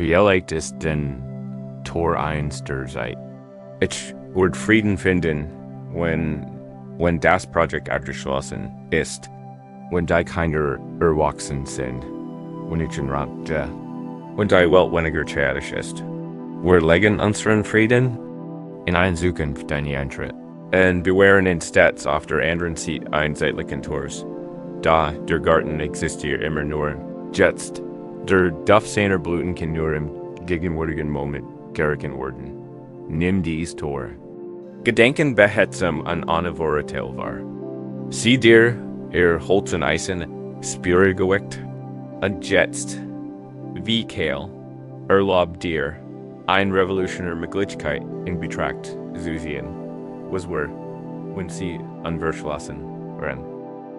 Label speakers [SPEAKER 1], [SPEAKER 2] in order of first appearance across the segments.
[SPEAKER 1] den Tor eins der Zeit. Ich wird Frieden finden, wenn das Projekt abgeschlossen ist, wenn die Kinder erwachsen sind, wenn ich in Rente, wenn die Welt weniger chaotisch ist. Wir legen unseren Frieden in eine Zukunft deine Eintritt und bewahren in Städts auf der anderen Seite einseitigen Tors. Da der Garten existiert immer nur jetzt. Der Duft seiner Blüten kann nur im gegenwärtigen Moment gerichtet werden. Nimm dies Tor. Gedenken behutsam an Anavora Telvar. Sieh dir Holz und Eisen Spüre geweckt. Und jetzt, wie Kehl, erlaubt dir ein revolutionäre Möglichkeit in Betracht zu ziehen. Was wenn sie unverschlossen waren.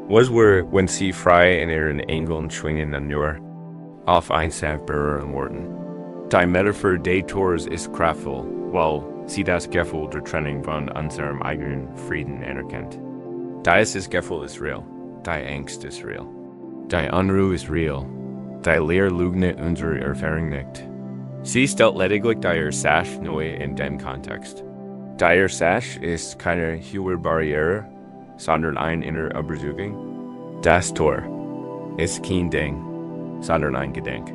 [SPEAKER 1] Was wenn sie frei in ihren Engeln schwingen und nur auf ein Sanft berühren worden. Die Metaphor des Tors ist kraftvoll, weil sie das Gefühl der Trennung von unserem eigenen Frieden anerkennt. Dieses Gefühl ist real. Die Angst ist real. Die Unruhe ist real. Die Lehre leugnet unsere Erfahrung nicht. Sie stellt lediglich die Sache neu in dem Kontext. Die Sache ist keine hohe Barriere, sondern eine innere Überzeugung. Das Tor ist kein Ding, sondern ein Gedenk.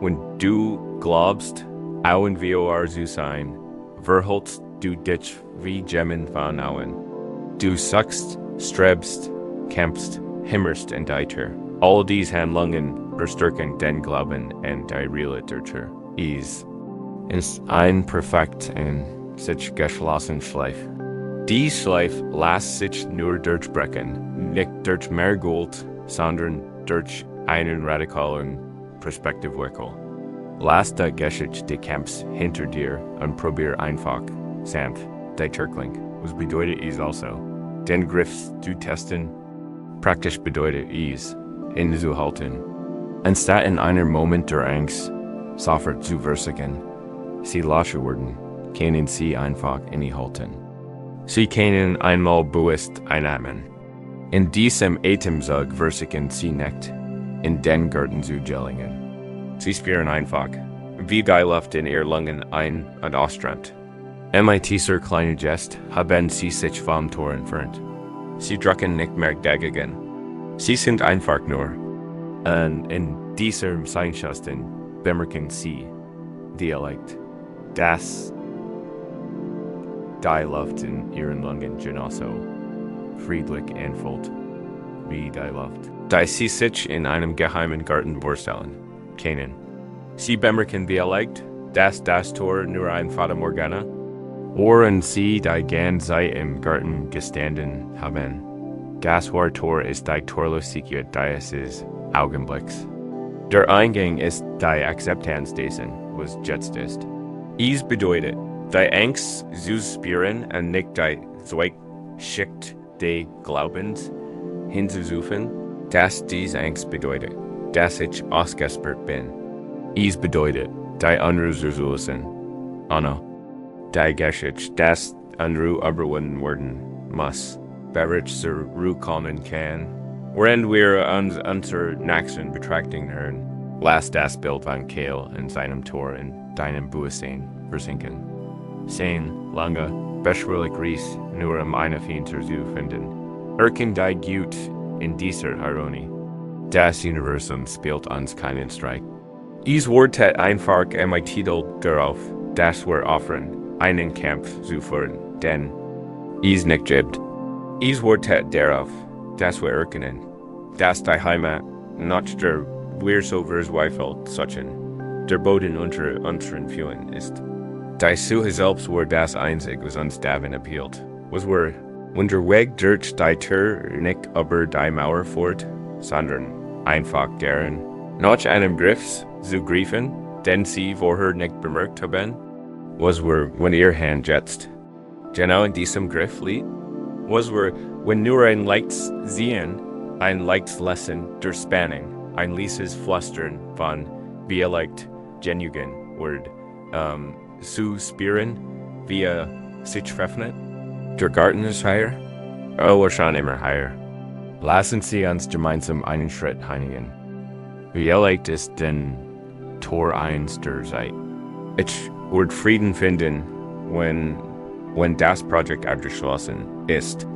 [SPEAKER 1] Wenn du glaubst, Auen vor zu sein, verholst du dich wie Gemmen von Auen. Du suchst, strebst, kämpfst, himmerst in die Tür. All dies Handlungen bestärken den Glauben und die Realität ist ein perfekt und sich geschlossen Schleif. Die Schleif lässt sich nur durchbrechen, nicht durch mehr Gold, sondern durch einen radikalen Perspektivwechsel. Lass die Geschichte des Kampfs hinter dir und probier einfach, sanft, die Türkling. Was bedeutet es also? Den Griff zu testen, praktisch bedeutet es, innezuhalten. Anstatt in einem Moment der Angst sofort zu versichern, sie lassen werden, können sie einfach innehalten. Sie können einmal bewusst einatmen. In diesem Atemzug versichern sie nicht, in den Garten zu gelingen. Sie spüren einfach, wie die Luft in ihr Lungen ein- und ausströmt. Dieser kleine Gest haben sie sich vom Tor entfernt. Sie drücken nicht mehr dagegen. Sie sind einfach nur. Und in diesem Seinschaften bemerken sie, Dialekt, dass die Luft in ihren Lungen genauso friedlich anfühlt wie die Luft. Da sie sich in einem geheimen Garten vorstellen können. Sie bemerken Dialekt, dass das Tor nur ein Fata Morgana, oder sie die ganze Zeit im Garten gestanden haben. Das wahre Tor ist die Torlosigkeit dieses Augenblicks. Der Eingang ist die Akzeptanz dessen, was jetzt ist. Es bedeutet, die Angst zu spüren und nicht die Zweckschicht des Glaubens hinzuzufügen, dass diese Angst bedeutet, dass ich ausgesperrt bin. Es bedeutet, die Unruhe zu lösen. Anna, die Geschichte, dass Unruhe überwunden werden muss, bereits zur Ruhe kommen kann. Wenn wir uns unser Nachsehen betrachten hören, lass das Bild von Kehl in seinem Tor in deinem Bewusstsein versinken. Sein lange, beschwerlich Reis nur eine Finster zu finden. Erken die Gut in dieser Ironie. Das Universum spielt uns keinen Streich. Es Wort hat einfach einmal Titel darauf, dass wir offern, einen Kampf zu führen, denn es nicht gibt. Es Wort hat darauf, dass wir erkennen, dass die Heimat nicht der wir so verzweifelt suchen, der Boden unter unseren Fühlen ist. Die Suche selbst war das Einzige, was uns darin appealt, was wir unterwegs durch die Tür nicht über die Mauer fort, sondern einfach darin, nach einem Griff zu greifen, den sie vorher nicht bemerkt haben, was wir, wenn ihr Hand jetzt genau in diesem Griff liegt, was wir, wenn nur ein leichtes Sehen, ein leichtes Lassen der Spannung, ein leises Flüstern von vielleicht genuin wird, zu spüren, wie sich öffnet. Der Garten ist heier, aber schon immer heier. Lassen Sie uns gemeinsam einen Schritt einigen. Vielleicht ist denn Tor Einsterzeit. Ich wird Frieden finden, wenn das Projekt abgeschlossen ist,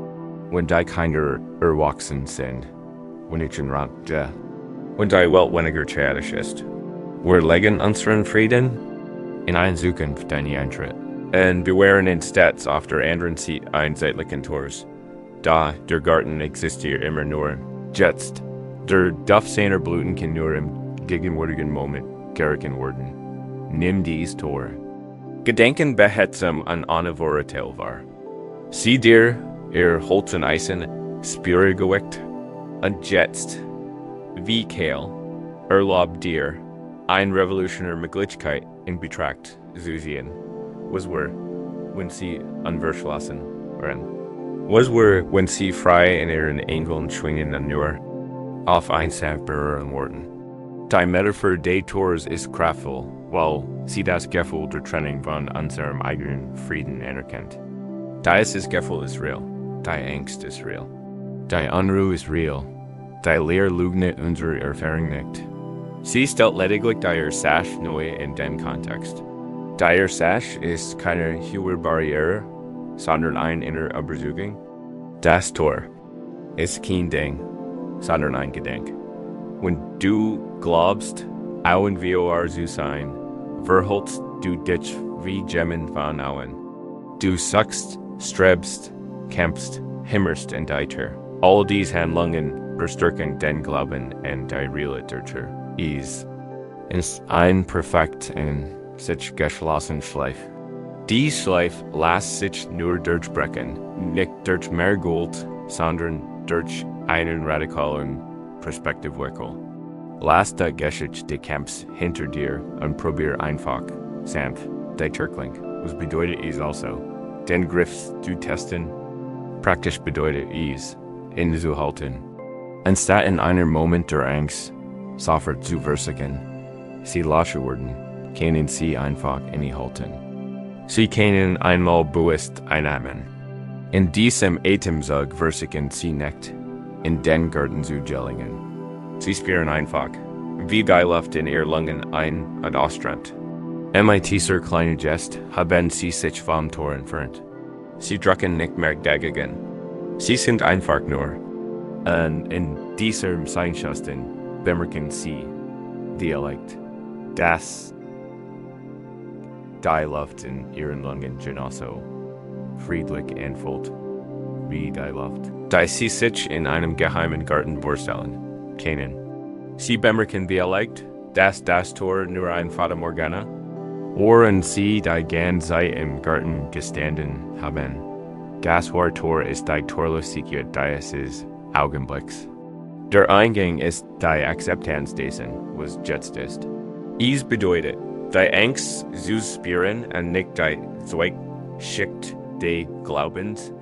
[SPEAKER 1] wenn die Kinder erwachsen sind, wenn ich in Rente, wenn die Welt weniger chaotisch ist. Wir legen unseren Frieden in eine Zukunft, die nie eintritt. Und bewahren instets auf der anderen Seite einseitlichen Tors. Da der Garten existiert immer nur jetzt. Der Duft seiner Blüten kann nur im gegenwärtigen Moment gerichtet werden. Nimm dies Tor. Gedenken behutsam an eine Vorurteil war. Sieh dir ihr Holz und Eisen Spürgewicht und jetzt, wie Kehl, erlaubt dir, ein revolutionäre Möglichkeit in Betracht zu ziehen. Was wir, wenn sie unverschlossen waren. Was wir, wenn sie frei in ihren Engeln schwingen und nur auf einsam berühren worden. Die Metaphor des Tors ist kraftvoll, weil sie das Gefühl der Trennung von unserem eigenen Frieden anerkennt. Dieses Gefühl ist real. Die Angst ist real. Die Unruhe ist real. Die Lehre leugnet unsere Erfahrung nicht. Sie stellt lediglich die Sache neu in dem Kontext. Die Sache ist keine hohe Barriere, sondern eine innere Überzeugung. Das Tor ist kein Ding, sondern ein Gedenk. Wenn du glaubst, Auen vor zu sein, verholst du dich wie Gemmen von Auen. Du suchst, strebst, kämpfst, himmerst in deiter. All dies Handlungen bestärken den Glauben und die Realität ist ein perfekt und sich geschlossen Schleif. Die Schleif lässt sich nur durchbrechen, nicht durch mehr Gold, sondern durch einen radikalen Perspektivwechsel. Lass die Geschichte des Kampfs hinter dir und probier einfach, sanft, die Türkling. Was bedeutet es also? Den Griff zu testen. Praktisch bedeutet es, innezuhalten. Anstatt in einem Moment der Angst, sofort zu versuchen, sie lassen werden, können sie einfach innehalten. Sie können einmal bewusst einatmen. In diesem Atemzug versuchen sie nicht, in den Garten zu gelingen. Sie spüren einfach, wie die Luft in ihr Lungen ein- und ausströmt. Dieser kleine Gest haben sie sich vom Tor entfernt. Sie drücken nicht mehr dagegen. Sie sind einfach nur. Und in diesem Seinschaften bemerken sie, Dialekt, dass die Luft in ihren Lungen genauso friedlich anfühlt wie die Luft. Da sie sich in einem geheimen Garten vorstellen können. Sie bemerken Dialekt, dass das Tor nur ein Fata Morgana, worin sie die ganze Zeit im Garten gestanden haben. Das Tor ist die Torlosigkeit dieses Augenblicks. Der Eingang ist die Akzeptanz dessen, was jetzt ist. Es bedeutet, die Angst zu spüren und nicht die Zweckschicht des Glaubens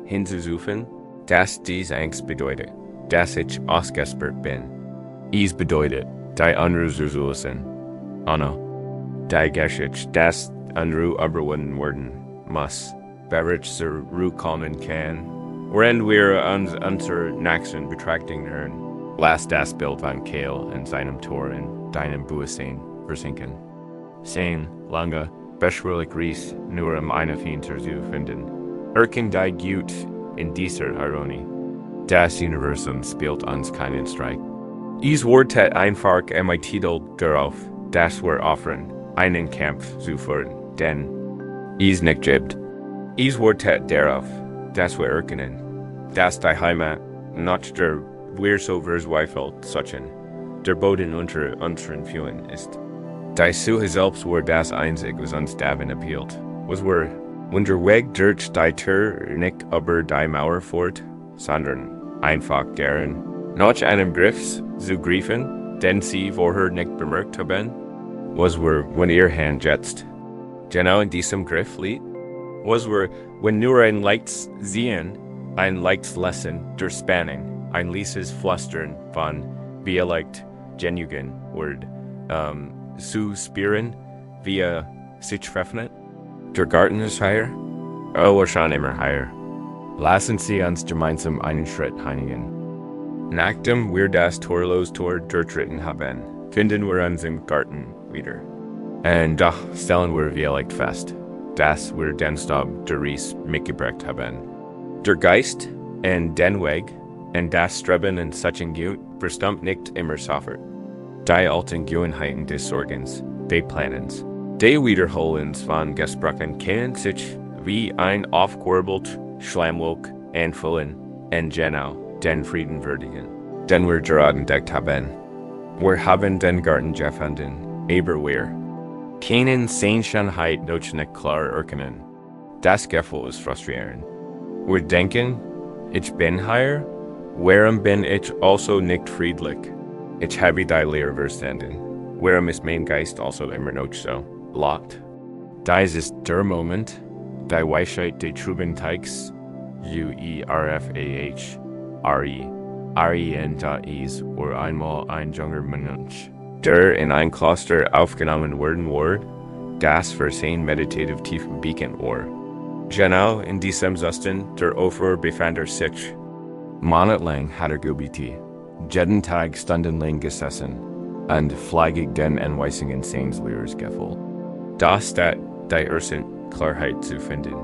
[SPEAKER 1] hinzuzufügen, dass diese Angst bedeutet, dass ich ausgesperrt bin. Es bedeutet, die andere zu lösen. Anna, die Geschichte, dass Unruhe überwunden werden muss, bereits zur Ruhe kommen kann. Wenn wir uns unsere Nachsen betrachten hören, lass das Bild von Kehl und seinem Tor in deinem Bewusstsein versinken. Sein, lange, beschwerlich Reis nur eine Finter zu finden. Erken die Gut in dieser Ironie. Das Universum spielt uns keinen Streich. Es wartet einfach mein Titel darauf, dass wir offern, einen Kampf zu führen, denn es nicht gibt. Es wartet darauf, dass wir erkennen, dass die Heimat nicht der wir so verzweifelt suchen, der Boden unter unseren Füßen ist. Die Suche selbst war das Einzige, was uns darin appealt. Was wir unterwegs durch die Tür nicht über die Mauer fort, sondern einfach gern nach einem Griff zu greifen, den sie vorher nicht bemerkt haben. Was wir, wenn ihr Hand jetzt genau in diesem Griff liegt? Was wir, wenn nur ein leichtes Sehen, ein leichtes Lesen durch Spannung, ein leises Flüstern von vielleicht genuin wird, zu spüren, wie sich treffen? Der Garten ist heier? Oh, schon immer heier. Lassen Sie uns gemeinsam einen Schritt heinigen. Nachdem wir das Torlos Tor durchtreten haben, finden wir uns im Garten wieder. En da stellen wir vielleicht fest, dass wir den Stab der Reis mitgebracht haben. Der Geist en den Weg en das Streben en solchen Gut bestimmt nicht immer sofort. Die alten Gewohnheiten des Sorgens, des Planens, des Wiederholens von Gesprochen können sich wie ein aufgewirbelt Schlammwolk anfühlen en genau den Frieden würdigen, den wir gerade entdeckt haben. Wir haben den Garten gefunden, aber wir können Sehnlichkeit noch nicht klar erkennen. Das Gefühl ist frustrierend. Wir denken, ich bin hier, warum bin ich also nicht friedlich? Ich habe die Lehre verstanden. Warum ist mein Geist also immer noch so laut? Diese ist der Moment, die Weisheit des Trubenteigs, Ren.is, oder einmal ein junger Mensch, der in ein Kloster aufgenommen worden war, das für sein meditativ tiefen bekannt war. Genau in diesem Zustand der Opfer befand sich. Monatelang hat gebetet, jeden Tag stundenlang gesessen, und fleißig den Anweisungen seines Lehrers gefolgt. Das die erste Klarheit zu finden,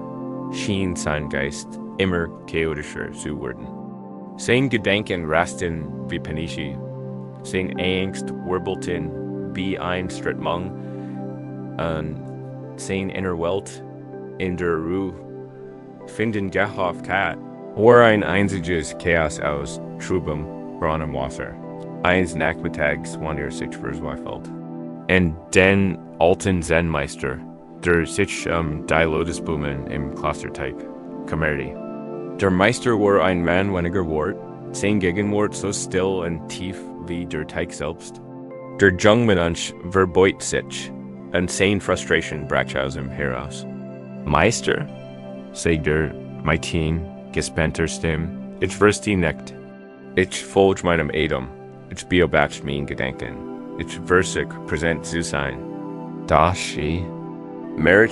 [SPEAKER 1] schien sein Geist immer chaotischer zu werden. Sein Gedanken rasten wie Panische, sein Angst wirbelten wie ein Strömung, und sein innere Welt in der Ruhe finden Gehofkeit, oder ein einziges Chaos aus trübem, braunem Wasser. Eines Nachmittags, wann sich verzweifelt. Und den alten Zen-Meister, der sich die Lotusblumen im Klosterteig kümmerte. Der Meister war ein Mann weniger Wort, sein Gegenwart so still und tief wie der Teig selbst. Der Jungmensch verbeut sich, und sein Frustration brach aus ihm heraus. Meister, sagte mein gespannter Stimme, ich verstehe nicht. Ich folge meinem Atem, ich beobachte mein Gedanken, ich versuche präsent zu sein. Da ich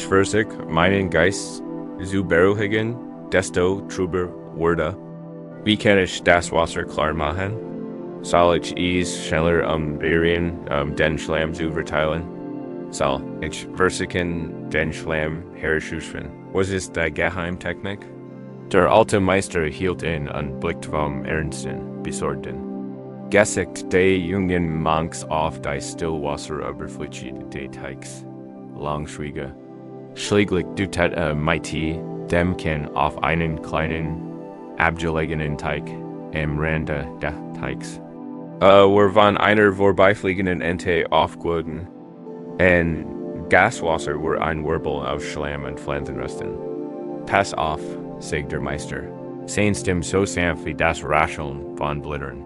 [SPEAKER 1] versuche, meinen Geist zu beruhigen, desto trüber wurde. Wie kann ich das Wasser klar machen? Soll ich es schneller den Schlamm zu verteilen? Soll ich versuchen, den Schlamm herzuschwimmen? Was ist die Geheimtechnik? Der alte Meister hielt in und blickte vom ernsten, besorgten Gesicht des jungen Monks auf die Stillwasseroberfläche des Teigs. Langschwiege. Schließlich deutete Mighty dem Kinn auf einen kleinen, abgelegenen Teig am Rande des Teigs. Wir von einer vorbeifliegenden Ente aufgewogen, und Gaswasser war ein Wirbel aus Schlamm und Pflanzenresten. Pass auf, sagte der Meister, sein Stimme so sanft wie das Rascheln von Blittern.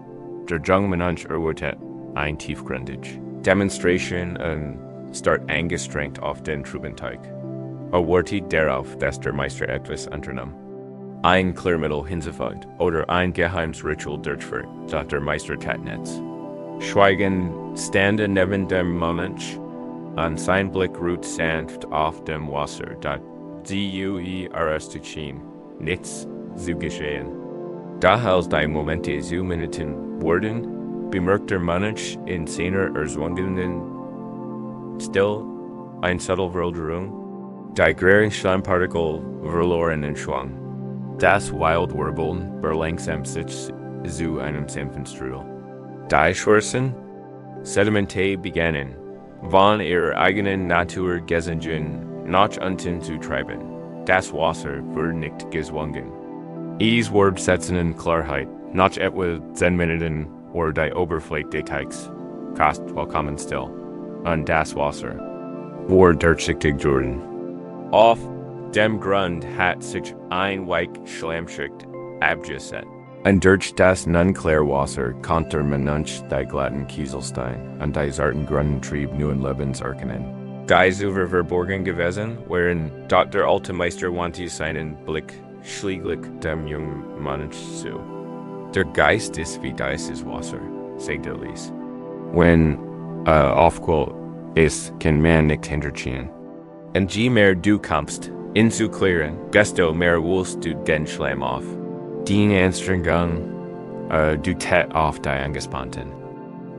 [SPEAKER 1] Der junge Mensch erwiderte ein tiefgründig Demonstration und start angestrengt auf den Trübenteig. Wartet darauf, dass der Meister etwas unternahm. Ein Klärmittel hinzufügt oder ein geheimes Ritual durchführt, sagt der Meister Tatnetz. Schweigend stande neben dem Mensch, und sein Blick ruht sanft auf dem Wasser, das sie zu schien, nichts zu geschehen. Da als die Momente zu Minuten wurden, bemerkt der Mensch in seiner erzwungenen Still ein subtle Veränderung. Die grellen Schleimpartikel verloren den Schwung. Das Wildwirbeln verlangsamt sich zu einem sanften Strudel. Die Schwarzen Sedimente begannen, von ihrer eigenen Natur Gesinnungen nach unten zu treiben. Das Wasser wurde nicht gezwungen. Es wurde setzenden Klarheit, nach etwa 10 Minuten oder die Oberfläche des Teigs, fast vollkommen still, und das Wasser wurde durchsichtig geworden. Auf dem Grund hat sich ein weiche Schlammschicht abgesetzt. Und durch das nun klare Wasser konnte man nicht die glatten Kieselsteine und die zarten Grundtrieb neuen Lebens erkennen. Diese war verborgen gewesen, während dort der alte Meister wandte seinen Blick schließlich dem jungen Mensch zu. Der Geist ist wie dieses Wasser, sagte Elise. Wenn aufquillt ist, kann man nicht hinterziehen. Und je mehr du kommst, ihn zu klären, desto mehr wühlst du den Schlamm auf. Die Anstrengung du tät auf die Angespannten.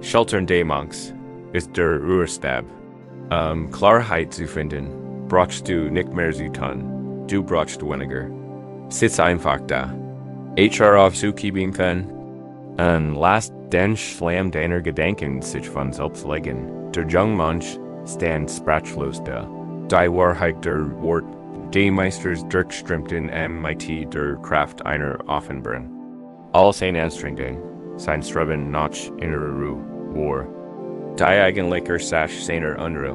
[SPEAKER 1] Sheltern des Monks ist der Ruhestab, Klarheit zu finden, brauchst du nicht mehr zu tun, du brauchst weniger. Sitz einfach da. HR auf zu kieben und lass den Schlam deiner Gedanken sich von selbst legen. Der Jungmensch stand sprachlos da. Die Wahrheit der Wort, die Meisters durchströmten MIT der Kraft einer Offenbarung. All sein Anstrengung, sein Streben nach innerer Ruhe, war. Die eigentliche Sache seiner Unruhe.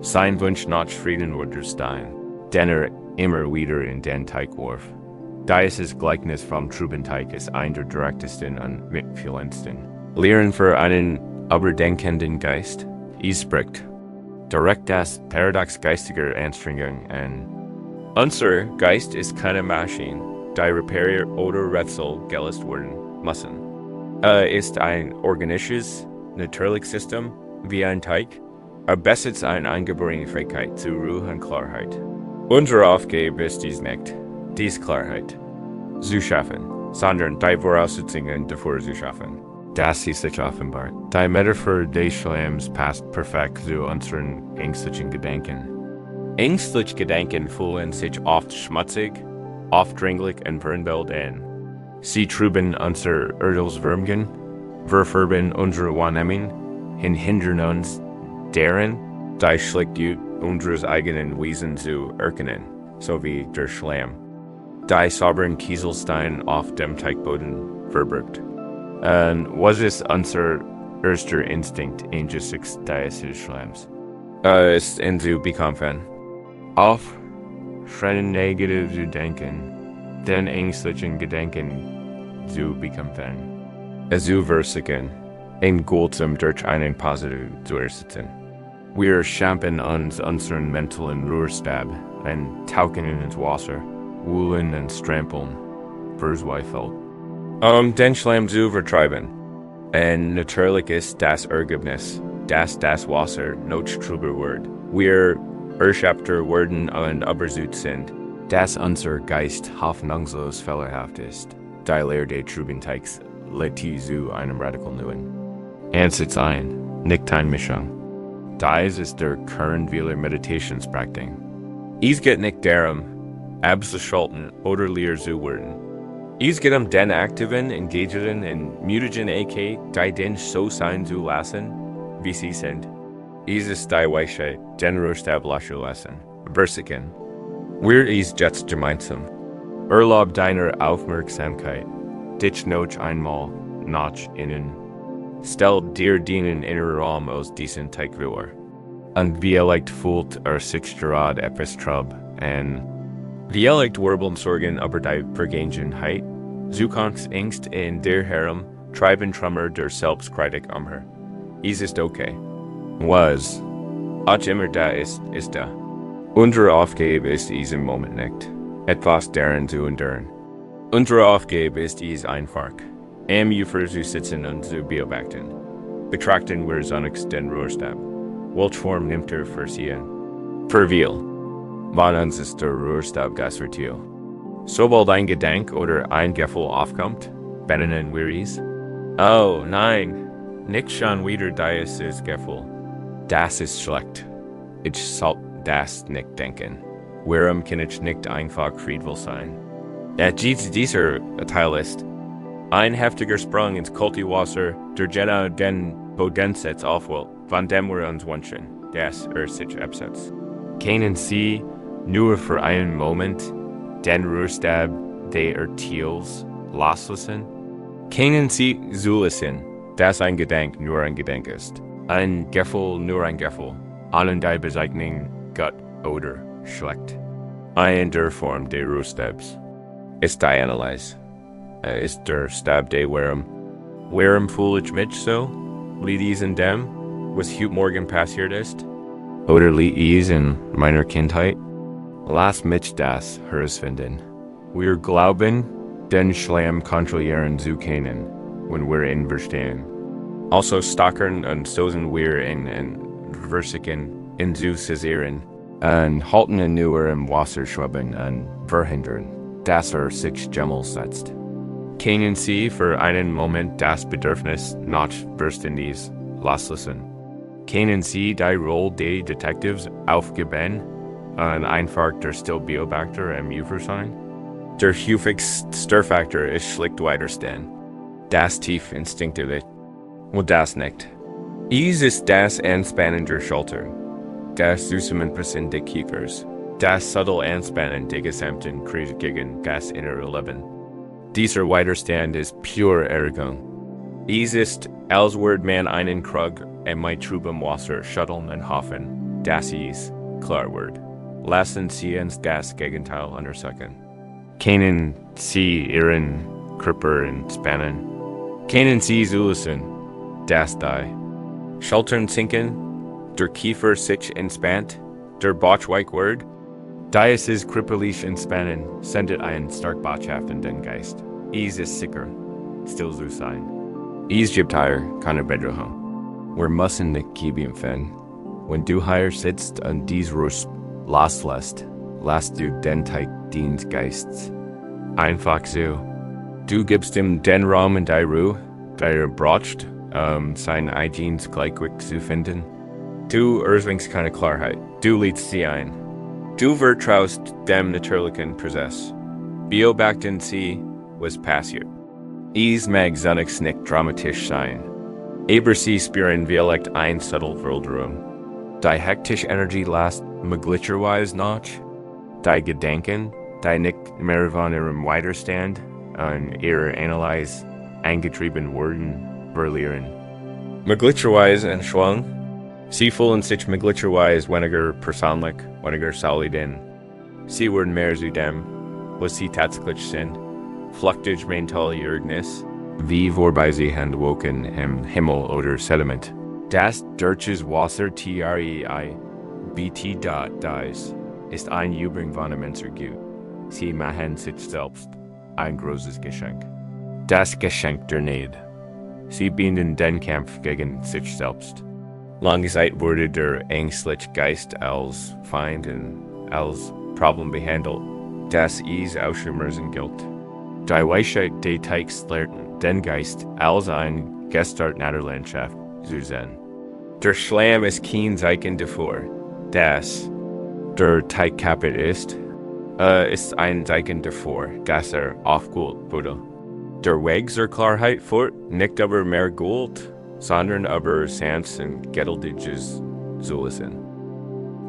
[SPEAKER 1] Sein Wunsch nach Frieden wurde stein, den immer wieder in den Teig warf. Dieses Gleichnis vom Trubenteig ist ein der direktesten und mitfühlendsten. Lehren für einen überdenkenden Geist. Es spricht direkt das Paradox geistiger Anstrengung an. Unser Geist ist keine Maschine, die Repair oder Rätsel gelöst werden müssen. Ist ein organisches, natürliches System wie ein Teig. Besitzt eine eingeborene Fähigkeit zu Ruhe und Klarheit. Unsere Aufgabe ist dies nicht, dies Klarheit zu schaffen, sondern die Voraussetzungen dafür zu schaffen. Das ist sich offenbart. Die Metaphor des Schlams passt perfekt zu unseren ängstlichen Gedanken. Ängstliche Gedanken fühlen sich oft schmutzig, aufdringlich und verunbildet an. Sie trüben unser Urteilswürmchen, verfärben unsere Wahrnehmung, hindern uns daran, die Schlichtheit unseres eigenen Wesens zu erkennen, so wie der Schlamm, die sauberen Kieselstein auf dem Teigboden verbirgt. Und was ist unser erster Instinkt angesichts dieses Schlamms? Ist zu bekämpfen. Auf negativ zu denken, den ängstlichen Gedanken zu bekämpfen. Zu versuchen, ein Guldsam durch einen Positiv zu ersetzen. Wir schämpfen uns unseren mentalen Ruhestab und tauchen ins Wasser, wühlen und strampeln, verzweifelt. Den Schlamm zu vertreiben. Und natürlich ist das Ergebnis, dass das Wasser nicht trüber wird. Wir erschöpfter werden und übersüßt sind, dass unser Geist hoffnungslos fehlerhaft ist. Die Lehre des Trübenteigs lädt zu einem radikal neuen. Ansitz ein, nicht eine Mischung. Diese ist der Kernweiler Meditationspraktik. Es geht nicht darum, abzuschalten oder leer zu werden. Es geht den aktiven, engagierten und mutigen AK, die den so sein zu lassen, wie sie sind. Es ist die Weisheit, den Ruhestab lassen lassen. Versuchen. Wir ist jetzt gemeinsam. Erlaub deiner Aufmerksamkeit, dich noch einmal nach innen. Stell dir den inneren Raum aus diesem Teig vor. Und vielleicht fühlt sich gerade etwas trub an. Vielleicht wirbeln Sorgen über die Vergangenheit. Zukunfts Angst in dir herum treiben Trümmer der Selbstkritik umher. Es ist okay. Was auch immer da ist da. Unsere Aufgabe ist es im Moment nicht, etwas daran zu enduren. Unsere Aufgabe ist es einfach, am Ufer zu sitzen und zu beobachten. Betrachten wir zunächst den Ruhestab. Welche Form nimmt für sie an? Für viel. Wann uns ist der Ruhestab das Vertil? Sobald ein Gedanke oder ein Gefühl aufkommt, benennen wir es. Oh nein, nicht schon wieder dieses Gefühl. Das ist schlecht. Ich sollte das nicht denken. Warum kann ich nicht einfach friedvoll sein? Dieser Teil ist ein heftiger Sprung ins kalte Wasser, der genau den Bodensatz aufwählt, von dem wir uns wünschen, dass sich absetzt. Können Sie nur für einen Moment den Ruhestab der Tiels loslassen? Können Sie zulassen, dass ein Gedanke nur ein Gedanke ist? Ein Gefühl nur ein Gefühl, allen die Bezeichnung gut oder schlecht. Eine der Form des Ruhestabs ist die Analyse. Ist der Stab der Warum fühle ich mich so? Liegt es in dem, was heute Morgen passiert ist? Oder liegt es in meiner Kindheit? Lass mich das herausfinden. Wir glauben, den Schlamm kontrollieren zu können, wenn wir ihn verstehen. Also stockern und stoßen wir in versuchen, ihn zu cessieren, und halten ihn nur im Wasser schweben und verhindern, dass sich Gemmel setzt. Können Sie für einen Moment das Bedürfnis nach Verständnis loslassen? Kennen Sie die Rolle des Detectives aufgeben, an einfach der Stillbeobachter im Ufersein? Der häufigste Störfaktor ist schlicht Widerstand. Das tief instinktive und das nicht. Ease ist das Anspannen der Schulter, das Zusammenpressen des Kiefers, das subtle Anspannen der gesamten Krise gegen das innere Leben. Dieser Widerstand ist pure Erregung. Ease ist, als würde man einen Krug mit trübem Wasser schütteln und hoffen, dass es klar wird. Lassen Sie uns das Gegenteil untersuchen. Kennen Sie Ihren Körper entspannen? Kennen Sie zulassen, dass die Schultern sinken, der Kiefer sich entspannt, der Bauchweich wird? Dieses körperlich Entspannen sendet eine starke Botschaft in den Geist. Es ist sicher, still zu sein. Es gibt hier keine Bedrohung. Wir müssen nicht geben finden. Wenn du hier sitzt und dies Rust loslässt, lässt du den Teig deines Geistes. Einfach so. Du gibst ihm den Raum in die Ruhe, der braucht, sein eigenes Gleichgewicht zu finden. Du erzwingst keine Klarheit. Du lädst sie ein. Du vertraust dem natürlichen Prozess. Beobachten Sie, was passiert. Es mag zunächst nicht dramatisch sein. Aber Sie spüren vielleicht ein subtle Veränderung. Die hektische Energie lässt möglicherweise nach. Die Gedanken, die nicht mehr von ihrem Widerstand an ihrer Analyse angetrieben wurden, verlieren. Möglicherweise ein Schwung. Sie fühlen sich möglicherweise weniger persönlich, weniger soliden. Sie werden mehr zu dem, was sie tatsächlich sind. Flüchtig mentale Irrgnis, wie wobei sie handwoken im Himmel oder Sediment. Das deutsches Wasser BT. Diese ist ein Übung von immenser Gut. Sie machen sich selbst ein großes Geschenk. Das Geschenk der Neid. Sie binden den Kampf gegen sich selbst. Lange Zeit wurde der ängstliche Geist als Feind und als Problem behandelt, das es auszumerzen gilt. Die Weisheit des Teigs lehrt den Geist als ein Gestalt Landschaft zu sehen. Der Schlamm ist kein Zeichen davor, dass der Teig kaputt ist ein Zeichen davor, dass aufgeholt wurde. Der Weg zur Klarheit führt nicht aber mehr Gold, sondern aber Sands und geduldiges Zulesen.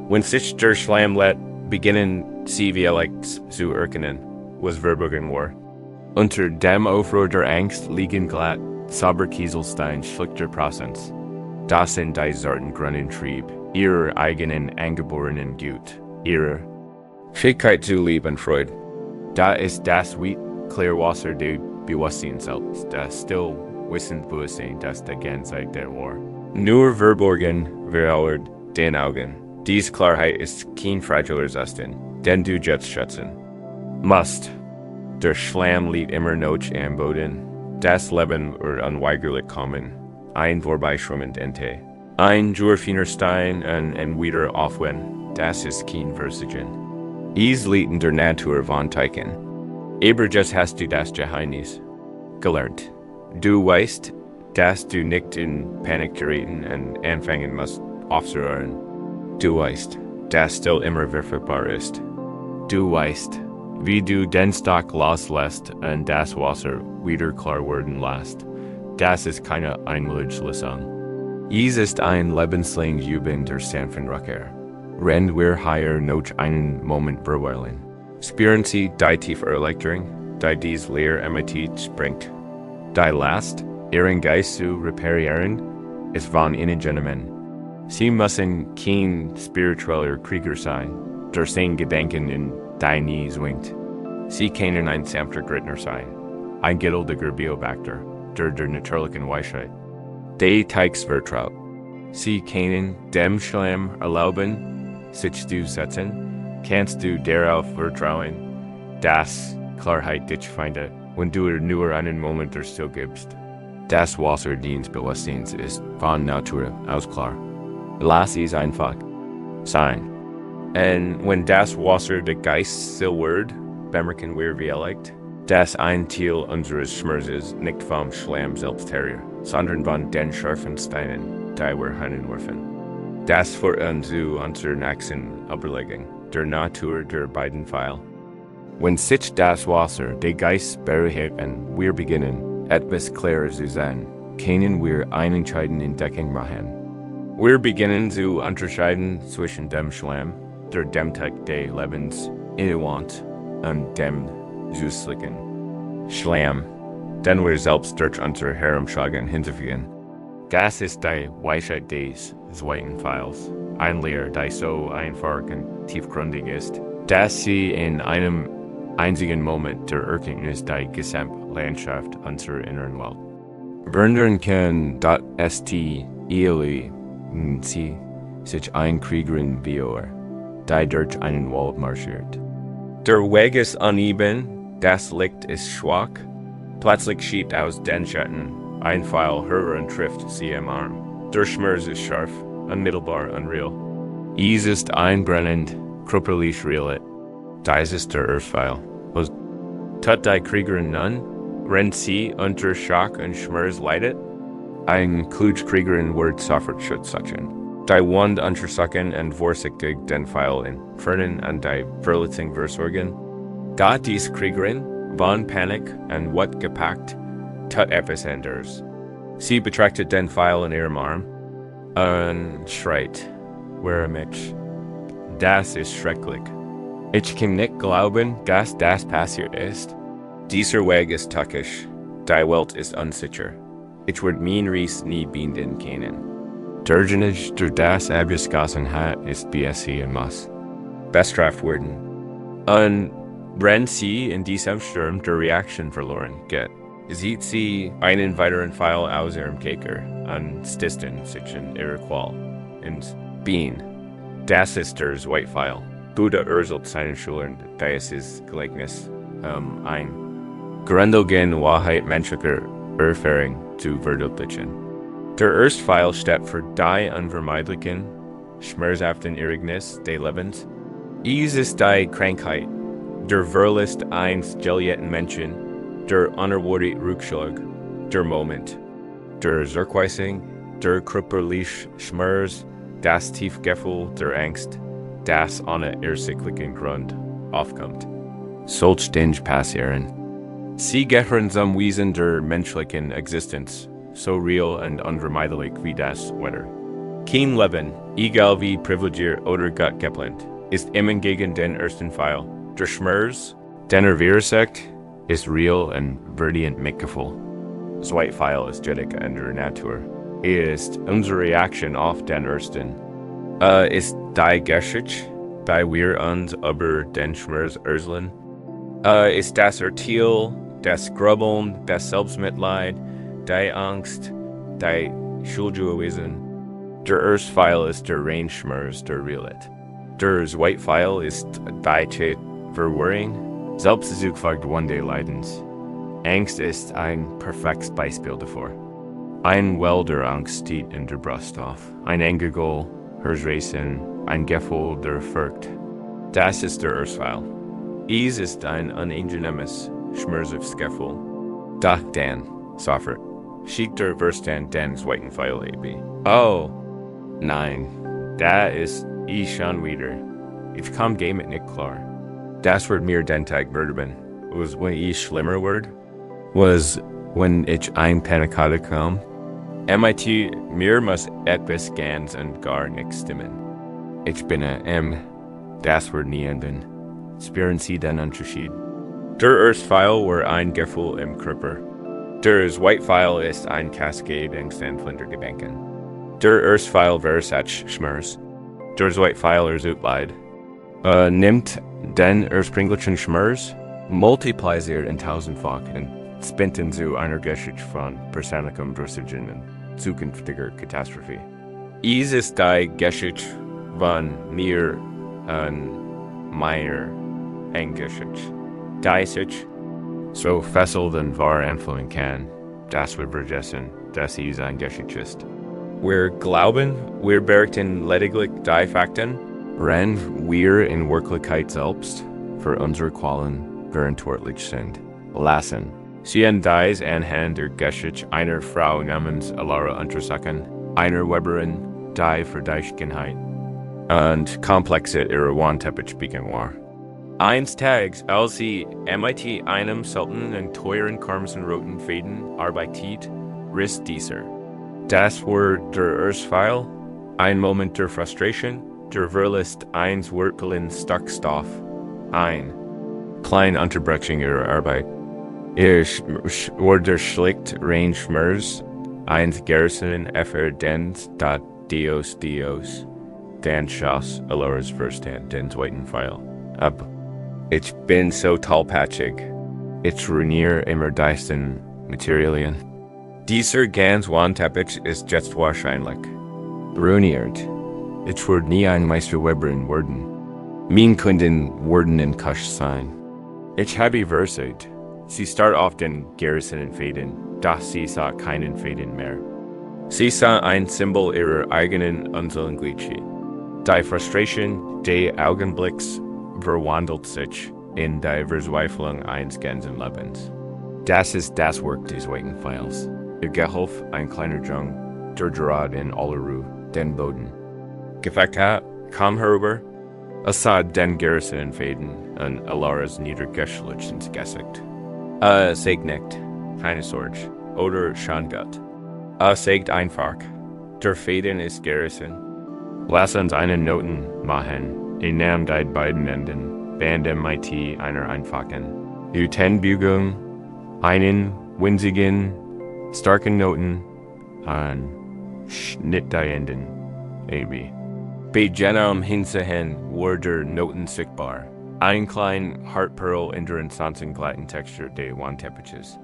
[SPEAKER 1] Wenn sich der Schlamm lässt, beginnen sie vielleicht zu erkennen, was verborgen war. Unter dem Aufruhr der Angst liegen glatt Sauberkieselstein schlichter Prozents. Das sind die zarten Grundantrieb, ihrer eigenen angeborenen Gut, ihrer Fähigkeit zu lieben Freude. Da ist das Klärwasser der Bewusstsein selbst, das still Wissensbewusstsein, das der Ganzheit der war. Nur verborgen verauert den Augen. Dies Klarheit ist kein fragiler Zustand, den du jetzt schätzen musst. Der Schlamm liegt immer noch am Boden. Das Leben wird unweigerlich kommen. Ein Vorbeischwimmen Ente. Ein Stein und wieder aufwenden. Das ist kein Versiegen. Es liegt in der Natur von Teichen. Aber just hast du das Geheimnis gelernt. Du weißt, dass du nicht in Panik geraten und anfangen musst aufzuhören. Du weißt, dass still immer verfügbar ist. Du weißt, wie du den Stock loslässt und das Wasser wieder klar werden lässt. Das ist keine Einleitslösung. Es ist ein lebenslang Übung der sanften Rückkehr. Wenn wir hier noch einen Moment verweilen, spüren Sie die tiefe Erleichterung, die dies Lehre bringt. Die Last, Ihren Geist zu reparieren, ist von Ihnen genommen. Sie müssen kein spiritueller Krieger sein, der sein Gedanken in die Knie zwingt. Sie können ein sanfter Grittner sein, ein geduldiger Beobachter, der natürlichen Weisheit. Die Teigs vertraut. Sie können dem Schlamm erlauben, sich zu setzen, kannst du darauf vertrauen, dass Klarheit dich findet, wenn du nur einen Moment der Still gibst. Das Wasser deines Bewusstseins ist von Natur aus klar. Lass es einfach sein. Und wenn das Wasser der Geist still wird, bemerken wir vielleicht, dass ein Teil unseres Schmerzes nicht vom Schlamm selbst herrührt, sondern von den scharfen Steinen, die wir hineinwerfen. Das fördern Sie unseren Achsen überlegen, der Natur der beiden Pfeil. Wenn sich das Wasser, der Geist beruhigen, wir beginnen, etwas klarer zu sein, können wir eine entscheidende Entdeckung machen. Wir beginnen zu unterscheiden zwischen dem Schlamm, der Dämmtag des Lebens innewohnt, und dem Süßlichen. Schlamm, den wir selbst durch unser Herumschlagen hinzufügen. Das ist die Weisheit des zweiten Pfeils, ein Lehre, die so einfach und tiefgründig ist, dass sie in einem einzigen Moment der Erkenntnis die Gesamtlandschaft unserer inneren Welt verändern kann, dass es die Ehe sie sich einkriegen wir, die durch einen Wald marschiert. Der Weg ist uneben, das Licht ist schwach, plötzlich schiebt aus den Schatten ein Pfeil höher und trifft sie am Arm. Der Schmerz ist scharf, unmittelbar, unreal. Es ist einbrennend, körperlich real. Diese ist der Pfeil. Was tut die Kriegerin nun? Rennt sie unter Schock und Schmerz leidet? Ein Klutschkriegerin wird sofort Schutz suchen. Die Wand untersuchen und vorsichtig den Pfeil entfernen und die Verletzung versorgen. Geht dies Kriegerin, von Panik und wird gepackt, tut etwas anderes. Sie betrachtet den Pfeil in ihrem Arm und schreit, wer mich. Das ist schrecklich. Ich kann nicht glauben, dass das passiert ist. Dieser Weg ist tückisch. Die Welt ist unsicher. Ich werde mein Ries nie binden können. Der Genisch durch das abgeschlossen hat, ist BSC und muss bestraft werden. Und wenn sie in diesem Sturm der Reaktion verloren geht, sieht sie einen weiteren Pfeil aus ihrem Käfer und stisten sich in ihrer Qual ins Bein. Das ist der zweite Pfeil. Buddha urteilt seinen Schülern, dass es Gleichnis ein Grundlegende Wahrheit menschlicher Erfahrung zu verdeutlichen. Der erste Pfeil steht für die unvermeidlichen, schmerzhaften Ereignis des Lebens. Es ist die Krankheit, der Verlust eines geliebten Menschen, der unerwartete Rückschlag, der Moment, der Zurückweisung, der körperliche Schmerz, das Tiefgefühl der Angst, das ohne ersichtlichen Grund aufkommt. Solch Dinge passieren. Sie gehören zum Wesen der menschlichen Existenz, so real und unvermeidlich wie das Wetter. Kein Leben, egal wie privilegiert oder gut geplant, ist immer gegen den ersten Pfeil. Der Schmerz, den versagt, ist real und verdient Mitgefühl. Zweiter Pfeil ist Genetik in der Natur. Ist unsere Reaktion auf den ersten. Ist die Geschichte, die wir uns über den Schmerz erzählen? Ist das Urteil, das Grübeln, das Selbstmitleid, die Angst, die Schuldzuweisung? Der erste Pfeil ist der reine Schmerz der Realität. Der zweite Pfeil ist die Verwirrung, Selbstsuchfahrt des Leidens. Angst ist ein perfektes Beispiel davor. Ein Well der Angst steht in der Brust auf. Ein Engel, Herzrasen, ein Gefühl der Furcht. Das ist der erste Pfeil. Es ist ein unangenehmes, schmerzhaftes Gefühl. Doch dann, sofort, schickt der Verstand den zweiten Pfeil ab. Oh, nein, da ist ich schon wieder. Ich komme damit nicht klar. Das wird mir den Tag verderben. Was, wenn ich schlimmer wird? Was, wenn ich ein Panikade komme? MIT, mir muss etwas ganz und gar nicht stimmen. Ich bin das wird nie enden. Spüren Sie den Unterschied? Der erste Pfeil war ein Gefühl im Körper. Der zweite Pfeil ist ein Cascade in Flinter Gedanken. Der erste Pfeil verursacht Schmerz. Der zweite Pfeil Leid. Nimmt den ursprünglichen Schmerz, multipliziert in tausendfach und spinnt ihn zu einer Geschichte von persönlichem Durchbrechen und zukünftiger Katastrophe. Es ist die Geschichte von mir und meiner Angstgeschichte, die sich so fesselt und wahr anfühlen kann, dass wir vergessen, dass es eine Geschichte ist. Wir glauben, wir berichten lediglich die Fakten, wenn wir in Wirklichkeit selbst für unsere Qualen verantwortlich sind. Lassen Sie dies anhand der Geschichte einer Frau namens Alara untersuchen, einer Weberin, die Verdächtigkeit und komplexe ihre Wanteppich war. Eins Tags, als sie mit einem seltenen teuren roten Frieden arbeitet, riss dieser. Das war der Erstfall, ein Moment der Frustration, der Verlust eins wirklichen Stockstoff, ein klein Unterbrechung ihrer Arbeit. Wurde schlicht rein Schmerz, eins Garrison dens dat Dios, dan Schass, Aloras Verstand, den zweiten Pfeil. Ab. Ich bin so tollpatschig. Ich ruiniere immer deisten Materialien. Dieser ganz Wanteppich ist jetzt wahrscheinlich ruiniert. Ich wurde nie ein Meisterweberin werden. Mein Kunden wurden in Kusch sein. Ich habe versagt. Sie start oft in Garrison und Frieden, doch sie sah keinen Frieden mehr. Sie sah ein Symbol ihrer eigenen Unglücklichkeit. Die Frustration des Augenblicks verwandelt sich in die Verzweiflung eines ganzen Lebens. Das ist das Werk des zweiten Pfeils. Ihr Geholf ein kleiner Jung, der gerade in aller Ruhe den Boden gefeckt hat, kam herüber, sah den Garrison in Frieden und Alaras niedergeschlichens Gesicht. Sagt nicht, keine Sorge, oder Schangut. Sagt einfach, der Frieden ist Garrison. Lass uns einen Noten machen, in Namen der beiden Enden, Band mit einer einfachen Utenbügung, einen winzigen, starken Noten, an Schnitt der Enden, AB. Bei jenem Hinsehen wurde Noten sichtbar. Ein klein Hartpearl in der insansen glatten Textur des Wandteppiches.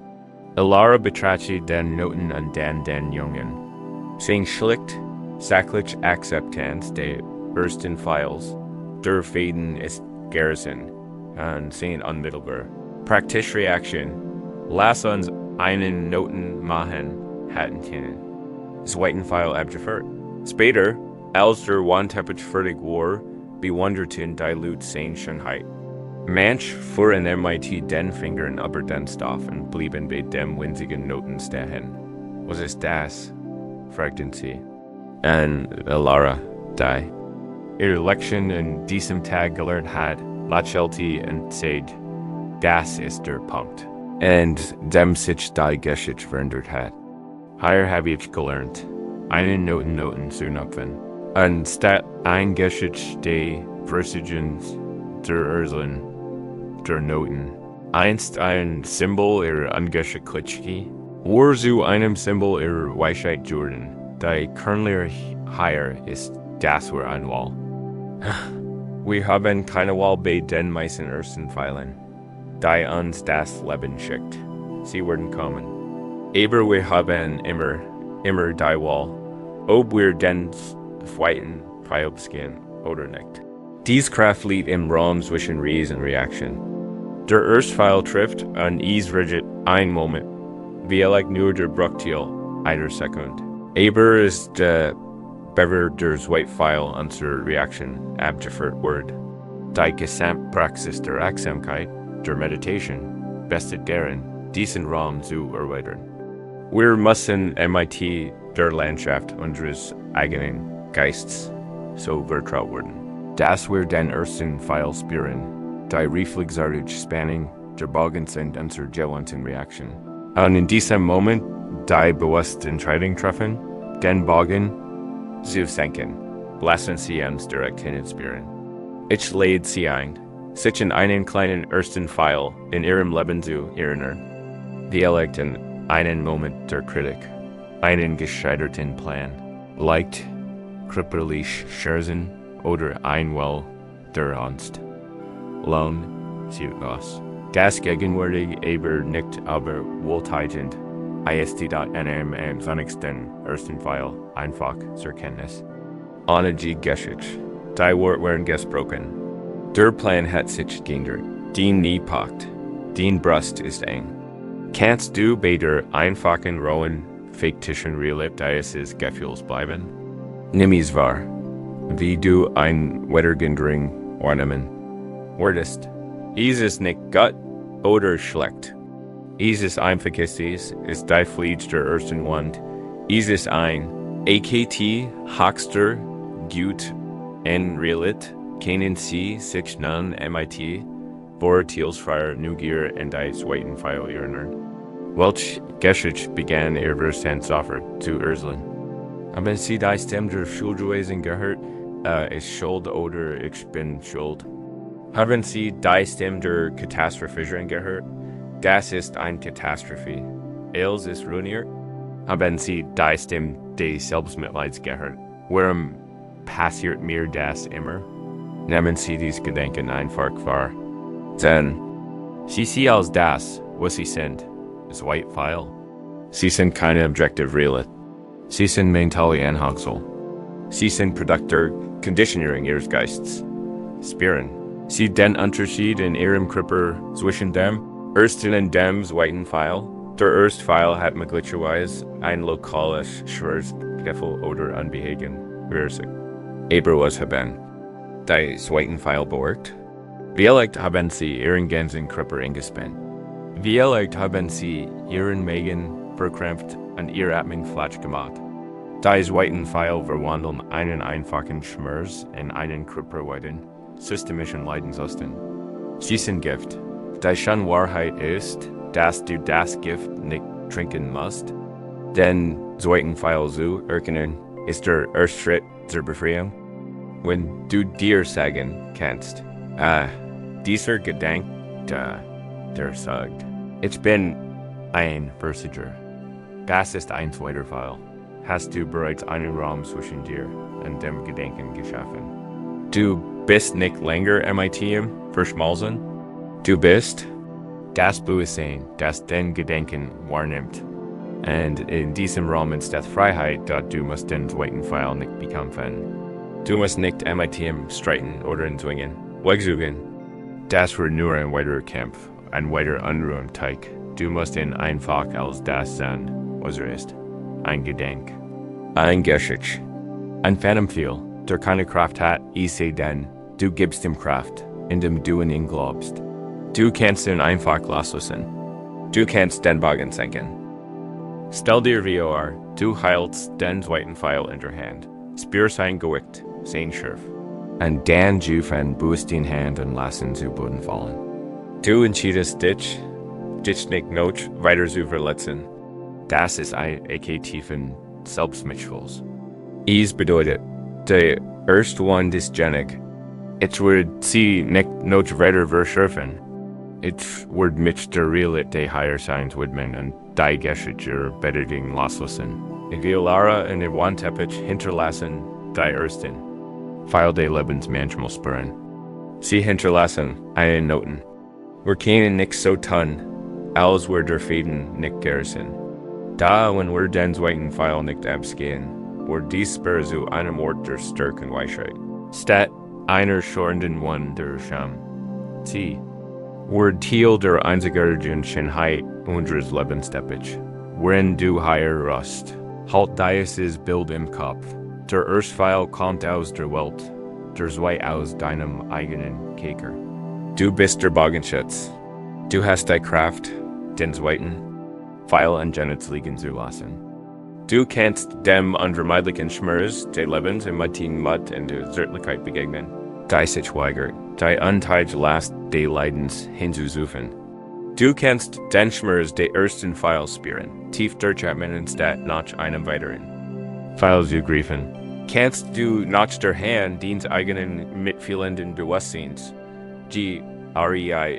[SPEAKER 1] Alara betrachte den Noten und den Jungen. Sein schlicht, sachlich Akzeptanz des ersten Pfeils, der Frieden ist Garrison, und sein unmittelbar. Praktische Reaktion. Lass uns einen Noten machen, hatten können. Zweiten Pfeil abgeführt. Später, als der Wanteppich fertig war, bewunderten die Leute seine Schönheit. Manch fuhren mit den Fingern über den Stoff und blieben bei dem winzigen Noten stehen. Was ist das? fragten sie. Und Alara, die ihre Lektion an diesem Tag gelernt hat, lächelte und sagte, das ist der Punkt. Und dem sich die Geschichte verändert hat. Hier habe ich gelernt, einen Noten zu knüpfen. Anstatt ein Geschichte des Versigens der Erseln, der Noten, einst ein Symbol ihrer Ungeschicklichkeit, war zu einem Symbol ihrer Weisheit geworden. Die Kernlehre hier ist das wir ein Wall. Wir haben keine Wahl bei den meisten ersten Pfeilen, die uns das Leben schickt. Sie werden kommen. Aber wir haben immer die Wahl, ob wir den zweiten Pfeil gehen oder nicht. Dies Kraft liegt im Raum zwischen Reise und Reaktion. Der erste Pfeil trifft und ist rigid ein Moment, wie nur der Bruchteil einer Sekunde. Aber ist bever der zweite Pfeil unserer Reaktion abgeführt wird. Die Gesamtpraxis der Achtsamkeit, der Meditation, bestet darin, diesen Raum zu erweitern. Wir müssen mit der Landschaft unseres eigenen Geistes so vertraut werden, dass wir den ersten Pfeil spüren, die reflexartige Spannung der Bogen sind unserer gelernten Reaktion. Und in diesem Moment, die bewusste Entscheidung treffen, den Bogen zu senken, lassen Sie uns direkt hinspüren. Ich lade Sie ein, sich in einen kleinen ersten Pfeil in Ihrem Leben zu erinnern. Vielleicht in einen Moment der Kritik, einen gescheiterten Plan, leicht, krüppelig scherzen oder einwell der Angst. Lohn sieht aus. Das gegenwärtig aber nicht aber wohltätigend ist einem am sonnigsten ersten Pfeil einfach zur Kenntnis. Ohne die Geschichte, die Wort werden gesprochen. Der Plan hat sich geändert. Die Knie packt. Die Brust ist eng. Kannst du bei der einfachen, rohen, fiktischen Realität deines Gefühls bleiben? Nimm es wahr, wie du ein Wettergering ornamen wurdest. Ist es nicht gut oder schlecht? Ist es einfach ist die Fliege der ersten Wand? Ist es ein AKT, Hochster, Gut, N. Realit, Kanan C, Sich Nun, MIT, Vor Tielsfreier, Nugier, and Die Zweiten File Ihren. Welch Geschich began Verstandsoffer zu Urslan. Aber sie die Stem der Schuldweisen gehört, ist Schuld oder ich bin schuld. Haben Sie die Stem der Katastrophisierung gehört? Das ist eine Katastrophe. Els ist ruiniert. Haben Sie die Stem des Selbstmitleids gehört? Warum passiert mir das immer? Nehmen Sie dies Gedenken einfach wahr. Denn Sie als das, was Sie sind, ist White File. Sie sind keine Objective Realit. Sie sind mentale Anhangsel. Sie sind Produkte Conditionierung Ihres Geistes. Spiren. Sie den Unterschied in Ihrem Körper zwischen dem ersten und dem zweiten File. Der erste File hat möglicherweise ein lokales Schmerzgefühl oder Unbehagen. Aber was haben die zweiten File bewerkt? Vielleicht haben Sie Ihren ganzen Körper eingespannt. Vielleicht haben Sie Ihren Magen verkrampft und Ihr Atmung falsch gemacht. Die zweiten File verwandeln einen einfachen Schmerz in einen körperweiten, systemischen Leidenszustand. Sie sind Gift. Die schon Wahrheit ist, dass du das Gift nicht trinken musst. Den zweiten File zu erkennen, ist der erste Schritt zur Befreiung. Wenn du dir sagen kannst, dieser Gedanke, der sagt, ich bin ein Versicher. Das ist ein zweiter File. Hast du bereits einen Raum zwischen dir und dem Gedanken geschaffen. Du bist nicht länger MIT verschmolzen. Du bist das Bewusstsein, das den Gedanken wahrnimmt. Und in diesem Raum entsteht Freiheit, da du musst den zweiten Pfeil nicht bekämpfen. Du musst nicht MIT streiten oder zwingen. Wegsuchen. Das wird nur ein weiterer Kampf, ein weiterer Unruhen-Teig. Du musst ihn einfach als das sein, was ist. Ein Gedank. Ein Geschichte. Ein Phantomfehl, der keine Kraft hat, sehe denn, du gibst ihm Kraft, indem du in ihn glaubst. Du kannst ihn einfach loslassen. Du kannst den Bogen senken. Stell dir vor, du hältst den zweiten Pfeil in der Hand. Spür sein Gewicht, sein Schärf. Und dann von bewussten Händen lassen zu Boden fallen. Du entschiedest dich nicht noch weiter zu verletzen. Das ist ein tiefen Selbstmitschulds. Es bedeutet, der erste One des Genig. Ich würde sie nicht noch weiter verschärfen. Ich würde mich der Realit der higher signs widmen und die Geschichte Bedeutung loslassen. Ich will Lara und den Teppich hinterlassen, die ersten. Pfeil des Lebens manchmal spüren. Sie hinterlassen einen Noten. Wir können nicht so tun, als wir der Frieden nicht gerissen. Da, wenn wir den zweiten Pfeil nicht abgehen, wird dies Spur zu einem Ort der Stärke und Weisheit. Statt einer schorenden One der Scham. Sie wird Thiel der einzige Schönheit unseres Lebensteppich, worin du higher rust. Halt dieses Bild im Kopf. Der erste Pfeil kommt aus der Welt, der zweite aus deinem eigenen Käker. Du bist der Bogenschütz. Du hast die Kraft, den zweiten Pfeil an Genets liegen zu lassen. Du kannst dem unvermeidlichen Schmerz des Lebens im Matin Mut in der Zärtlichkeit begegnen. Die sich weigert, die Unteil Last des Leidens hinzuzufügen. Du kannst den Schmerz der ersten Pfeil spüren, tief durchatmen anstatt nach einem weiteren Pfeil zu greifen. Kannst du nach der Hand deines eigenen mitfühlenden Bewusstseins, GREIFE,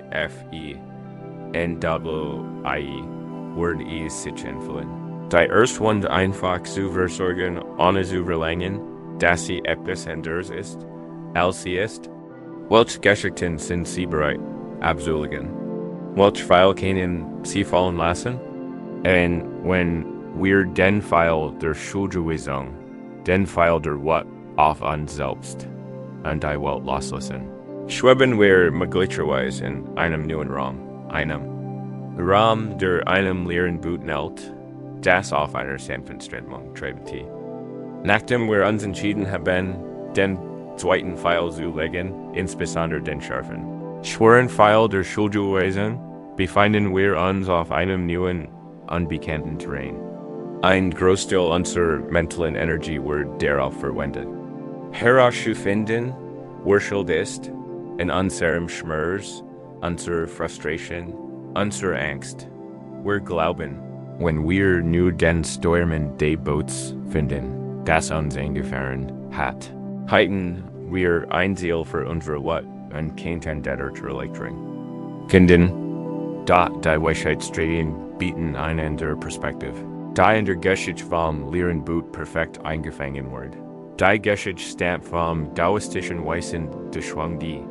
[SPEAKER 1] Word sich entfüllen. Die erste One einfach zu versorgen, ohne zu verlangen, dass sie etwas anderes ist, als sie ist. Welche Geschichten sind sie bereit abzulegen? Welche Pfeil können sie fallen lassen? Und wenn wir den Pfeil der Schuldzuweisung, den Pfeil der Wut auf uns selbst und die Welt loslassen, schweben wir möglicherweise in einem neuen Raum, einem Raum, der einem leeren Boot hält, das auf einer sanften Strömung treibt. Nachdem wir uns entschieden haben, den zweiten Pfeil zu legen, insbesondere den scharfen, schweren Pfeil der Schuldzuweisung, befinden wir uns auf einem neuen, unbekannten Terrain. Ein Großteil unserer mentalen Energie wird darauf verwendet. Herauszufinden, was schuld ist, in unserem Schmerz, unserer Frustration, unserer Angst. Wir glauben, wenn wir nur den Steuermann des Boots finden, das uns eingefahren hat, halten wir ein Ziel für unsere Wut und keinen Täter zu erleichtern. Kinder, da die Weisheitsstudien bieten eine andere Perspektive. Die in der Geschichte vom Lehren Boot perfekt eingefangen wird. Die Geschichte stammt vom daoistischen Weisen der Shuangdi.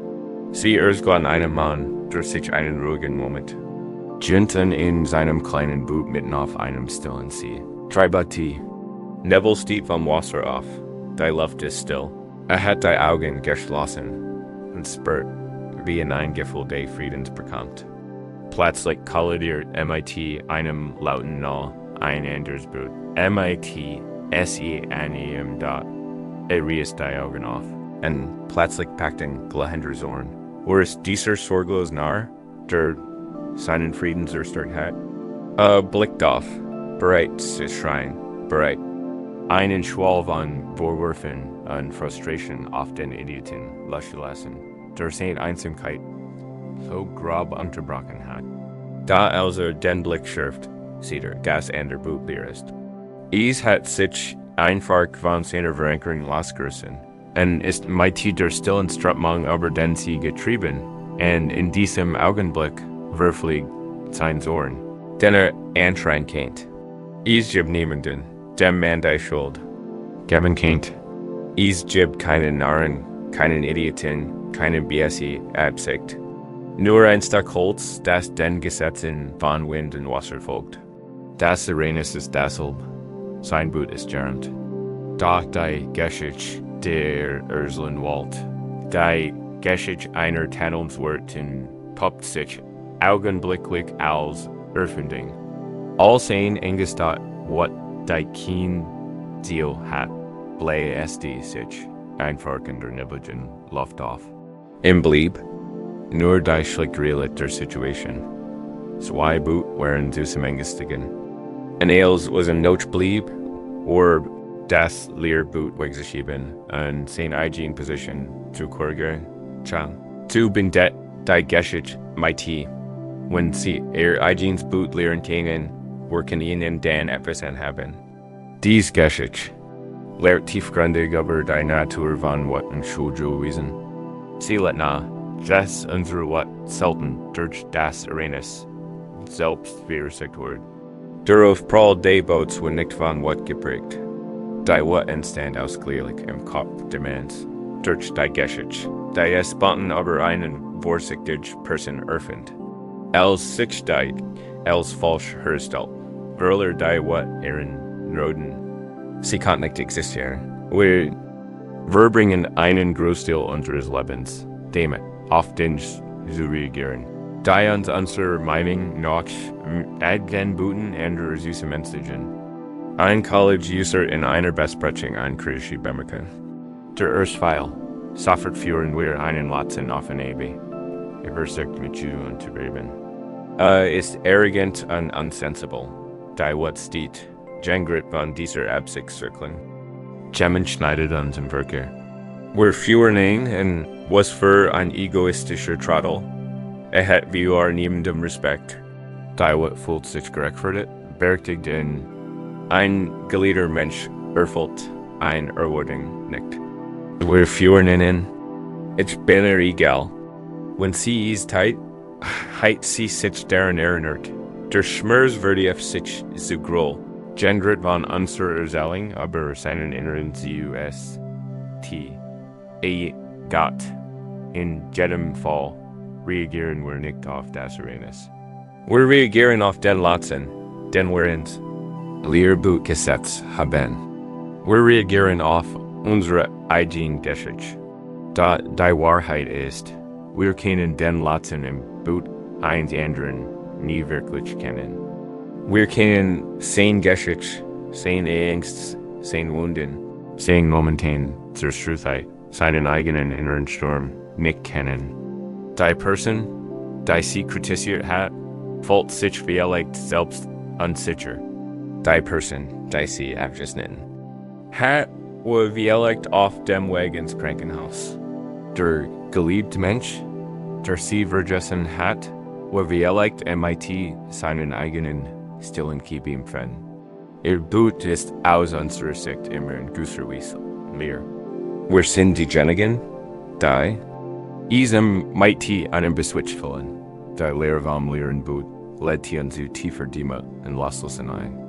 [SPEAKER 1] Sie erzählen einem Mann durch sich einen ruhigen Moment. Jinten in seinem kleinen Boot mitten auf einem stillen See. Tribati. Nebel steht vom Wasser auf. Die Luft ist still. Hat die Augen geschlossen und spürt, wie in ein Gefühl des Friedens bekommt. Plötzlich kollidiert MIT einem lauten Null ein anderes Boot. MIT Sie eine da. Riest die Augen auf. Und plötzlich packt ein Glahender Zorn. Wo ist dieser sorglos Narr, der seinen Frieden zerstört hat? Blickt auf, bereit zu schreien, bereit. Einen Schwall von Vorwürfen und Frustration auf den Idioten loszulassen, der seine Einsamkeit so grob unterbrochen hat. Da also den Blick schärft, sieht dass der Boot leer ist. Hat sich einfach von seiner Verankerung losgerissen und ist mit der stillen Strömung über den See getrieben, und in diesem Augenblick verfliegt sein Zorn, den anschreien kennt. Gibt niemanden, dem Mann die Schuld geben kennt. Gibt keinen Narren, keinen Idioten, keinen BSI Absicht. Nur ein Stück Holz, das den Gesetzen von Wind und Wasser folgt. Das Reines ist deshalb, sein Boot ist germt. Doch die Geschichte der Urselen Wald, die Geschichte einer Tannungswirtin poppt sich augenblicklich als Erfindung. Als ein Eingestellt, wat die kein Ziel hat, bleibt sich einfach in der Nebeligen Luft auf. Im blieb nur die Schlickrealität der Situation. Zwei Boot waren zusammengestiegen. Und als was ein Not blieb, oder das Lehrboot weggeschieben und seine eigene Position zu korrigieren. Zu bindet die Geschichte mit, wenn sie ihr eigenes Boot lehren können, können ihnen dann etwas anhaben. Diese Geschichte lehrt tiefgründig über die Natur von Wut und Schuldwesen. Sie lässt nahe, dass unsere Wut selten durch das Arenas selbst verursacht wird. Darauf prallt die Boots wird nicht von Wut geprägt. Die Wut entstand ausschließlich im Kopf der Mensch, durch die Geschichte, die es spontan über einen vorsichtigen Person erfindet. Als sich die als falsch herstellt, weil die Wut ihren Roden. Sie kann nicht existieren. Wir bringen einen Großteil unseres Lebens damit auf den zu reagieren. Die uns unserer Meinung nach den Booten anderer süße Menschen. Ein College-User in einer Besprechung an kritische Bemerkung. Der Erstfall, sofort führen wir einen Latzen auf ein Ebe. Versucht mit you und zu bleiben. Ist arrogant und unsensible. Die Wut steht, Jengrit von dieser Absichtszirkeln. Gemmen schneidet uns im Verkehr. Wir führen ihn und was für ein egoistischer Trottel. Hat wir niemandem Respekt. Die Wut fühlt sich gerechtfertigt, berechtigt in ein geliebter Mensch erfüllt ein Erwartung nicht. Wir führen ihn. Ich bin egal. Wenn sie ist tight, hat sie sich daran erinnert. Der Schmerz würde auf sich zu groß. Gendrit von unserer Erzählung über seinen inneren Geist. Gott. In jedem Fall reagieren wir nicht auf das Arenas. Wir reagieren auf den Latzen, den wir ins Lehrbuch gesetzt haben. Wir reagieren auf unsere eigene Geschichte. Da die Wahrheit ist, wir können den Latzen im Buch eines anderen nie wirklich kennen. Wir können seine Geschichte, seine Ängste, seine Wunden, seine momentan Zerstörtheit, seinen eigenen inneren Sturm nicht kennen. Die Person, die sie kritisiert hat, fühlt sich vielleicht selbst unsicher. die Person, die Sie abgesnitten. Hat wo Dialekt auf dem Weg ins Krankenhaus. Der geliebte Mensch, der Sie vergessen hat, wo Dialekt MIT seinen eigenen stillen Kiebim finden. Ihr Blut ist aus unserer Sicht immer ein Güsserwiesel. Wir. Wir sind diejenigen, die Isem mighty einen beswitcht wollen. Die Lehre vom Lehren Blut led uns zu tiefer Dima und Loslassen ein.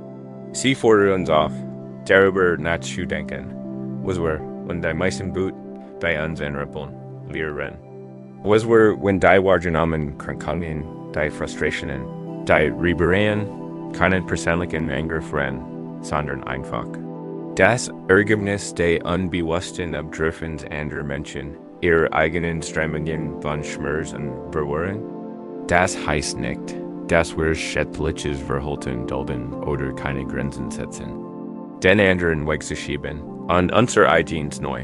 [SPEAKER 1] Sie fordern uns auf, darüber nachzudenken, was wir, wenn die meisten Blut bei uns entrippeln, lehren. Was wir, wenn die wahrgenommen Krankheiten, die Frustrationen, die Rebellion, keinen persönlichen Angriff rennen, sondern einfach. Das Ergebnis der unbewussten Abdriftens anderer Menschen, ihre eigenen Strömungen von Schmerz und Beruhigen, das heißt nicht, dass wir schädliches Verhalten dulden oder keine Grenzen setzen. Den anderen wegzuschieben und unser eigenes neu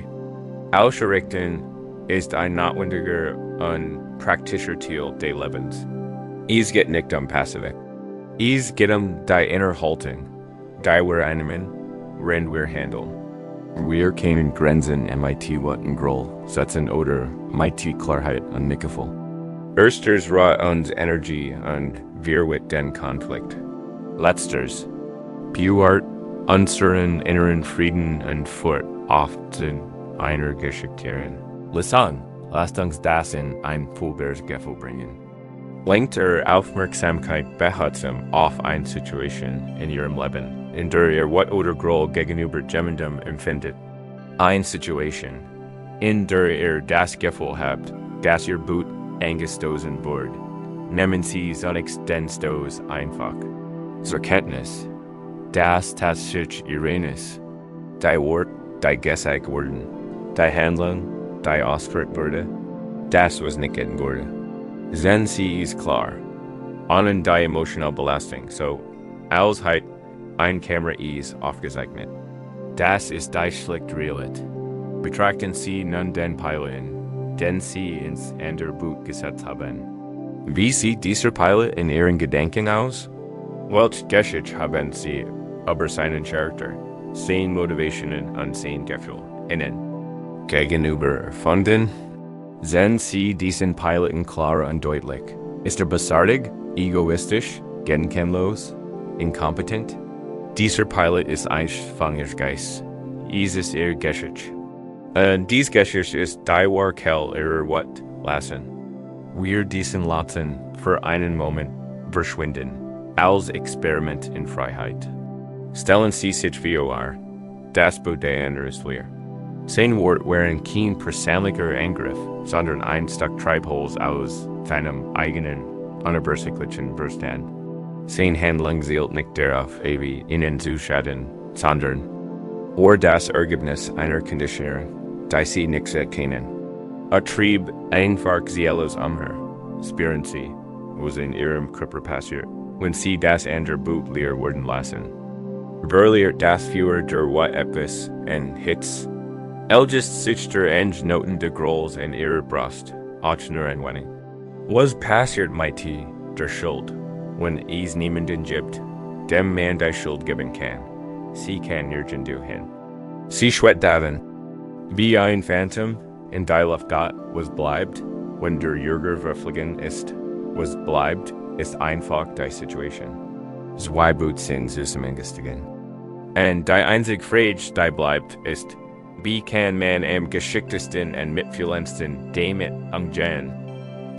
[SPEAKER 1] auszurichten, ist ein notwendiger und praktischer Teil des Lebens. Es geht nicht passiv. Es geht die innere Haltung, die wir einnehmen, wenn wir handeln. Wir können Grenzen MIT Watten Groll setzen oder MIT Klarheit und Nickevoll. Ersters raubt uns Energie und wir mit den Konflikt. Letzters bewahrt unseren inneren Frieden und Furt auf den einer Geschichten. Listen, lasst uns das in ein vollbares Gefühl bringen. Lenkt Aufmerksamkeit behutsam auf eine Situation in Ihrem Leben, in der ihr what oder Groll gegenüber jemandem empfindet. Eine Situation, in der ihr das Gefühl habt, dass ihr Boot angestoßen wurde. Nehmen Sie zunächst den Stoß einfach. Zur Kenntnis, dass tatsächlich Irenes, die Wort, die gesagt wurden, die Handlung, die ausgedrückt wurde, das was nicht getan wurde. Sehen Sie es klar. Ohne die emotional Belastung, so als halt ein Kamera ist aufgezeichnet. Das ist die schlicht Realität. Betrachten Sie nun den Piloten, den Sie ins andere Boot gesetzt haben. Wie sieht dieser Pilot in Ihren Gedanken aus? Welche Geschichte haben Sie über seinen Charakter, seine Motivationen und sein Gefühl innen gegenüber erfunden? Sehen Sie diesen Piloten klar und deutlich. Ist bösartig, egoistisch, gedankenlos, inkompetent? Dieser Pilot ist ein Geist. Es ist Ihr Geschichte. Dies Geschichte ist die Warkel Ihrer Wort lassen. Wir diesen lassen für einen Moment verschwinden, als Experiment in Freiheit. Stellen Sie sich vor, das Boot der andere ist leer. Sein Wort wären kein persönlicher Angriff, sondern ein Stück Treibholz aus seinem eigenen, unübersichtlichen Verstand. Sein Handlung zielt nicht darauf, ewig Ihnen zu schaden, sondern das Ergebnis einer Konditionierung, die Sie nicht erkennen. Trieb einfach Sie alles umher. Spüren Sie, was in Ihrem Körper passiert, wenn Sie das andere Boot leer werden lassen. Verliert das Führer der What etwas und Hits. Eldest sich der Eng Noten de Grolls in Ihrer Brust, Ochner und Wenning. Was passiert mighty der Schuld, wenn es niemanden gibt, dem man die Schuld geben kann? Sie kann nirgend hin. Sie schwet daven, wie ein Phantom, in die Luft Gott, was bleibt, wenn der Jürger verfliegen ist, was bleibt, ist einfach die Situation. Zwei Boot sind zusammengestiegen. Und die einzige Frage, die bleibt, ist, wie kann man am geschicktesten und mitfühlendsten damit umgehen?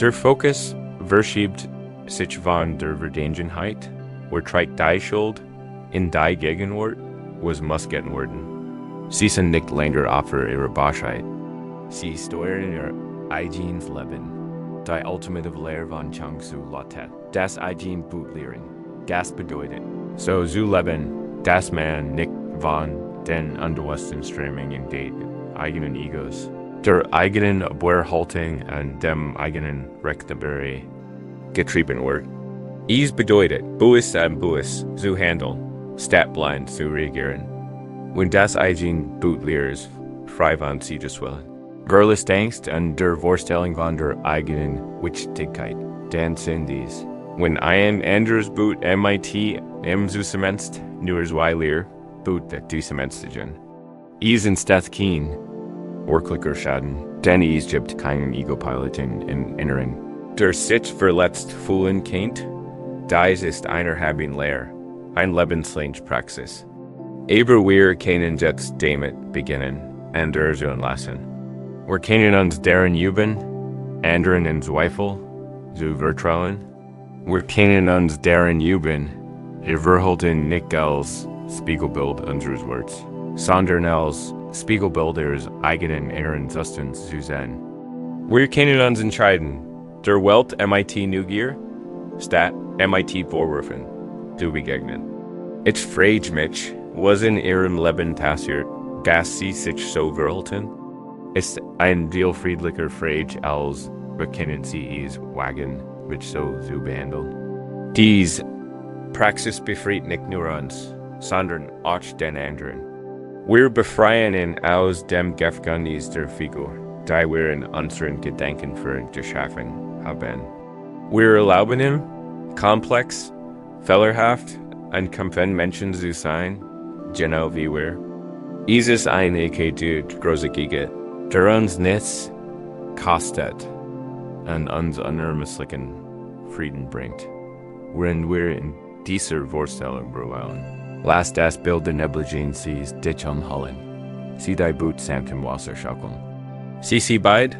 [SPEAKER 1] Der Fokus verschiebt sich von der Vergangenheit, trägt die Schuld in die Gegenwart, was muss getan werden. Sie sind nicht länger Opfer ihrer Bosheit. Sie steuern ihr eigenes Leben. Die ultimative Lehre von Chang Su Lotet, das eigen Bootlehren, das bedeutet, so zu leben, dass man nicht von den unbewussten Strömungen der eigenen Egos, der eigenen Beurhaltung und dem eigenen Rechthaberei getrieben wird. Es bedeutet, bewusst und bewusst zu handeln, statt blind zu reagieren. Wenn das eigen Bootlehr ist, frei von sie zu wollen. Verlust Angst und der Vorstellung von der eigenen Wichtigkeit, dann sind dies When ein Anders boot MIT zusammenst, nuers Lehr, boot that zusammenstigen. Isen steth keen, Orklicker schaden, den gibt keinen Ego-Piloting in inneren. Der Sitz verletzt Fuhlen kennt, Diese ist einer haben Lehre, ein lebenslange Praxis. Aber wir können jetzt damit beginnen, Anders und lassen. Wir können uns deren üben, anderen in Zweifel, zu vertrauen. Wir können uns deren üben, verhalten nicht als Spiegelbild unseres Worts, sondern als Spiegelbild ihres eigenen inneren Zustands zu sein. Wir können uns entscheiden, der Welt MIT Neugier, statt MIT Vorwürfen zu begegnen. Ich frage mich, was in ihrem Leben passiert, dass sie sich so verhalten? Ist ein viel friedlicher Frage als bekennen sie es wagen, mit so zu behandeln. Diese Praxis befreit nicht nur uns, sondern auch den anderen. Wir befreien ihn aus dem Gefängnis der Figur, da wir in unseren Gedanken geschaffen haben. Wir erlauben ihm, komplex, fehlerhaft und komplex Menschen zu sein, genau wie wir. Dieses eine tut großzügige, der uns nichts kostet und uns unermesslichen Frieden bringt, wenn wir in dieser Vorstellung beruhen. Lass das Bild der Nebligencies dich umhüllen. Sie dein Boot samt im Wasser schaukeln. Sie beid,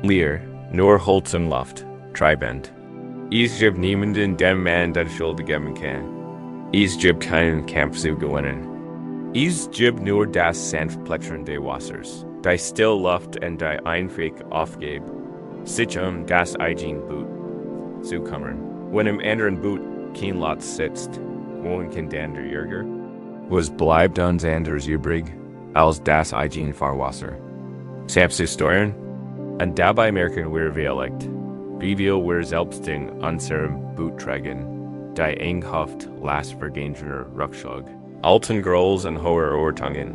[SPEAKER 1] Lehre, nur Holz und Luft, treibend. Es gibt niemanden, dem man die Schuld geben kann. Es gibt keinen Kampf zu gewinnen. Es gibt nur das sanft Plätschern des Wassers, die still Luft und die einfach aufgeben, sich das eigene Boot zu kümmern. Wenn im anderen Boot kein Lot sitzt, wohin kann dann der Jäger? Was bleibt uns anders übrig, als das eigene Fahrwasser? Selbst Historien? Und dabei merken wir vielleicht, wie viel wir selbst in unserem Boot tragen, die enghaft lastvergängener Rückschlag. Alten Grolls und hoher Urtungen.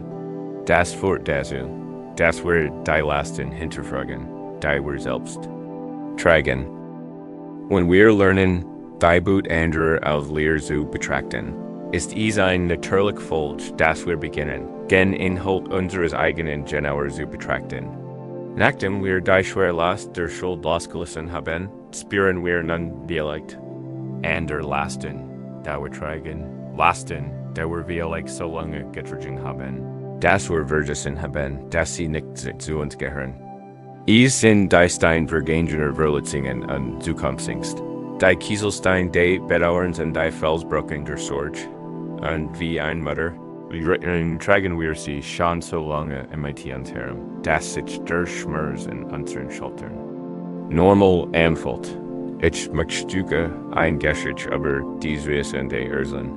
[SPEAKER 1] Das führt dazu, dass wir die Lasten hinterfragen, die wir selbst tragen. Wenn wir lernen, die Boot anderer als Lehre zu betrachten, ist es ein natürlich Folge, dass wir beginnen, den Inhalt unseres eigenen genauer zu betrachten. Nachdem wir die schwere Last der Schuld losgelassen haben, spüren wir nun vielleicht andere Lasten, die wir tragen, Lasten, die wir vielleicht so lange getragen haben, dass wir vergessen haben, dass sie nicht zu uns gehören. Es sind die steinvergängener Verletzungen und Zukunftsangst. Die Kieselstein, die Bedauerns und die Felsbrocken der Sorge. Und wie ein Mutter, tragen wir sie schon so lange MIT uns herum, dass sich der Schmerz in unseren Schultern normal anfühlt. Ich möchte ein Geschichte über diese und die Erzeln.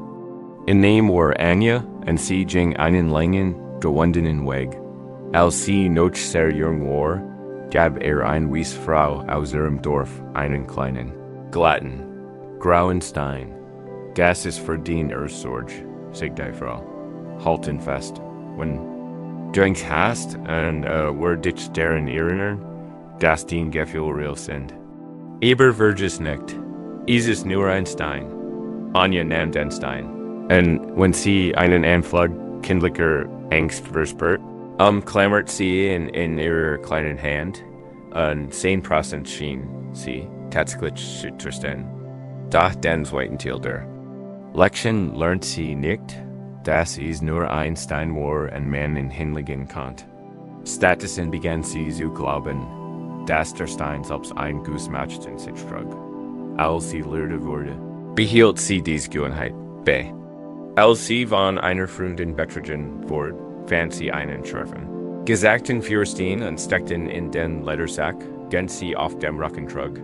[SPEAKER 1] In dem war Anja und sie ging einen langen, gewundenen Weg. Als sie noch sehr jung war, gab eine weiße Frau aus ihrem Dorf einen kleinen, glatten, grauen Stein. Das ist für den Sorge, sagt die Frau. Halten fest. Wenn du hast und wir dich daran erinnern, dass die Gefühle real sind. Aber vergiss nicht, es ist nur ein Stein. Anja nahm den Stein. Und wenn sie einen Anflug kindlicher Angst verspürt, klammert sie ihn in ihrer kleinen Hand und 10% schien sie tatsächlich zu trösten. Doch dann zweiten der Lektion lernt sie nicht, dass es nur ein Stein war und man ihn hinlegen konnte. Stattdessen begann sie zu glauben, dass der Stein selbst ein Gussmatch in sich trug. Als sie lehrte wurde, behielt sie diese Gewohnheit bei. Als sie von einer Freundin betrogen wurde, fand sie einen scharfen, gesagten Fürsten und steckten in den Ledersack, den sie auf dem Rücken trug.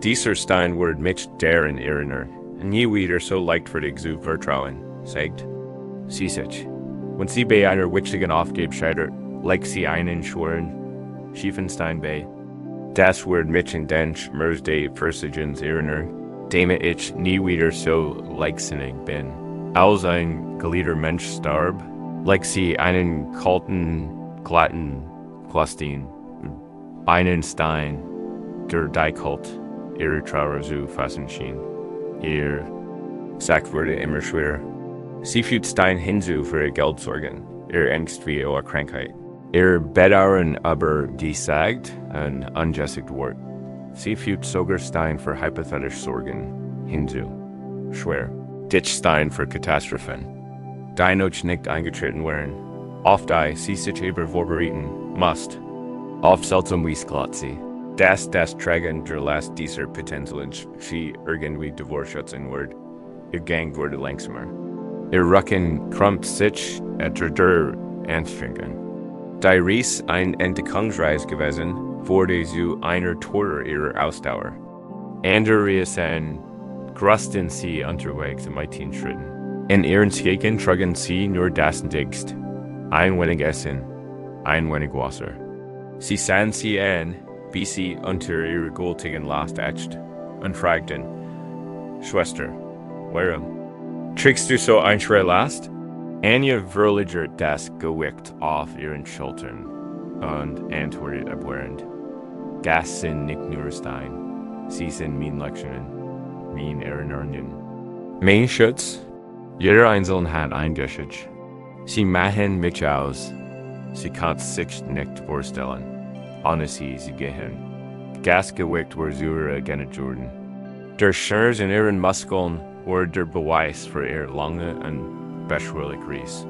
[SPEAKER 1] Dieser Stein wurde mit deren erinnert, nie wieder so leichtfertig zu vertrauen, sagt sie sich. Wenn sie bei einer wichtigen Aufgabe scheitert, legt sie einen schweren, schiefen Stein bei. Das wird mich in den Schmerz des Versagens erinnern, dem ich nie wieder so leichtsinnig bin. Als ein geliebter Mensch starb, legt sie einen kalten, glatten Plastin, einen Stein, der die Kalt ihre Trauer zu fassen schien. Ihr sagt wurde immer schwerer. Sie fühlt Stein hinzu für ihr Geldsorgen, ihre Angst wie ihre Krankheit. Ihr bedauern aber die sagt ein ungesägt Wort. Sie fühlt sogar Stein für hypothetische Sorgen hinzu. Schwer. Ditch Stein für Katastrophen. Die noch nicht eingetreten wären. Oft sie sich aber vorbereiten must. Oft seltsam wie sie. Das Tragen der Last dieser Potenzialen sie irgendwie divorcen wird. Ihr Gang wurde langsamer. Ihr Rücken krummt sich der Anstrengung. Die Reise ein Entdeckungsreise gewesen, wurde zu einer Tour ihrer Ausdauer. Andere sind größten sie unterwegs in weiten Schritten. In ihren Schäken trugen sie nur das Nötigste. Ein wenig Essen, ein wenig Wasser. Sie sahen sie an, wie sie unter ihrer gültigen Last ächzt, und fragten, Schwester, warum? Trägst du so eine schwere Last? Anja verlagert das Gewicht auf ihren Schultern und antwortet abwehrend, das sind nicht nur Stein, sie sind meine Lektionen, meine Erinnerungen. Mein Schutz, jeder Einzelne hat ein Geschichte. Sie machen mich aus, sie kann sich nicht vorstellen, ohne sie gehen. Das Gewicht war sauer genejorden. Der Schmerz in ihren Muskeln war der Beweis für ihr lange und beschwerlich Reise.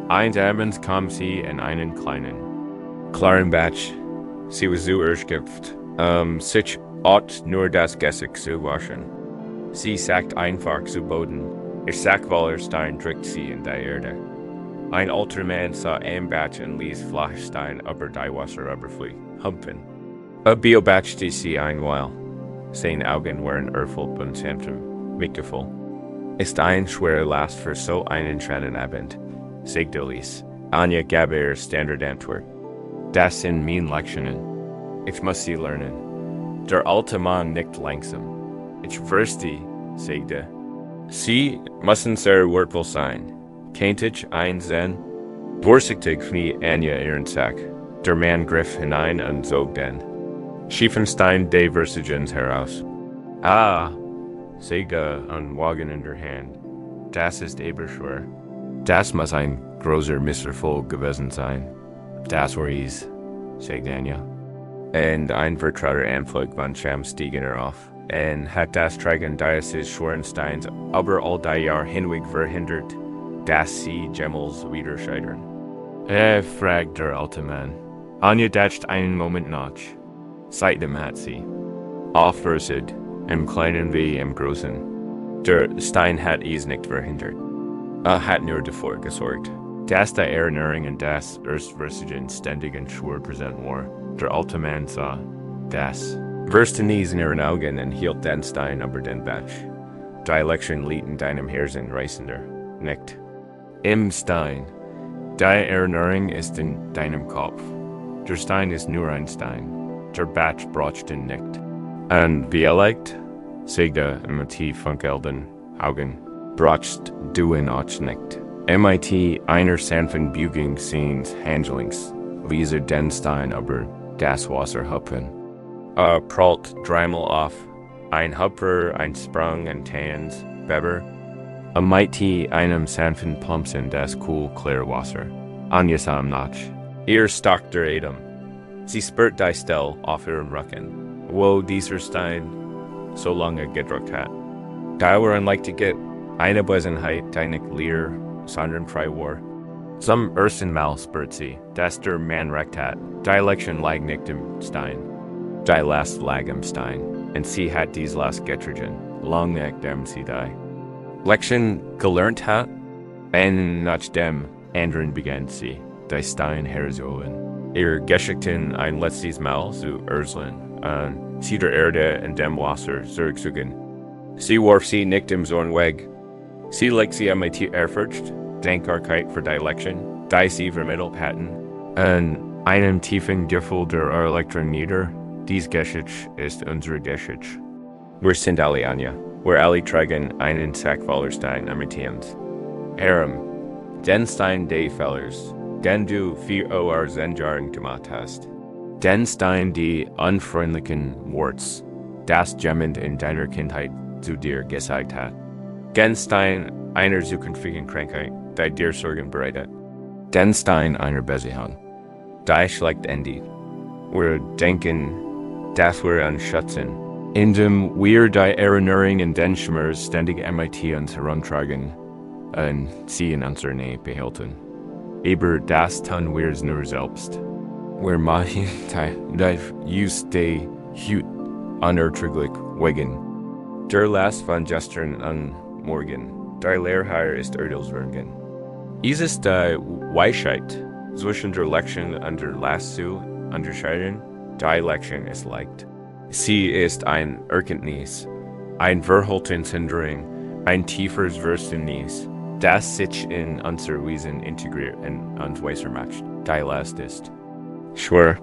[SPEAKER 1] Eines Abends kam sie in einen klaren Batch. Sie war so erschöpft, sich nur das Gesicht zu waschen. Sie sagt einfach zu Boden. Ihr voller Stein drückt sie in die Erde. Ein alter Mann sah ein Batch und ließ Flachstein über die Wasseroberfläche humpen. Beobachtete sie ein Weile. Seine Augen waren erfüllt und sanftem mitgefühl. Ist ein schwerer Last für so einen schönen Abend, sagte Elise. Anja gab ihr Standardantwort. Das sind meine Lektionen. Ich muss sie lernen. Der alte Mann nickte langsam. Ich verstehe, sagte. Sie müssen sehr wertvoll sein. Kennt ich einsehen? Vorsichtig knie Anja ihren Sack. Der Mann griff hinein und zog den Schiefenstein de Versigens heraus. Ah, sagte ein Wagen in der Hand. Das ist eberschwer. Das muss ein großer Misserfolg gewesen sein. Das war es, sagte Anja. Und ein vertrauter Anflug von Scham stieg auf. Und hat das Tragen dieses schweren Steins aber all die Jahre hinweg verhindert, dass sie jemals wieder scheitern. Fragte der alte Mann. Anja dachte einen Moment nach. Seitdem hat sie aufgerüstet, im Kleinen wie im Großen. Der Stein hat es nicht verhindert. Hat nur davor gesorgt, dass die Erinnerungen des erstversigen ständigen Schwur präsent war. Der alte Mann sah das Verständnis in ihren Augen und hielt den Stein über den Batch. Die Lektion liegt in deinem Herzen reißender, nicht im Stein. Die Erinnerung ist in deinem Kopf. Der Stein ist nur ein Stein. Der Batch braucht ihn nicht. Und wie leicht, sagte mit tief funkelnden Augen, brauchst du ihn auch nicht. MIT einer sanften Bügung seines Handlings, wie sie den Stein über das Wasser hüpfen. Prallt dreimal auf, ein Hüpfer, ein Sprung, ein Tanz, Beber. MIT einem sanften Plumpsen das klare Wasser. Anja sah ihm nach. Ihr stockte der Atem. Sie spürt die Stelle auf ihrem Rücken, wo dieser Stein so lange gedrückt hat. Da war ein leichtes eine Wesenheit, die nicht leer, sondern frei war. Zum ersten Mal spürt sie, dass der Mann recht hat. Die Lektion lag nicht im Stein. Die Last lag im Stein, und sie hat dies Last getragen, lang nachdem sie die Lektion gelernt hat, und nachdem anderen begann sie, die Stein herzuholen. Ihre Geschichten ein letztes Mal zu erzeln, und sie der Erde und dem Wasser zurückzugen. Sie warf sie nicht im Zorn weg. Sie legt sie am Ehrfurcht, Dankbarkeit für die Lektion, die sie vermittelt hatten, und einem tiefen Gefühl der Erleichterung nieder. Dies Geschichte ist unsere Geschichte. Wir sind alle Anja. Wir alle tragen einen Sack voller Stein am Tiens. Herem, den Stein des Fellers, den du für eure Zen-Jahren gemacht hast. Den Stein die unfreundlichen Worts, das Gemmend in deiner Kindheit zu dir gezeigt hat. Genstein einer zukünftigen Krankheit, die dir Sorgen bereitet. Den Stein einer Besserung. Die schlägt endet. Wir denken, dass wir uns schützen, indem wir die Erinnerung in den Schmerz ständig MIT uns herumtragen und sie in unserer Nähe behalten. Aber das tun wir nur selbst. Wir machen die just die Hut unerträglich wegen. Der Last von gestern und morgen, der Lehre ist Urteilswürgen. Es ist die Weisheit zwischen der Lektion und der Last zu unterscheiden. Die Lektion ist leicht. Sie ist ein Erkenntnis, ein Verhaltensänderung, ein tieferes Verständnis, das sich in unser Wesen integriert und uns weiser macht. Die Last ist schwer.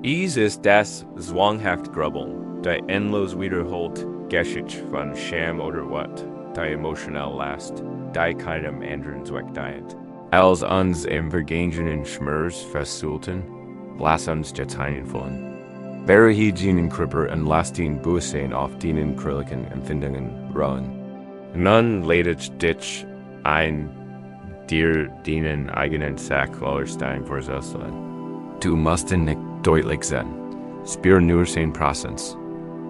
[SPEAKER 1] Es ist das zwanghaft Grubbeln, die endlos wiederholt Geschichte von Scham oder Wut, die emotional Last, die keinem anderen Zweck dient. Als uns im vergangenen Schmerz festzuhalten, lass uns jetzt hineinfallen. Beruhigen in Kribber und lasst ihn Bewusstsein auf den krülligen Empfindungen ruhen. Nun ladet dich ein, dir deinen eigenen Sacklohrstein vorzustellen. Du musst ihn nicht deutlich sehen. Spür nur sein Präsenz,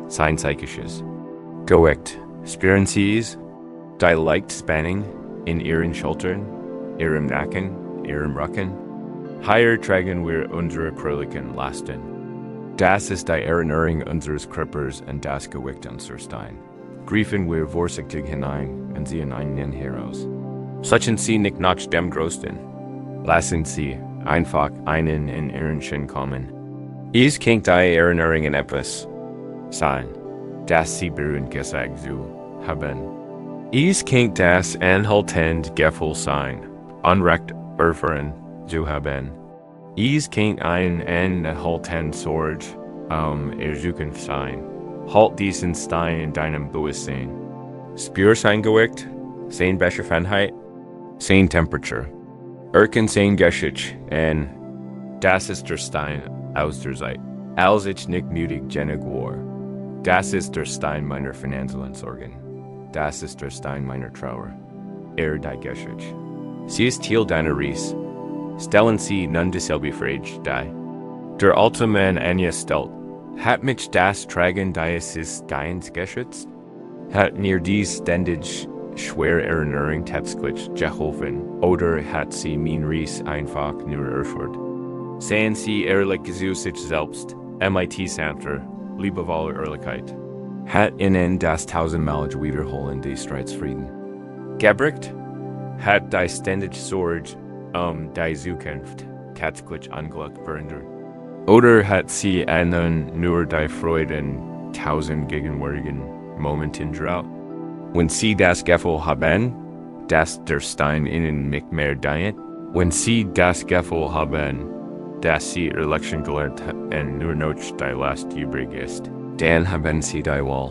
[SPEAKER 1] sein Psychisches. Geweckt, spüren Sie es? Die leicht Spannung in Ihren Schultern, Ihrem Nacken, Ihrem Rücken. Hier tragen wir unsere krülligen Lasten. Das ist die Erinnerung unseres Körpers und das Gewicht unserer Stein. Griefen wir vorsichtig hinein und ziehen einen heraus. Setzen Sie nicht nach dem Größten. Lassen Sie einfach einen in Ihren Sinn kommen. Es kann die Erinnerung in etwas sein, das Sie berührend gesagt zu haben. Es kann das anhaltend Gefühl sein, unrecht erfahren zu haben. Es kann ein anhaltend Sorge ersuchen sein. Halt diesen Stein in deinem Bewusstsein. Spür sein Gewicht, sein Beschaffenheit, sein Temperatur. Erken sein Geschichte, und das ist der Stein aus der Zeit. Als ich nicht müdig genug war. Das ist der Stein meiner finanziellen Sorgen. Das ist der Stein meiner Trauer. Die Geschichte. Sie ist Teil deiner Reise. Stellen Sie nun dieselbe Frage die. Der alte Mann Anja stellt, hat mich das Tragen dieses Steins geschützt? Hat mir dies ständig schwere Erinnerung tatsächlich geholfen, oder hat sie mein Reis einfach nur erschwert? Seien Sie ehrlich zu sich selbst, MIT-Center, liebevolle Ehrlichkeit. Hat Ihnen das tausendmalige Wiederholen des Streits Frieden gebracht? Hat die ständige Sorge die Zukunft tatsächlich Unglück verhindert? Oder hat sie einen nur die Freude in tausend gegenwärtigen Momenten drauf? Wenn Sie das Gefühl haben, dass der Stein Ihnen nicht mehr dient, wenn Sie das Gefühl haben, dass Sie Ihre Lektion gelernt und nur noch die Last übrig ist, dann haben Sie die Wahl.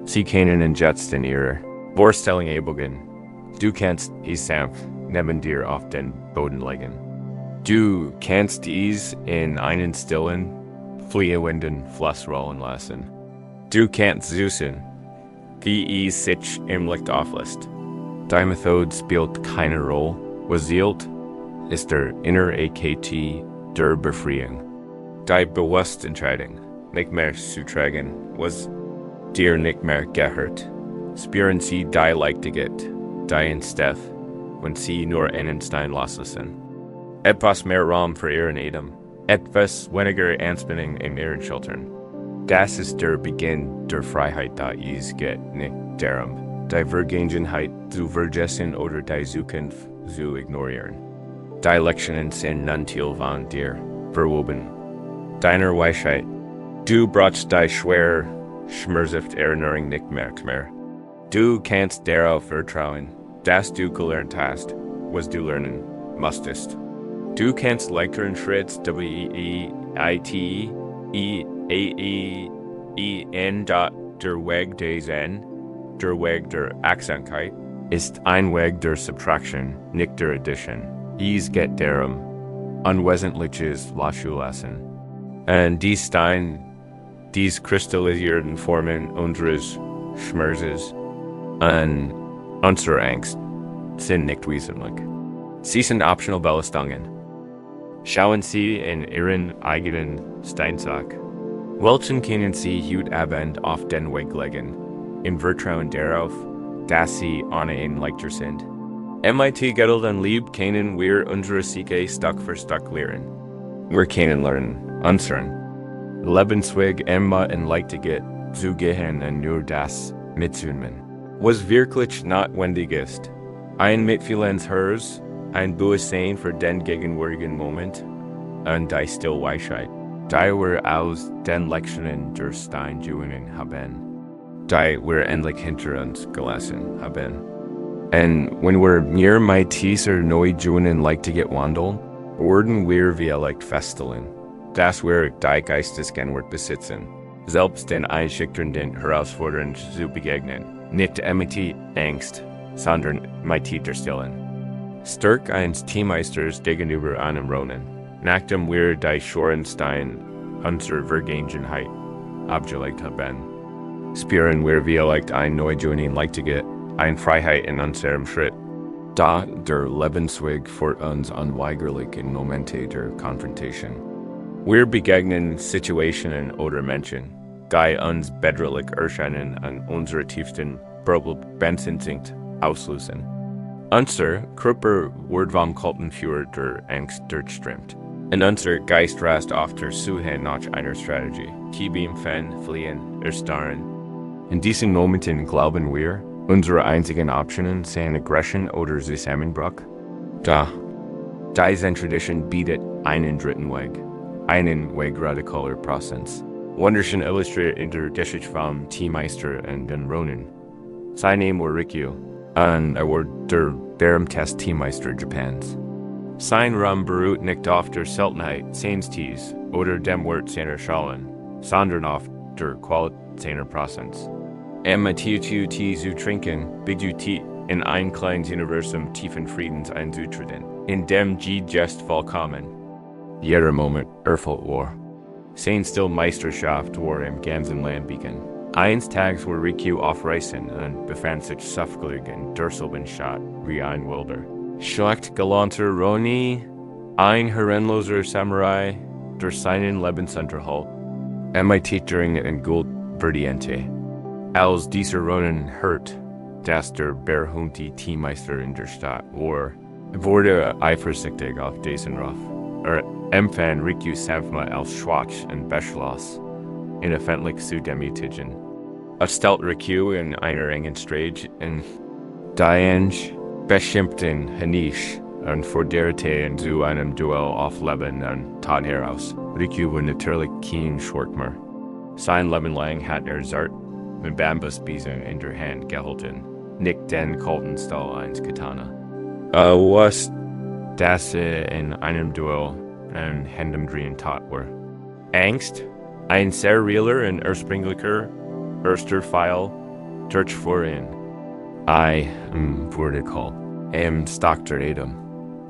[SPEAKER 1] Sie können jetzt in Ihrer Vorstellung einigen. Du kannst es sanft neben dir auf den Boden legen. Du kannst es in einen stillen, fließenden Fluss rollen lassen. Du kannst süßen, wie es sich im Licht auflässt. Die Methode spielt keine Rolle. Was zählt, ist der innere AKT der Befreiung. Die bewusste Entscheidung, nicht mehr zu tragen, was dir nicht mehr gehört. Spüren Sie die Leichtigkeit, die entsteht, wenn Sie nur einen Stein loslassen. Etwas mehr Raum für Ihren Atem, etwas weniger Anspannung in Ihren Schultern. Das ist der Beginn der Freiheit, da es geht nicht darum, die Vergangenheit zu vergessen oder die Zukunft zu ignorieren. Die Lektionen sind nun Teil von dir, verwoben. Deiner Weisheit. Du brauchst die schwer, schmerzhafte Erinnerung nicht mehr. Du kannst darauf vertrauen, dass du gelernt hast, was du lernen musstest. Du kannst leichteren Schritt der Weg der Zen, der Weg der Achtsamkeit, ist ein Weg der Subtraction, nicht der Addition. Es geht darum, Unwesentliches loszulassen. Und dies Stein, dies kristallisierten Formen unseres Schmerzes, und unsere Angst sind nicht wesentlich. Sie sind optional Belastungen. Schauen Sie in Ihren eigenen Steinsack. Welchen können Sie heute Abend auf den Weg legen, im Vertrauen darauf, dass Sie ohne ihn leichter sind. MIT Geduld und Lieb können wir unsere Psyche Stück für Stück lehren. Wir können lernen, unseren Lebensweg immer in Leichtigkeit zu gehen und nur das mitzunehmen, was wirklich notwendig ist. Ein Mitfühlens Herz, ein Bewusstsein für den gegenwärtigen Moment und die Stillweisheit, die wir aus den Lektionen der Steinjunen haben, die wir endlich hinter uns gelassen haben. Und wenn wir mehr mit dieser Neujunen Leichtigkeit wandeln, werden wir vielleicht feststellen, dass wir die Geistesgegenwart besitzen, selbst den einschüchternden Herausforderungen zu begegnen, nicht mit Angst, sondern mit der Stillen. Stärk eines Teammeisters gegenüber einem Ronen, nachdem wir die Schorenstein unserer Vergangenheit abgelegt haben, spüren wir vielleicht ein Neujunen Leichtigkeit, eine Freiheit in unserem Schritt, da der Lebensweg für uns unweigerlich in Momente der Konfrontation. Wir begegnen Situationen oder Menschen, die uns bedrohlich erscheinen und unsere tiefsten Probebensinstinkt auslösen. Unser Körper wird vom kalten Feuer der Angst durchströmt, und unser Geist rast auf der Suche nach einer Strategie, Fliehen, Erstarren. In diesen Momenten glauben wir, unsere einzigen Optionen seien Aggression oder Zusammenbruch. Da, diese Tradition bietet einen dritten Weg, einen Weg radikaler Prozess. Wunderschön illustriert in der Geschichte vom Teammeister und den Ronin. Sein Name war Rikyu, und war der berühmteste Teammeister Japans. Sein Ruhm beruht nicht auf der Seltenheit seines Tees oder dem Wert seiner Schalen, sondern auf der Qualität seiner Prozess. Mit Tee zu trinken, beginnt in ein kleines Universum tiefen Friedens einzutreten, in dem Geist vollkommen. Jeder Moment erfüllt war. Sein Stillmeisterschaft war im ganzen Land beacon. Eines Tages war Rikyu auf Reisen und befand sich zufällig in derselben Stadt wie ein Wilder. Schlecht galanter Roni, ein herrenloser Samurai, durch seinen Lebensunterhalt, mit during in Gold verdiente. Als dieser Ronin hört, dass der berühmte Teammeister in der Stadt war, wurde eifersüchtig auf diesen Ruf. Empfand Rikyu sanftmut als schwach und beschloss, ihn öffentlich zu demütigen. Stellt Rikyu in einer engen Streit in die beschimpften Hanish und forderte zu einem Duell auf Leben und Tod heraus. Rikyu war natürlich kein Schurkmer. Sein Leben lang hat zart mit Bambusbiesen in der Hand gehalten, nicht den kalten Stahl eines Katana. Was das in einem Duell und Händemdrehen tat war. Angst, ein sehr realer und ursprünglicher erster Pfeil durch vorin. Wurde call. Stockter Adam.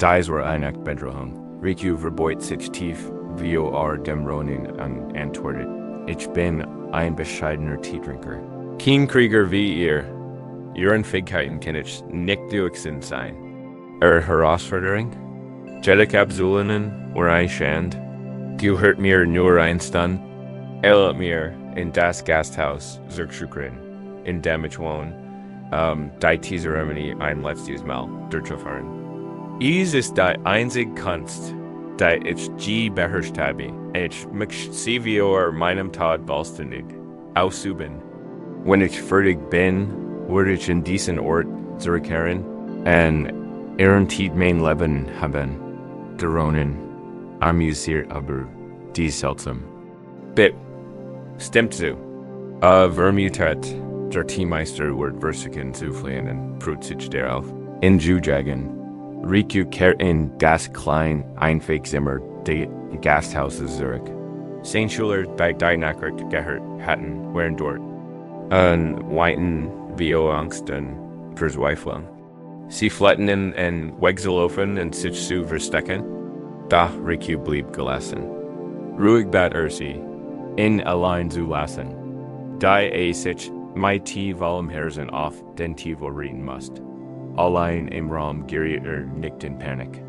[SPEAKER 1] Diese war eine Bedrohung. Rikyu verbeut sich tief, wie dem Ronin und antwortet, ich bin ein bescheidener Teetrinker. Kein Krieger wie ihr. Ihren Fähigkeiten kann ich nicht durchsinn sein. Herausforderung? Jellikabsulinen war ein Schand. Du hört mir nur ein Stund. Mir in das Gasthaus zurückzukehren, in dem ich wohne, die Zeremonie ein letztes Mal durchzuführen. Dies ist die einzige Kunst, die ich je beherrscht habe. Ich mich sie wie meinem Tod vollständig ausüben. Wenn ich fertig bin, werde ich in diesen Ort zurückkehren und ihren mein Leben haben. Der Ronin amüsiert aber dies seltsam. Stimmt zu. Vermutet, der Teammeister wird versichern zu fliehen und prüft sich darauf. In Zujagen, Rikyu kehrt in das kleine Einwegzimmer des Gasthauses zurück. Sein Schüler, die Nachricht gehört hatten, waren dort. Und weinten wie Angst und Verzweiflung. Sie fletten in Wegzelaufen und sich zu verstecken. Da Rikyu blieb gelassen. Ruhig bat sie, ihn allein zu lassen. Da sich Mighty volum hersen off den tivo reden must. Allein im Raum geriet nicht in Panik.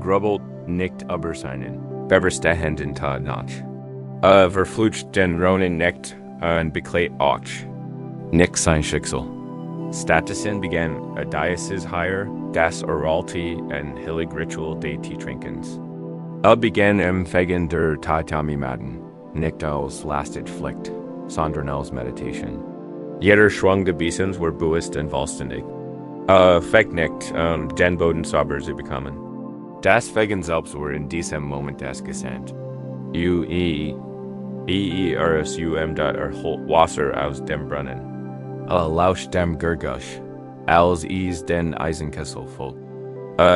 [SPEAKER 1] Grubbelt nicht aber seinen. Beverstehenden Tag nach. Verflucht den Ronen nicht und bekleid auch. Nicht sein Schicksal. Statusen began a diocese higher, das Oralti and Hillig Ritual Deity Trinkens. Began Fegen der Tatami Madden, nicht als lastet Pflicht, sondern als Meditation. Jeder schwung de Bisons were Buist and Volstendig. Fekt nicht, den Boden sauber zu bekommen. Das Fegen selbst were in diesem Moment das Gesandt. Holt Wasser aus dem Brunnen. Lausch dem Gurgusch, als den Eisenkessel voll.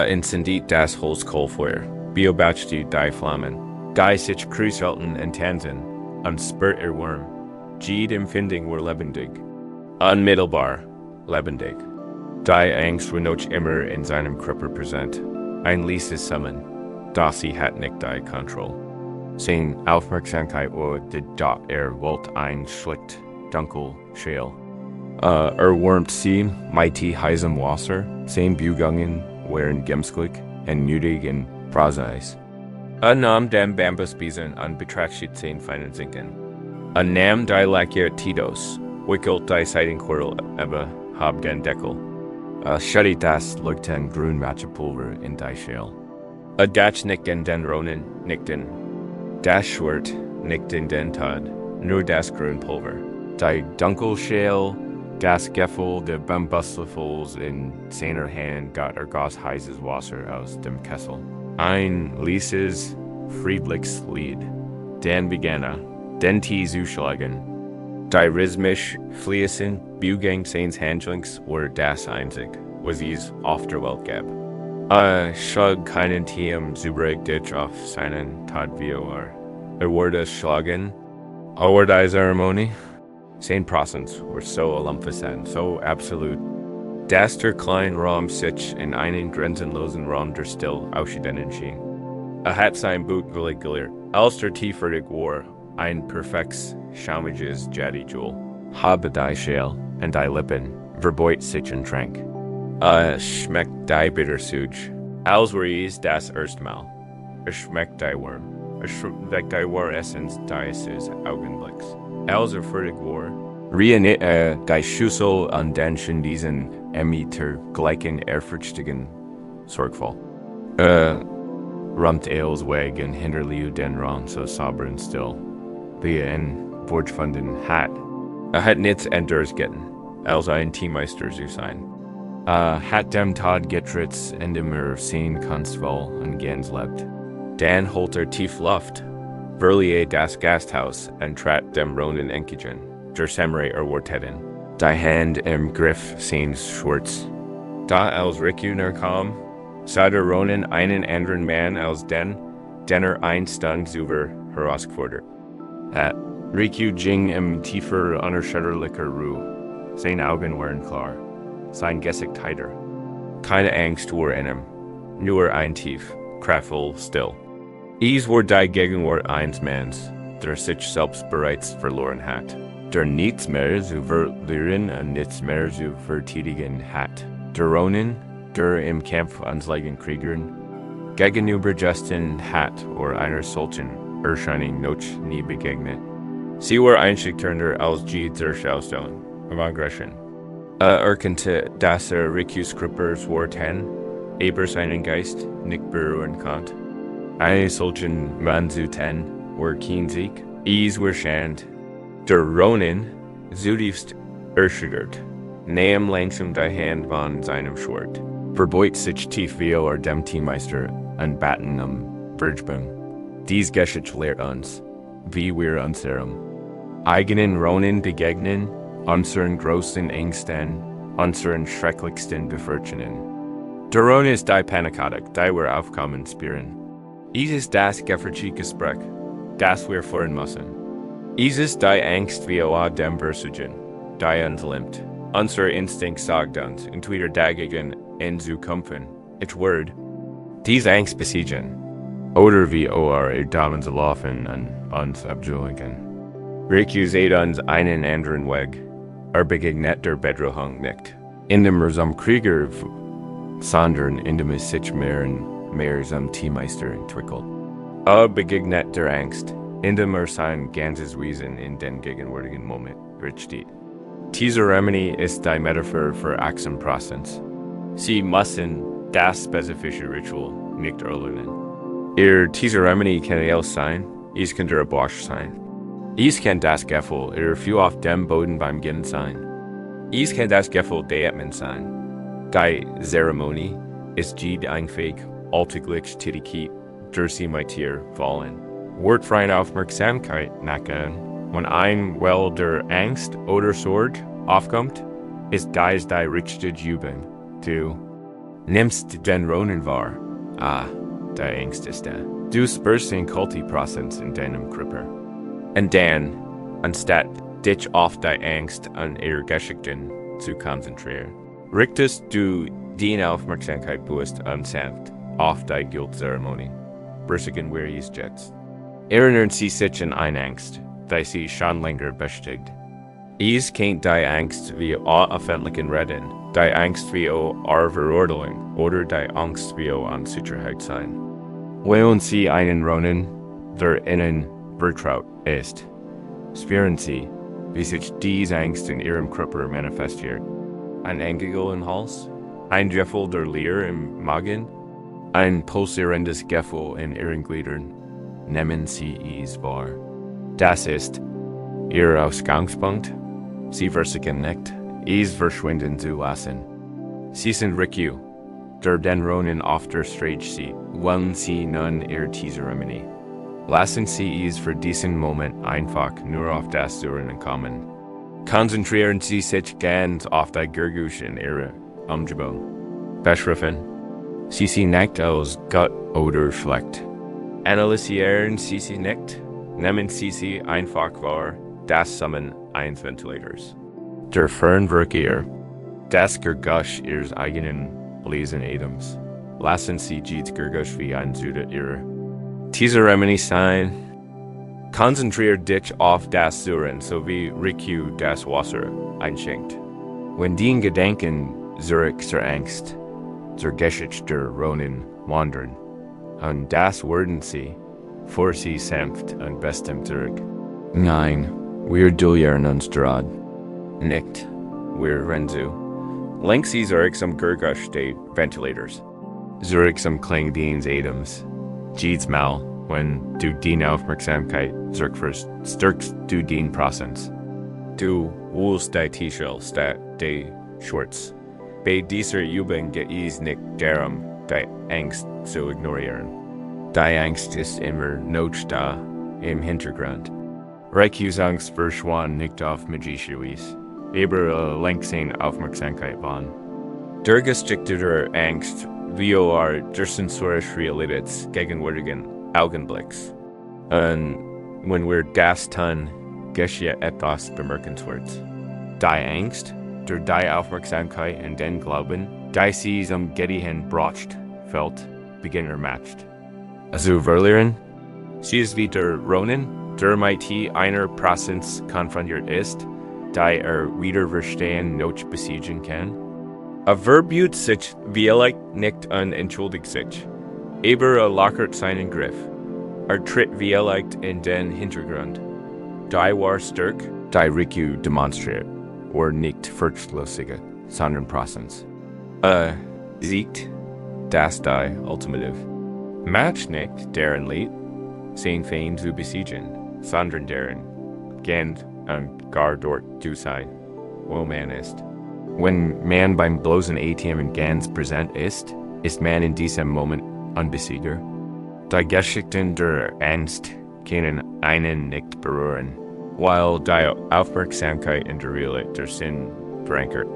[SPEAKER 1] Incendit das Holzkohlfeuer, Biobauch die Flammen, Geist sich Kruishalten und Tanzen, und spürt Wurm. G dem Finding were lebendig. Unmittelbar, lebendig. Die Angst war noch immer in seinem Körper präsent. Ein Lieses Summon, das sie hat nicht die Kontrolle. Sein Aufmerksamkeit war da wollte ein schlicht, dunkel, scheel. Wurmt sie, mighty heisem Wasser, sein Bugungen waren gemsglick und nötig in Praseis. Nahm dem Bambusbisen an betrachtet sein feinen Sinken. Nahm die Lackier Titos, wickelt die Seitenquirl aber hab den Deckel. Schuttet das lugten Grünmatschepulver in die Schale. Datsch nicken den Ronen, nickten. Das Schwert nickten den Tad, nur das Grünpulver. Die Dunkelschale, das Geffel der Bambuslefels in seiner Hand got Gas heißes Wasser aus dem Kessel. Ein Lieses, friedliches Lied. Dann begann den Tee zu schlagen. Die rhythmisch fließen Bugang seines Handlings were das einzig, was es auf der Welt gab. Schlug keinen Tiem zubrig dich auf seinen Tad wie wurde das Schlagen, aber die Zeremonie. Sein Prozent were so allumfassend, so absolut. Dass der kleine Raum sich in einen grenzenlosen Raum der Still ausschütten schien. Hat sein Boot willig gelehrt, als der tieferig war, ein perfektes, schaumiges Jadi-Jewel. Habe die Schale und die Lippen, verbeut sich und trank. Schmeckt die Bittersuch, als war es das erste Mal. Schmeckt die Wurm, schmeckt die War-Essenz dieses Augenblicks. Als fertig war, rienit die Schüssel an den schon diesen Emitter gleichen ehrfürchtigen sorgvoll. Rummt Ales weg und hinterlieu den Raum so sauber und still, wie ein Wortfunden hat. Hat nichts enders getten, als ein Teammeister zu sein. Hat dem Tod getritz in dem sehen kannst wohl und gans lebt. Dann holt tief Luft. Verlier das Gasthaus und trat dem Ronen Enkigen, der Samurai Wortetten. Die Hand im Griff seines Schwarz. Da als Riku kam, sah der Ronen einen anderen Mann als denner ein Stund über herausgefordert. Riku ging im tiefer, unerschütterlicher Ruhe. Seine Augen waren klar, sein Gesicht heiter. Keine Angst war in ihm, nur ein tief, kraftvoll Still. Es war die Gegenwart eines Manns, der sich selbst bereits verloren hat, der nichts mehr zu verlieren und nichts mehr zu verteidigen hat. Der Ronin, der im Kampf anschlagen Kriegern, gegenüber Justin hat oder einer solchen Erscheinung noch nie begegnet. Sie war einschüchternder als die Durchschaustone, of Aggression. Erkannte, dass Rikus Krippers Worten, aber seinen Geist nicht berühren konnte. Eine solchen Mann zu ten, war kein Sieg, es war Schand. Der Ronin, zutiefst erschüttert, nahm langsam die Hand von seinem Schwert, verbeut sich tief wie dem Teammeister und batten am Bridgeboom. Dies Geschichte lehrt uns, wie wir unserem eigenen Ronin begegnen, unseren großen Ängsten, unseren schrecklichsten Befürchtungen. Der Ronin ist die Panikatik, die wir aufkommen spüren. Es ist das gefährliche Gespräch, das wir führen müssen. Es ist die Angst wie dem Versuchen, die uns lähmt. Unser Instinkt sagt uns, entweder dagegen entzukämpfen, ich werde diese Angst besiegen, oder wie damit zu laufen und uns abzulenken. Riku seht uns einen anderen Weg. begegnet der Bedrohung nicht. In dem Krieger sondern in dem sich mehr zum Teammeister entwickelt. Begegnet der Angst, in dem sein ganzes Wesen in den gegenwärtigen Moment besteht. Diese Remedy ist die Metaphor für Achtsamkeit. Sie müssen das spezifische Ritual nicht erlernen. Diese Remedy kann alles sein, es kann der Bosch sein. Es kann das Gefühl, viel auf dem Boden beim Gehen sein. Es kann das Gefühl der Atmen sein. Die Zeremonie ist einfach alltäglich Tätigkeit durch sie mit Tier fallen. Wortfreie Aufmerksamkeit nachgehen, wenn der Angst oder Sorge aufkommt, ist dies die richtige Übung. Du nimmst den Ronen wahr. Die Angst ist da. Du spürst den Kulti-Prozess in deinem Körper. Und dann, anstatt dich auf die Angst an ihre Geschichten zu konzentrieren, richtest du deine Aufmerksamkeit bewusst und sanft auf die Guilt-Zeremonie. Bersigen wir es jetzt. Erinnern Sie sich an eine Angst, die Sie schon länger beschäftigt. Es kennt die Angst wie öffentlichen Reden, die Angst wie Verurteilung oder die Angst wie Unsicherheit sein. Wenn Sie einen Ronen, der Ihnen vertraut ist, spüren Sie, wie sich diese Angst in Ihrem Körper manifestiert. Ein Engel im Hals, ein Gefühl der Leere im Magen, ein pulsierendes Gefühl in Ihren Gliedern. Nehmen Sie es wahr. Das ist Ihr Ausgangspunkt. Sie versichern nicht, es verschwinden zu lassen. Sie sind Rikyu, der den Ronen auf der Stage sieht, wenn Sie nun Ihre Zeremonie. Lassen Sie es für diesen Moment einfach nur auf das Suchen kommen. Konzentrieren Sie sich ganz auf die Geräusche in Ihrer Umgebung. Beschrieben. Sie sind nicht als gut oder schlecht. Analysieren Sie sie nicht. Nehmen Sie einfach wahr. Das Summen eines Ventilators. Der Fernverkehr. Das Geräusch Ihres eigenen Lesenatems. Lassen Sie das Geräusch wie ein Süde Ihrer Zeremonie sein. Konzentriere dich auf das Suchen, sowie Rikyu das Wasser einschenkt. Wenn die Gedanken zurück zur Angst, zur Geschichte der Ronen wandern, und das werden sie, vor sie sanft und bestimmt zurück. Nein, wir dulden uns dort. Nicht, wir rennen zu. Lenk sie zurück zum Geräusch des Ventilators. Zurück zum Klang des Atems. Jedes Mal, wenn du deine Aufmerksamkeit zurückführst, stärkst du den Prozess. Du holst die T-Shirt statt die Shorts. Bei dieser Übung geht es nicht darum, die Angst zu ignorieren. Die Angst ist immer noch da im Hintergrund. Reikyus Angst verschwand nicht auf magische Weise, aber lenkt seine Aufmerksamkeit an. Der Geschichte der Angst wie der sensorische Realität gegenwärtigen Augenblicks. Und wenn wir das tun, geschieht etwas Bemerkenswertes. Die Angst, durch die Aufmerksamkeit und den Glauben, die sie zum Gehirn bracht, fällt, beginnt matcht. Also verlieren, sie ist wie der Ronin, der mit einer Prozess konfrontiert ist, die wieder verstehen nicht besiegen kann. Verbüht sich vielleicht nicht und entschuldigt sich, aber lockert seinen Griff. Tritt vielleicht in den Hintergrund. Die war stark, die Rikyu demonstriert, oder nicht verstlossige, sondern Prozess. Siegt, das die Ultimative. Match nicht deren Lied, sein Fein zu besiegen, sondern deren, gern und gar dort zu sein, wo man ist. Wenn man beim bloßen Atem und ganz präsent ist man in diesem Moment unbesiegbar. Die Geschichten der Angst können einen nicht berühren, weil die Aufmerksamkeit in der Realität der Sinn verankert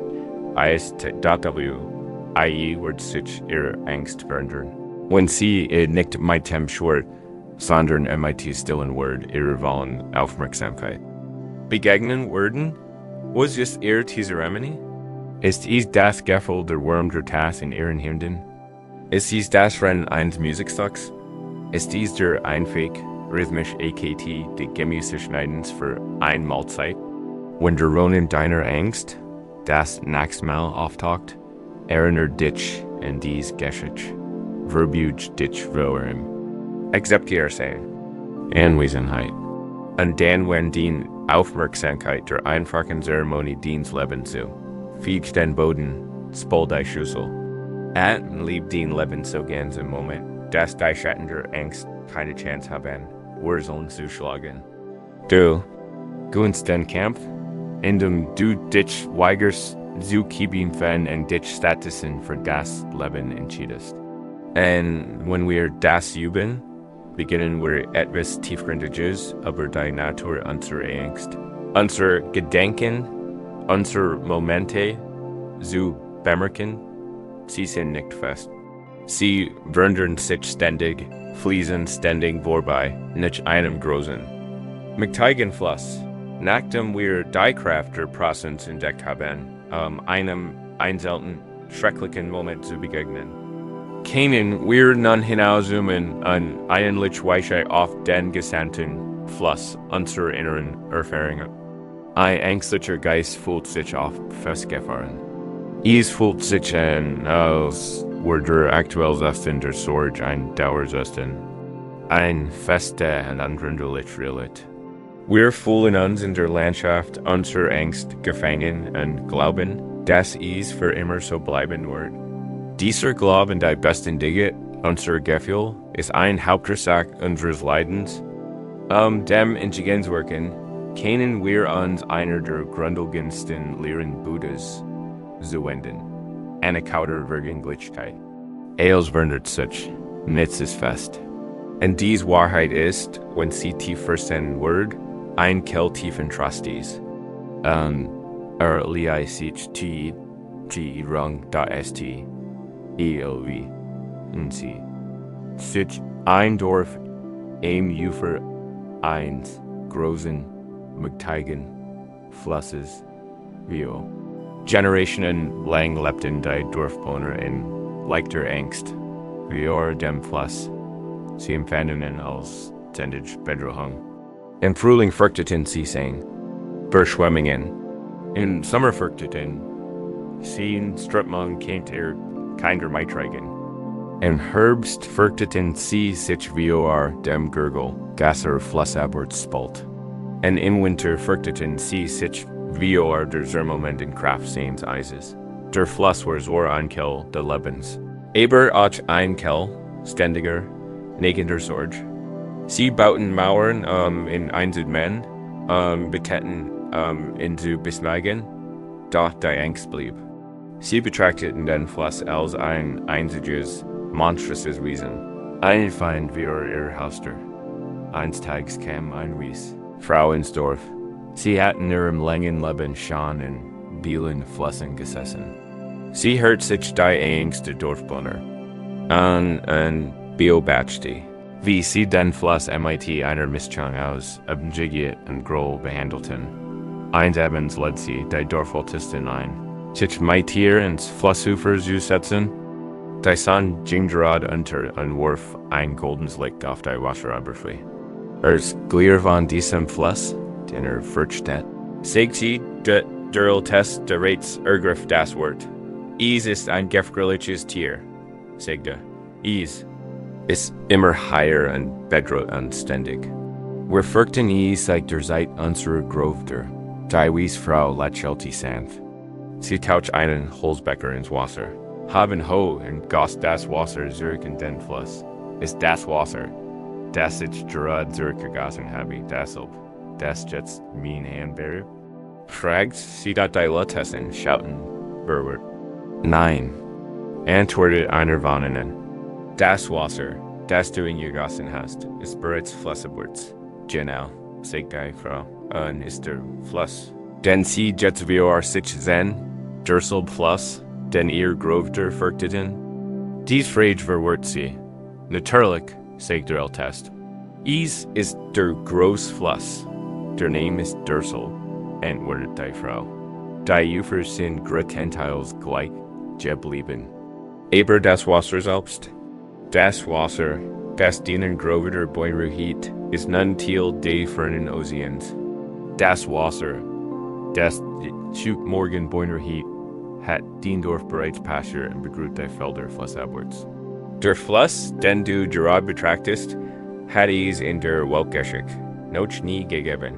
[SPEAKER 1] ist. Wird sich ihre Angst verändern. Wenn sie nicht mit dem Schwert, sondern mit stillen Wort ihrer vollen Aufmerksamkeit begegnen werden, was ist ihre Zeremonie? Ist es das Gefühl der Wurm der Tasse in ihren Händen? Ist es das Rennen eines Musikstücks? Ist dies der einfach rhythmisch AKT des Gemüseschneidens für eine Mahlzeit? Wenn der Ronen deiner Angst, das nächstmal auftaucht, dich in dies Geschich, verbuch dich roerim. Acceptier sein. Anwesenheit. Und dann wenn die Aufmerksamkeit der einfachen Zeremonie diens Leben zu, fiegt den Boden, spol die Schüssel. Lieb den Leben so ganz im Moment, dass die Schatten der Angst keine Chance haben, Wurzeln zu schlagen. Du, gunst den Kampf, in dem du dich weigerst, zu kämpfen und dich stattdessen für das Leben entschiedest. Und wenn wir das üben, beginnen wir etwas Tiefgründiges über die Natur unserer Angst, unsere Gedanken, unsere Momente zu bemerken. Sie sind nicht fest. Sie wandern sich ständig, fließen ständig vorbei, nicht einem großen. Mit Fluss, nachdem wir die Kraft der Präsenz entdeckt haben, einem einzelnen, schrecklichen Moment zu begegnen. Können wir nun hinauszoomen und eigentlich Weisheit auf den gesamten Fluss unserer inneren Erfahrungen. Ein ängstlicher Geist fühlt sich oft festgefahren. Es fühlt sich an, als würde der aktuell Zustand der Sorge ein Dauerzustand. Ein fester und angründlich Realität. Wir fühlen uns in der Landschaft unserer Angst gefangen und glauben, dass es für immer so bleiben wird. Dieser Glaube an die besten Dinge, unser Gefühl, ist ein Hauptursache unseres Leidens. Dem entgegenzuwirken, können wir uns einer der grundlegendsten Lehren Buddhas zuwenden, eine Kauderwürgenglichkeit. Els wandert sich, nichts ist fest. Und dies Wahrheit ist, wenn sie tief verstanden wird, ein tiefen Trusties. Liai sich Ihre Angst, ELV, und sie. Sich ein Dorf, Ufer, eins, großen, Mugteigen, Flusses, Vio. Generationen lang lebten die Dorfbewohner in leichter Angst, wie dem Fluss. Sie empfanden ihn als ständig Bedrohung. Im Frühling fürchteten sie sich Überschwemmungen. Im Sommer fürchteten sie in Strömung keiner Maiträgen. Im Herbst fürchteten sie sich wie dem Gurgel, Gasser Flussabwärts spalt. Und im Winter fürchteten sie sich wie der Zermoment in Kraft seines Eises. Der Fluss war ein des Lebens. Aber auch ein ständiger, negender Sorge. Sie bauten Mauern in Einzelnen, betäten zu Bismagen, doch die Angst blieb. Sie betrachteten den Fluss als ein einziges, monströses Wesen. Ein Feind wie ihr Hauster. Eines Tages kam ein Frau ins Dorf. Sie hat in ihrem langen Leben schon in vielen Flüssen gesessen. Sie hört sich die Angst der Dorfbewohner an und beobachtete, wie sie den Fluss mit einer Mischung aus Abenteuer und Groll behandelten. Eines Abends lud sie die Dorfältesten ein, sich mit ihr ins Flussufer zu setzen. Die Sonne ging gerade unter und warf ein goldenes Licht auf die Wasseroberfläche. Glier von diesem Fluss, den fürchtet, sagt sie, der Älteste der Räts ergriff das Wort. Es ist ein gefährliches Tier, sagte. Es ist immer higher und bedroht und ständig. Wir fürchten es seit der Zeit unserer Grover, die Frau lächelte sanft. Sie taucht einen Holzbecher ins Wasser. Haben ho und goss das Wasser zurück in den Fluss. Ist das Wasser, das ich gerade zurückgegossen habe, deshalb, das jetzt mein Handbeere? Fragt sie dat die Ältesten schauten, berührt. Nein, antwortet einer von ihnen. Das Wasser, das du gegossen hast, ist bereits Flussabwärts. Genau, sagt die Frau, und ist der Fluss. Denn sie jetzt wie sich sehen, Dursel Fluss, den ihr Grover fürchteten. Dies Frage verwirrt sie. Natürlich, sagt der Älteste. Es ist der Großfluss. Der Name ist Dursel, antwortet die Frau. Die Ufer sind größtenteils gleich geblieben. Aber das Wasser selbst, das Wasser, das den Grover beruhigt, ist nun Teil des fernen Ozeans. Das Wasser, Das Schuk morgen Boiner Heat hat Diendorf bereits Pascher und begrüßt die Felder flussabwärts. Der Fluss, den du gerade betrachtest, hat es in der Weltgeschichte noch nie gegeben.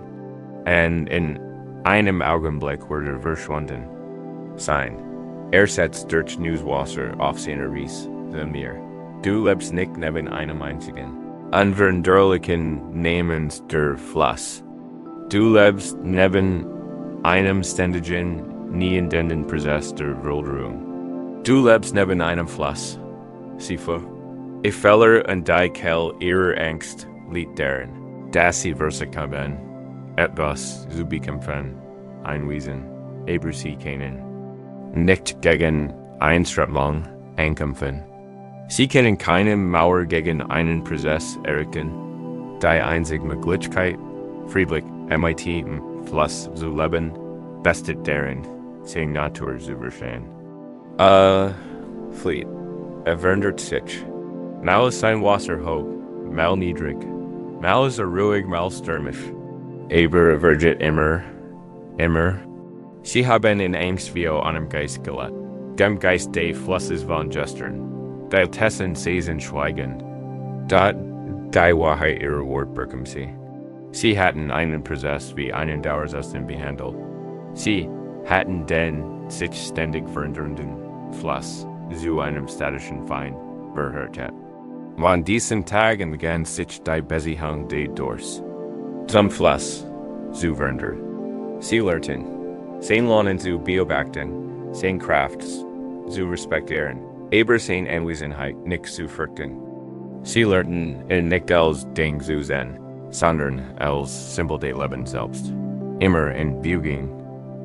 [SPEAKER 1] Und in einem Augenblick wurde er verschwunden sein. Setzt durch Newswasser auf seine Ries, the Meer. Du lebst nicht neben einem einzigen. Unveränderlichen Namens der Fluss. Du lebst neben einem ständigen, niedenden Prozess der Weltruhe. Du lebst neben einem Fluss. Sifu. Ich feller und die Kell ihrer Angst liegt darin, dass sie versuchen, etwas zu bekämpfen, einwiesen, aber sie können nicht gegen Einschränkung ankämpfen. Sie können keine Mauer gegen einen Prozess errichten. Die einzige Möglichkeit, friedlich mit dem Fluss zu leben, besteht darin, seine Natur zu verstehen. Fleet. Verändert sich. Mal ist sein Wasser hoch, mal niedrig. Mal ist ruhig, mal stürmisch. Aber wird immer. Sie haben in Angst wie einem Geist gelebt. Dem Geist des Flusses von gestern. Die Tessen seisen schweigend. Da die Wahrheit ihrer Wort bekommen sie. Sie hatten einen Prozess wie einen Dauersassen behandelt. Sie hatten den sich ständig verändernden Fluss zu einem statischen Feind verhört. Von diesen Tagen begann sich die Beziehung des Durchs zum Fluss zu verändern. Sie lernten, sein Lernen zu beobachten, sein Kraft zu respektieren, aber sein Anwesenheit nicht zu fürchten. Sie lernten nicht als Ding zu sehen, sondern als Symbol des Lebens selbst. Immer in Bewegung,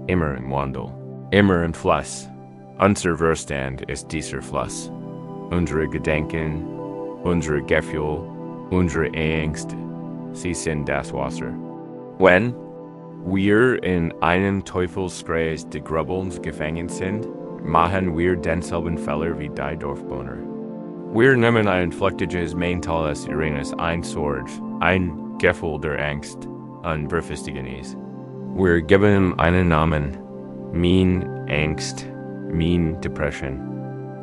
[SPEAKER 1] immer im Wandel, immer im Fluss. Unser Verstand ist dieser Fluss. Unsere Gedanken, unsere Gefühle, unsere Ängste, sie sind das Wasser. Wenn wir in einem Teufelskreis des Grübelns gefangen sind, machen wir denselben Fehler wie die Dorfbewohner. Wir nehmen ein flüchtiges mentales Irenes ein Sorge, ein Gefühl der Angst und befestigen es. Wir geben ihm einen Namen, mein Angst, mein Depression.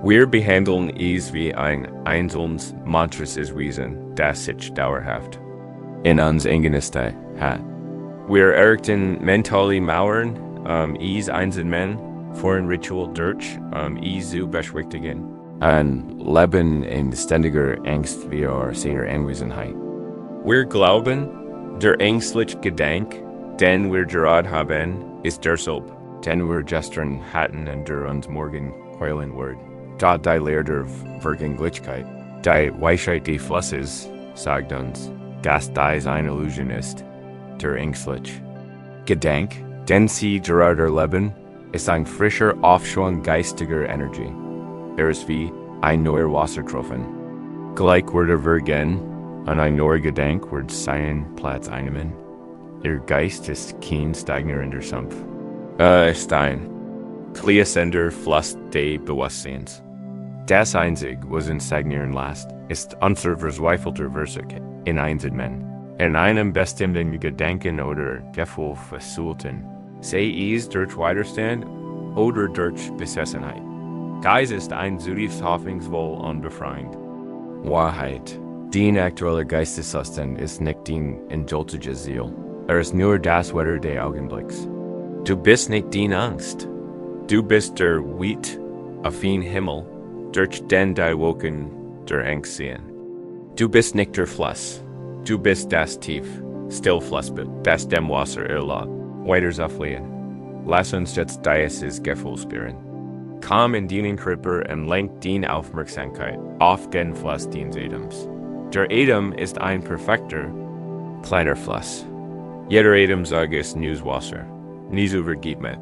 [SPEAKER 1] Wir behandeln es wie ein einzelnes monströses Wesen, das sich dauerhaft in uns eingenistet hat. Wir errichten mentale Mauern, es einzelnen vor ein Ritual durch, es zu beschwichtigen, und leben in ständiger Angst wie seiner Anwesenheit. Wir glauben, der ängstliche Gedanke, den wir gerade haben, ist derselbe, den wir gestern hatten und der uns morgen heulen wird. Da die Lehre der Vergänglichkeit, die Weisheit des Flusses, sagt uns, dass dies eine Illusion ist, der ängstliche Gedanke, den sie gerade erleben, ist ein frischer Aufschwung geistiger Energie. Ist wie ein neuer Wassertropfen. Gleich würde vergehen, und ein neuer Gedanke wird seinen Platz einnehmen. Ihr Geist ist kein stagnierender Sumpf. Ist ein fließender Fluss des Bewusstseins. Das Einzige, was ihn stagnieren lässt, ist unser verzweifelter Versuch in Einzelnen, in einem bestimmten Gedanken oder Gefühl versuchen, sei es durch Widerstand oder durch Besessenheit. Geist ist ein zutiefst hoffnungsvoll und befreiend. Wahrheit. Dein aktueller Geisteszustand ist nicht dein endgültiges Ziel. Ist nur das Wetter des Augenblicks. Du bist nicht deine Angst. Du bist der Wind auf den Himmel, durch den die Wolken der Angst sehen. Du bist nicht der Fluss. Du bist das Tief, Stillflussbett, das dem Wasser erlaubt. Weiters auflehen. Lass uns jetzt dieses Gefühl spüren. Komm in deinen Körper und lenk deine Aufmerksamkeit auf den Fluss deines Atems. Der Atem ist ein perfekter, kleiner Fluss. Jeder Atemzug ist Newswasser, nie zu vergeben.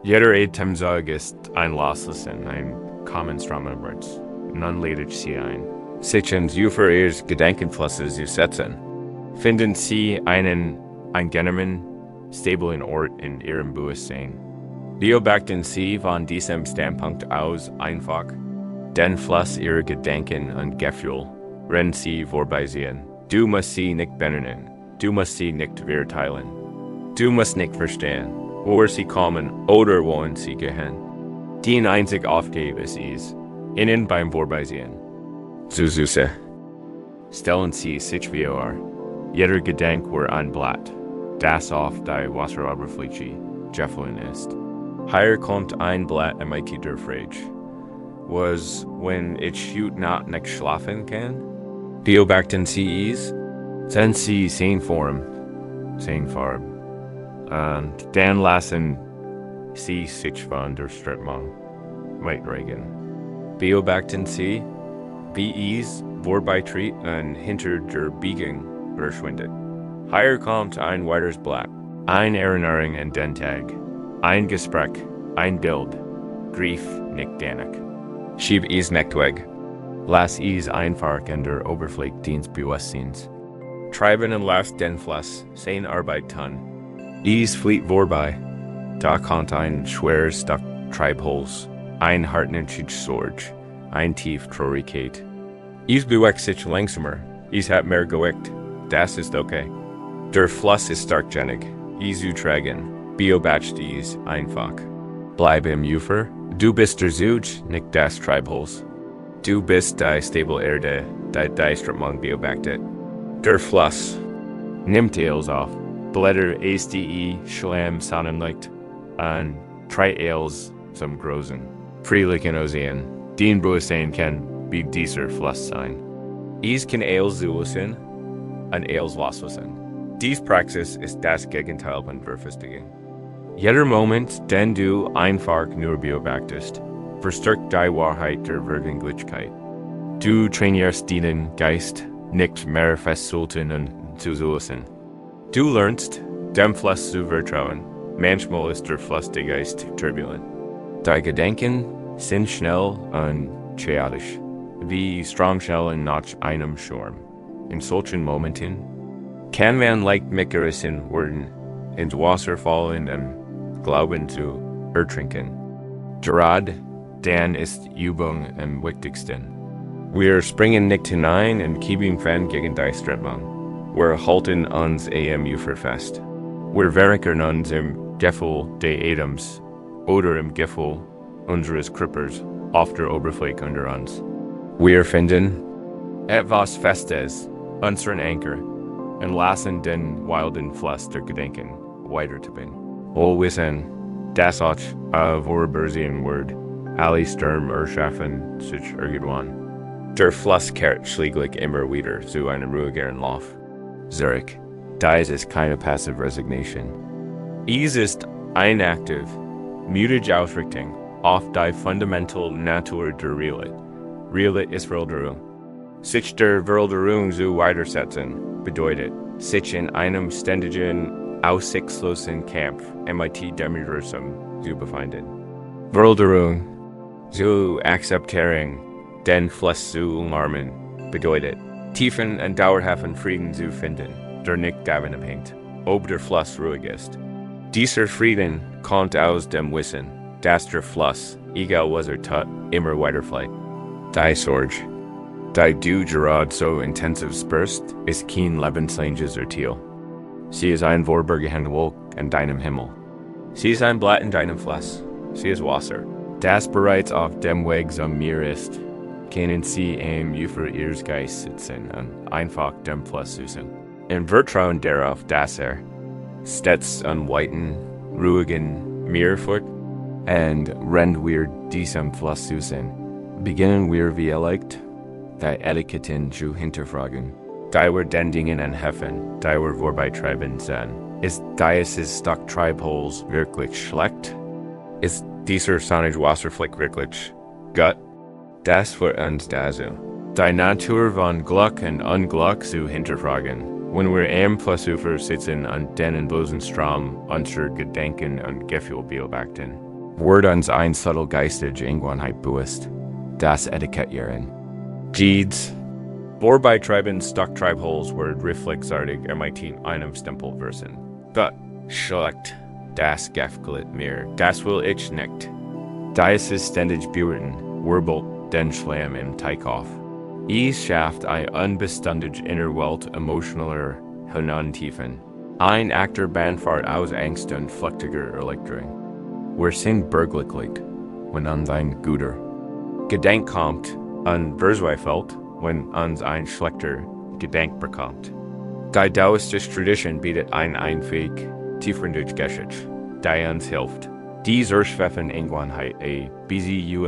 [SPEAKER 1] Jeder Atemzug ist ein Loslassen, ein Kommenstrom abwärts. Nun lädt sie ein, sich ins Ufer ihres Gedankenflusses zu setzen. Finden Sie einen angenehmen, stablen Ort in Ihrem Bewusstsein. Beobachten Sie von diesem Standpunkt aus einfach den Fluss Ihrer Gedanken und Gefühle, wenn Sie vorbeisehen. Du musst sie nicht benennen. Du musst sie nicht verteilen. Du musst nicht verstehen. Woher sie kommen oder wohin sie gehen. Die einzig Aufgabe ist, ihnen beim Vorbeisehen zu süßen. Stellen Sie sich wie jeder Gedanke ein Blatt, das auf die Wasseroberfläche gefallen ist. Hier kommt ein Blatt MIT Durchbrechen. Was, wenn ich heute Nacht nicht schlafen kann? Beobachten Sie es? Sehen Sie sehen Form, sehen Farbe. Und dann lassen Sie sich von der Strömung wegregen. Beobachten Sie, wie es vorbeitritt und hinter der Biegung verschwindet. Hier kommt ein weiteres Blatt, ein Erinnerung an den Tag, ein Gespräch, ein Bild, Grief nicht danig. Schieb es nicht weg. Lass es einfach in der Oberfläche des Bewusstseins. Treiben und lass den Fluss seine Arbeit tun. Es flieht vorbei. Da kommt ein schweres Stück Treibholz, ein hartnäckiges Sorge, ein tief Traurigkeit. Es bewegt sich langsamer. Es hat mehr Gewicht. Das ist okay. Der Fluss ist starkgängig. Es tragen. Beobacht es einfach. Bleib im Ufer. Du bist der Zug, nicht das Treibholz. Du bist die stable Erde, die Strömung beobachtet. Der Fluss nimmt Eels auf. Blätter SDE, Schlamm, Sonnenlicht, und drei Eels zum Großen. Friedlichen Ozean. Den Bewusstsein kann wie dieser Fluss sein. Es kann Eels zulassen und Eels loslassen. Diese Praxis ist das Gegenteil von Verfestigung. Jeder Moment, den du einfach nur beobachtest, verstärkt die Wahrheit der Wirklichkeit. Du trainierst deinen Geist, nicht mehr festzuhalten und zu zulassen. Du lernst, dem Fluss zu vertrauen. Manchmal ist der Fluss der Geist turbulent. Die Gedanken sind schnell und chaotisch, wie Stromschnellen nach einem Sturm. In solchen Momenten kann man leicht mitgerissen werden, ins Wasser fallen und glauben zu ertrinken. Gerade dann ist Übung am wichtigsten. Wir springen nicht hinein und kämpfen gegen die Strömung. Wir halten uns am Ufer fest. Wir verankern uns im Gefühl des Atems oder im Gefühl unseres Körpers auf der Oberfläche unter uns. Wir finden etwas Festes, unseren Anker, und lassen den wilden Fluss der Gedanken weitertreiben. Wir wissen, dass auch vorüberziehen wird. Alle Stürme erschaffen sich irgendwann. Der Fluss kehrt schließlich immer wieder zu einem ruhigeren Lauf. Zurück. Diese ist keine passive Resignation. Es ist eine aktive, mutige Ausrichtung auf die fundamentale Natur der Realität. Realität ist Veränderung. Sich der Veränderung zu widersetzen bedeutet, sich in einem ständigen, aussichtslosen Kampf mit dem Universum zu befinden. Veränderung zu akzeptieren, den Fluss zu umarmen, bedeutet, tiefen und dauerhaften Frieden zu finden, der nicht davon abhängt, ob der Fluss ruhig ist. Dieser Frieden kommt aus dem Wissen, dass der Fluss, egal was tut, immer weiterfliegt. Die Sorge, die du gerade so intensiv spürst, ist kein lebenslängliches Urteil. Sie ist ein vorübergehender Wolk in deinem Himmel. Sie ist ein Blatt in deinem Fluss. Sie ist Wasser, das bereits auf dem Weg zum Meer ist. Können Sie am Ufer Ihres Geistes sitzen und einfach dem Fluss süßen. Im Vertrauen darauf, dass stets an weiten, ruhigen Meer folgt, und wenn wir diesem Fluss süßen, beginnen wir wie erlegt, die Etiketten zu hinterfragen. Da wir den Dingen anhelfen, die wir vorbeitreiben sehen. Ist dieses Stück Treibholz wirklich schlecht? Ist dieser sonnige Wasserfleck wirklich gut? Das wird uns dazu. Die Natur von Glück und Unglück zu hinterfragen. Wenn wir am Flussufer sitzen und den endlosen Strom unserer Gedanken und Gefühle beobachten, wird uns ein subtle geistige Irgendwanheit bewusst. Das Etikettieren. Diese Vorbeitreiben Stück Treibholz wird reflexartig mit einem Stempel versen. Gut, schlecht, das gefällt mir, das will ich nicht. Dieses ständig bewerten, wirbelt den Schlamm im Teig auf. Es schafft eine unbeständige Innerwelt emotionaler Hinantiefen. Ein Actor Banfahrt aus Angst und flüchtiger Erleichterung. Wir sind berglich, wenn uns ein guter Gedank kommt, und verzweifelt, wenn uns ein schlechter Gedank bekommt. Die daoistische Tradition bietet ein Weg, tiefen Durchgeschichte, die uns hilft. Diese Erschweffen Irgendwanheit bulegeen.is,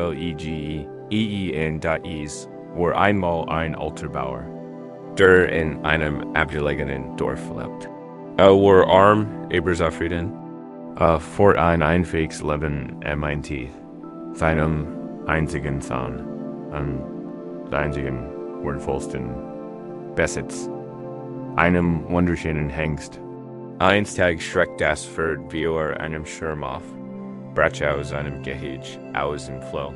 [SPEAKER 1] wo einmal ein alter Bauer, der in einem abgelegenen Dorf lebt. Wo arm, aber so Frieden, vor ein einwegs Leben meint, seinem einzigen Sohn, und der einzigen wertvollsten Besitz, einem wunderschönen Hengst. Eins Tag schreckt das Pferd wie einem Schirm auf, brach aus einem Gehege, aus dem Floh.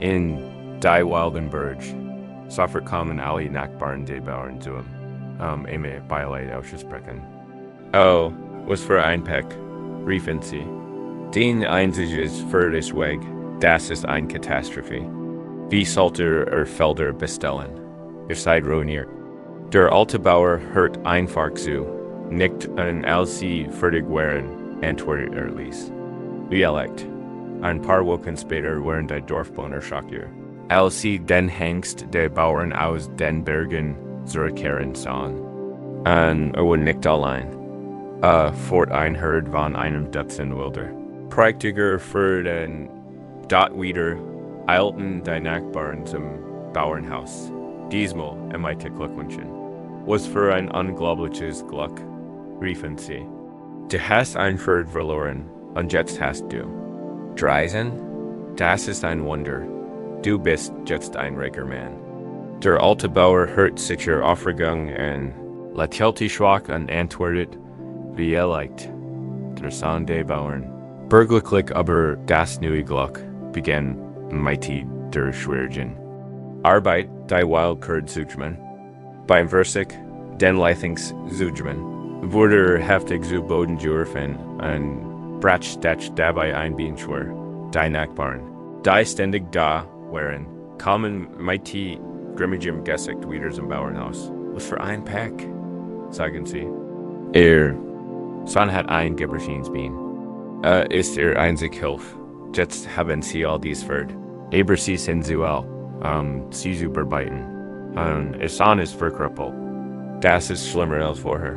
[SPEAKER 1] In die wilden Burg, so verkommen alle Nachbarn die Bauern zu ihm, Beileid auszusprechen. Oh, was für ein Pech, riefen sie. Den einziges Pferd ist weg, das ist eine Katastrophe. Wie sollte Felder bestellen? Ihr seid ruiniert. Der alte Bauer hört einfach zu, nickt und als sie fertig waren, antwortet ließ. Wie erlegt. Ein paar Wochen später waren die Dorfbewohner schockiert, als sie den Hengst der Bauern aus den Bergen zurückkehren sahen. Und nickt allein. Fort einhört von einem Dutzend Wilder. Praktiker für den dort wieder eilten die Nachbarn zum Bauernhaus. Diesmal meinte Glückwünschen. Was für ein unglaubliches Glück, riefen sie. Du hast ein Pferd verloren, und jetzt hast du Reisen? Das ist ein Wunder. Du bist jetzt ein reicher Mann. Der alte Bauer hört sicher Aufregung und lächelte schwach und antwortet, wie leicht. Der Sohn der Bauern. Berglich aber das neue Glück begann mighty der Schwiergen. Arbeit, die Wildkurt Zugman. Beim Versig, den Leithings Zugman, wurde heftig zu Boden geworfen und brach dabei ein Bein schwer. Die Nachbarn, die ständig da waren, kamen mighty grimmigem Gesicht wieder zum Bauernhaus. Was für ein Pech, sagen sie. Son hat ein Gebrechensbein. Ist einzig Hilfe. Jetzt haben sie all dies Pferd. Aber sie sind zu alt, sie zu bearbeiten. Und ihr Sohn ist verkrüppelt. Das ist schlimmer als vorher.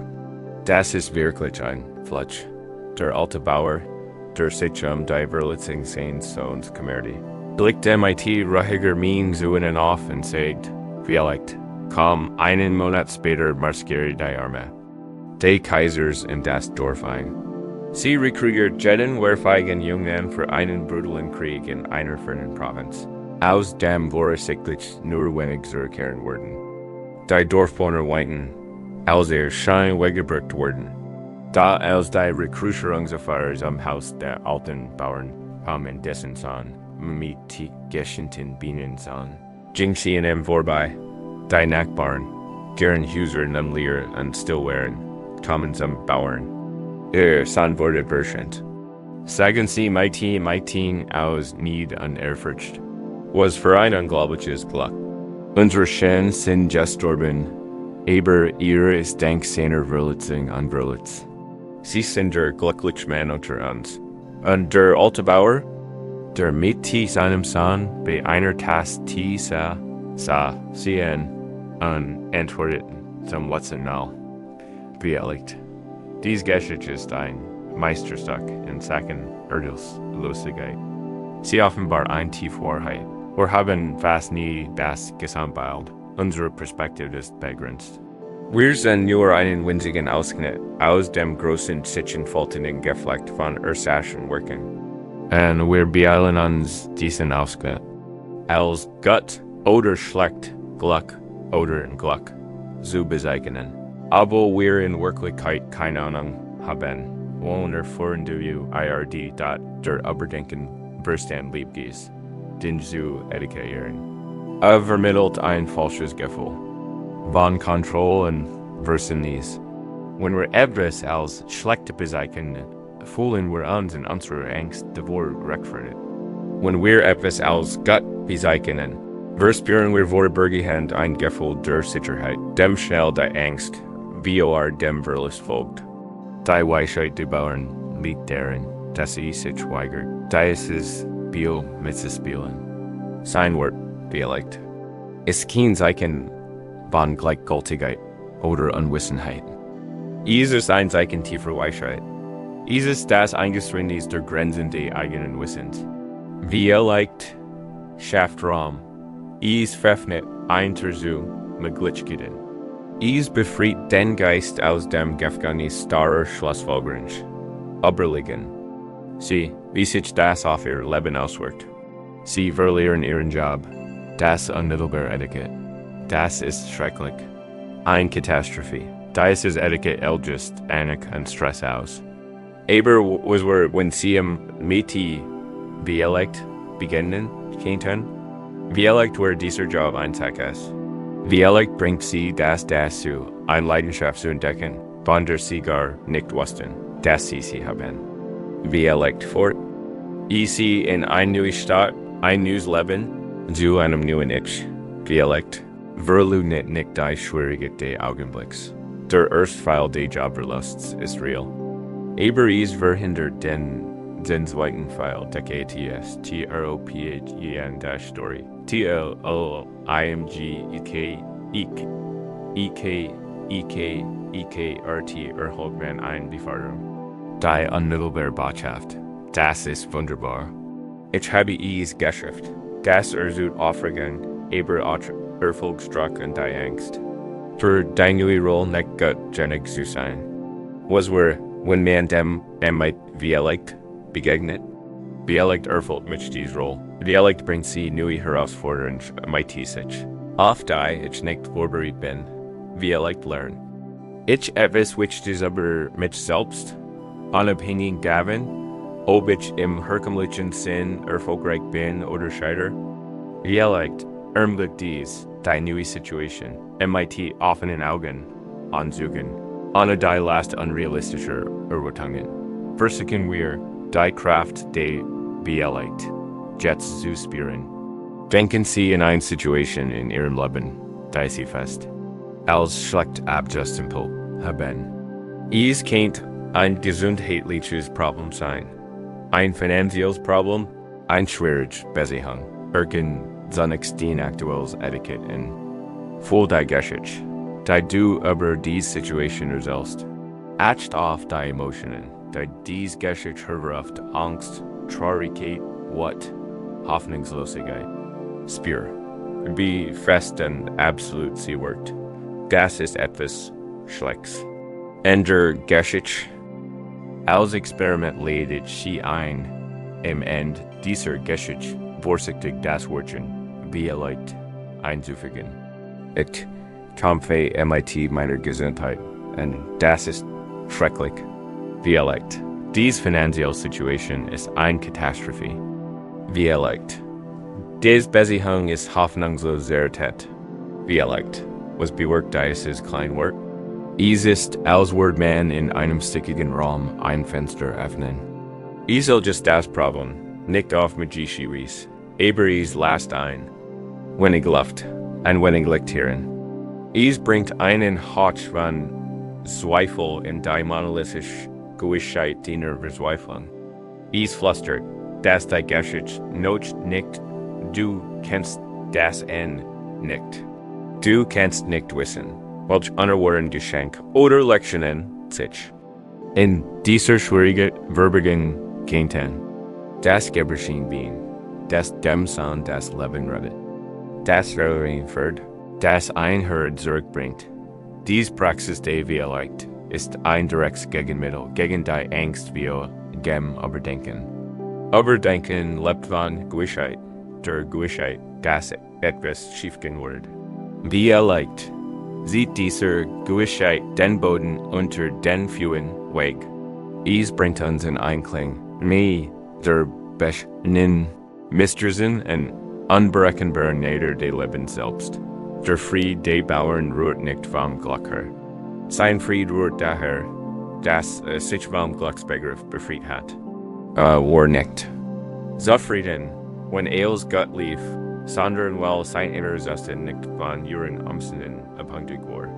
[SPEAKER 1] Das ist wirklich ein Fletch. Der alte Bauer, der sich die Verletzung seines Sohns kümmerte, blickt MIT ruhiger Mien zu ihnen auf und sagt, vielleicht, komm, einen Monat später marschiert die Armee. Die Kaisers in das Dorf ein. Sie rekrutiert jeden wehrfähigen Jungen für einen brutalen Krieg in einer fernen Provinz. Aus dem voraussichtlich nur wenig zurückkehren würden. Die Dorfbewohner weinten, als Schein weggebracht wurden. Da als die Rekrutierungserfahrer am Haus der alten Bauern kamen dessen Sohn mit geschnitten Bienen sahen, ging sie an ihm vorbei. Die Nachbarn, gern Huser am Lehre und still waren, kamen zum Bauern. Ihr Sohn wurde verschont. Sagen sie Meitin aus Need und Ehrfurcht. Was für ein unglaubliches Glück. Unsere Schäden sind gestorben, aber ihre ist dank seiner Verletzung an Verletz. Sie sind der glückliche Mann unter uns. Und der alte Bauer, der mit seinem Sohn bei einer Tasse Tee sah sie an und antworteten zum letzten Mal. Beerdigt. Dies Geschichte ist ein Meisterstück in Sachen Erdelslosigkeit. Sie offenbart eine tiefe Wahrheit. Wir haben fast nie das Gesamtbild. Unsere Perspektive ist begrenzt. Wir sind nur einen winzigen Ausschnitt aus dem großen sitchenfaltenden Geflecht von Ursachen wirken. Und wir beeilen uns diesen Ausschnitt als gut oder schlecht, Glück oder Glück zu bezeichnen. Aber wir in Wirklichkeit keine Ahnung haben, wollen erfahren du IRD, der Überdenken Verstand Liebgies, den zu edukieren. Vermittelt ein falsches Gefühl. Von Kontrolle und Versinnis. Wenn wir etwas als schlecht bezeichnen, fühlen wir uns in unserer Angst davor rechtfertigt. Wenn wir etwas als gut bezeichnen, verspüren wir vorübergehend ein Gefühl der Sicherheit, dem schnell die Angst, wie dem Verlust folgt. Die Weisheit du Bauern liegt darin, dass sich weigert, dieses Biel mitzuspielen. Sein Wort, Dialekt. Es kein Zeichen von Gleichgültigkeit oder Unwissenheit. Es ist ein Zeichen tiefer Weisheit. Es ist das Eingeständnis der Grenzen des eigenen Wissens. Dialekt schafft Raum. Es veröffnet ein Terzu mit Glitchkeiten. Es befreit den Geist aus dem Gefängnis starrer Schlussfolgerungen. Überlegen Sie, wie sich das auf Ihr Leben auswirkt. Sie verlieren Ihren Job. Das unmittelbare Etiquette. Das ist schrecklich. Eine Katastrophe. Das ist Etiquette ältest Anik und Stress aus. Aber was wenn Sie mit Dialekt beginnen könnten? Dialekt war dieser Job ein Tag ist. Dialekt bringt Sie das dazu, eine Leidenschaft zu entdecken, von der Sie gar nicht wussten, dass Sie haben. Dialekt fort. Sie in eine neue Stadt, ein neues Leben, zu einem neuen Ich. Dialekt verleugnet nicht die Schwierigkeit des Augenblicks. Der Erstfall des Jobverlusts ist real. Aber es verhindert den zweiten Fall, der GTS, Tropen-Story. TLIMGEKRT erholt man eine Beförderung. Die unmittelbare Botschaft. Das ist wunderbar. Ich habe es geschafft. Das ersucht Aufregung, aber Erfolgsdruck und die Angst. Für die neue Rolle nicht gutgängig zu sein. Was wenn man dem mit Dialekt begegnet? Dialekt erfüllt mich diese Rolle. Dialekt bringt Sie neue Herausforderungen mit sich. Oft ich nicht vorbereitet bin, Dialekt lernen. Ich etwas wichtiges über mich selbst, unabhängig davon, ob ich im herkömmlichen Sinn erfolgreich bin oder scheitere. Dialekt ermöglicht die neue Situation, mit offenen Augen anzugehen, ohne die Last unrealistischer Erwartungen. Versuchen wir die Kraft des Dialekt jetzt zu spüren. Denken Sie in eine Situation in Ihrem Leben, die Sie fest als schlecht abgestempelt haben. Es könnte ein gesundheitliches Problem sein, ein finanzielles Problem, ein schwieriges Beziehung, den aktuelles Etikett in. Voll die Geschichte, die du über diese Situation erzählst. Acht auf die Emotionen, die diese Geschichte hervorruft, Angst, Traurigkeit, Hoffnungslosigkeit. Spür, wie fest und absolut sie wirkt. Das ist etwas Schlecks. In der Geschichte, als Experiment leidet sie ein, im Ende dieser Geschichte vorsichtig das Wörtchen Dialekt einzufügen. Ich kämpfe mit meiner Gesundheit, und das ist schrecklich. Dialekt. Diese finanzielle Situation ist eine Katastrophe. Dialekt. Diese Beziehung ist Hoffnungslosigkeit. Dialekt. Was bewirkt dieses Kleinwort? Es ist, als würde man in einem stickigen Raum ein Fenster öffnen. Es soll just das Problem, nicht auf mit Gischiris, aber es lasst ein, wenig Luft, und wenig Licht hierin. Es bringt einen Hauch von Zweifel in die monolithische Gewissheit deiner Verzweiflung. Es flüstert, dass die Geschichte nutzt nicht, du kennst das nicht. Du kannst nicht wissen, welch unerwarteten Geschenk oder Lektionen sich in dieser schwierigen Verbergung könnten. Das Geberschen Bein, das dem Sohn das Leben rettet, das Rehren führt, das ein Herd zurückbringt. Dies Praxis der Dialekt ist ein direktes Gegenmittel gegen die Angst wir dem Überdenken. Überdenken lebt von Gewissheit, der Gewissheit, dass etwas schiefgehen wird. Dialekt sieht dieser Gewissheit den Boden unter den Füßen weg. Es bringt uns in Einklang mit der beschnittenen Mistresen und unberechenbaren Natur des Lebens selbst. Der Fried der Bauern ruht nicht vom Glück her. Sein Fried ruht daher, dass sich vom Glücksbegriff befreit hat. War nicht. Zufrieden, wenn Gott lief, sondern weil sein Inneres nicht von ihren Umständen abhängig war.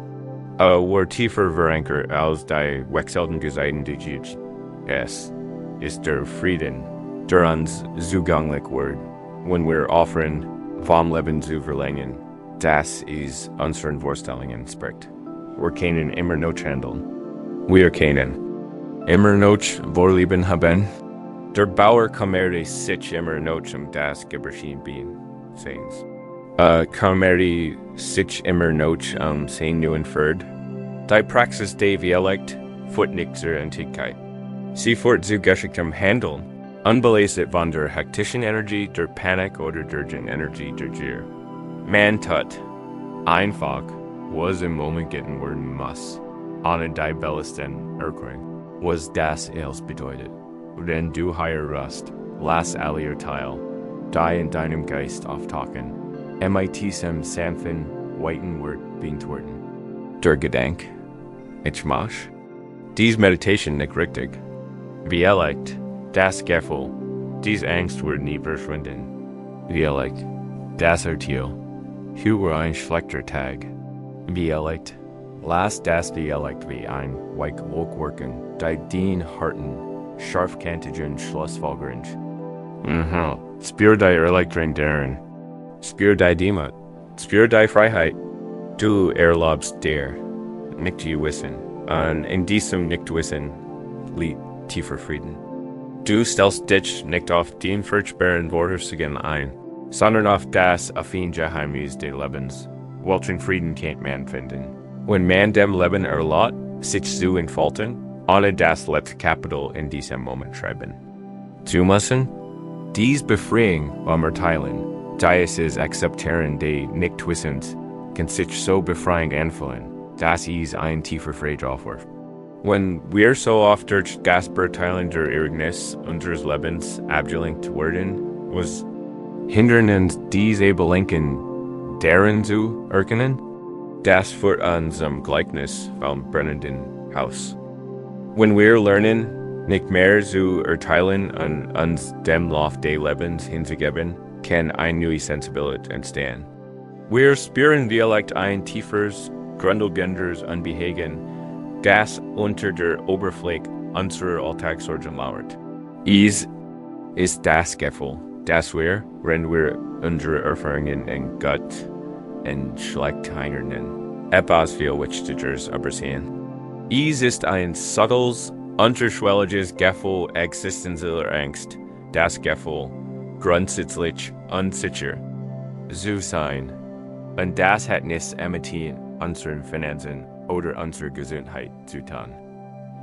[SPEAKER 1] War tiefer Vorenker als die wechselnden Gezeiten Durch. Es ist der Frieden, der uns zugänglich wird, wenn wir offeren, vom Leben zu verlängern. Das ist unseren Vorstellungen spricht. Wir können immer noch handeln. Wir können immer noch Vorlieben haben. Der Bauer kümmert sich immer noch das Gebrauchen Seins. Kümmert sich immer noch sein neuen Ferd. Die Praxis der Dialekt führt nicht zur Antigkeit. Sie führt zu geschicktem Handeln, unbelastet von der hektischen Energie, der Panik oder der Energie der Gier. Man tut einfach, was im Moment getan werden muss, ohne die besten Erklärung, was das alles bedeutet. Wenn du hier rust, lass alle Urteil, die in deinem Geist auftauchen, diesem sanften, weiten Wort beantworten. Der Gedanke, ich mach, dies Meditation nicht richtig. Wie das Gefühl, dies Angst wird nie verschwinden. Wie das Urteil, hier war ein schlechter Tag. Wie lass das Dialekt wie ein Weich wirken, die den harten, scharfkantigen Schlussfolgerung. Spür die Ehrlichkeit darin. Spür die Demut. Spür die Freiheit. Du erlaubst dir, nicht zu wissen, und in diesem Nicht-Wissen liegt tiefer Frieden. Du stellst dich nicht auf den furchtbaren Vorhersagen ein, sondern auf das Geheimnis des Lebens, welchen Frieden kennt man finden. Wenn man dem Leben erlaubt, sich zu entfalten, ohne das letzte Kapitel in diesem Moment schreiben zu müssen, dies Befreiung beim Erteilen, dieses Akzeptieren des Nichtwissens, kann sich so befreiend anfühlen, dass es ein tiefer Freude aufwirft. Wenn wir so oft durch das Beurteilen der Ereignis unseres Lebens abgelenkt werden, was hindern uns diese Belenken darin zu erkennen? Das führt uns zum Gleichnis vom brennenden Haus. Wenn wir lernen, nicht mehr zu urteilen und uns dem Lauf des Lebens hinzugeben, kann eine neue Sensibilität entstehen. Wir spüren vielleicht ein tieferes, grundlegendes Unbehagen, das unter der Oberfläche unserer Alltagssorgen lauert. Es ist das Gefühl, dass wir, wenn wir unsere Erfahrungen in Gott und schlecht nennen, etwas viel Wichtigeres übersehen. Es ist ein subtiles, unterschwelliges Gefühl existenzieller Angst, das Gefühl, grundsätzlich unsicher zu sein, und das hat nichts mit unseren Finanzen oder unserer Gesundheit zu tun.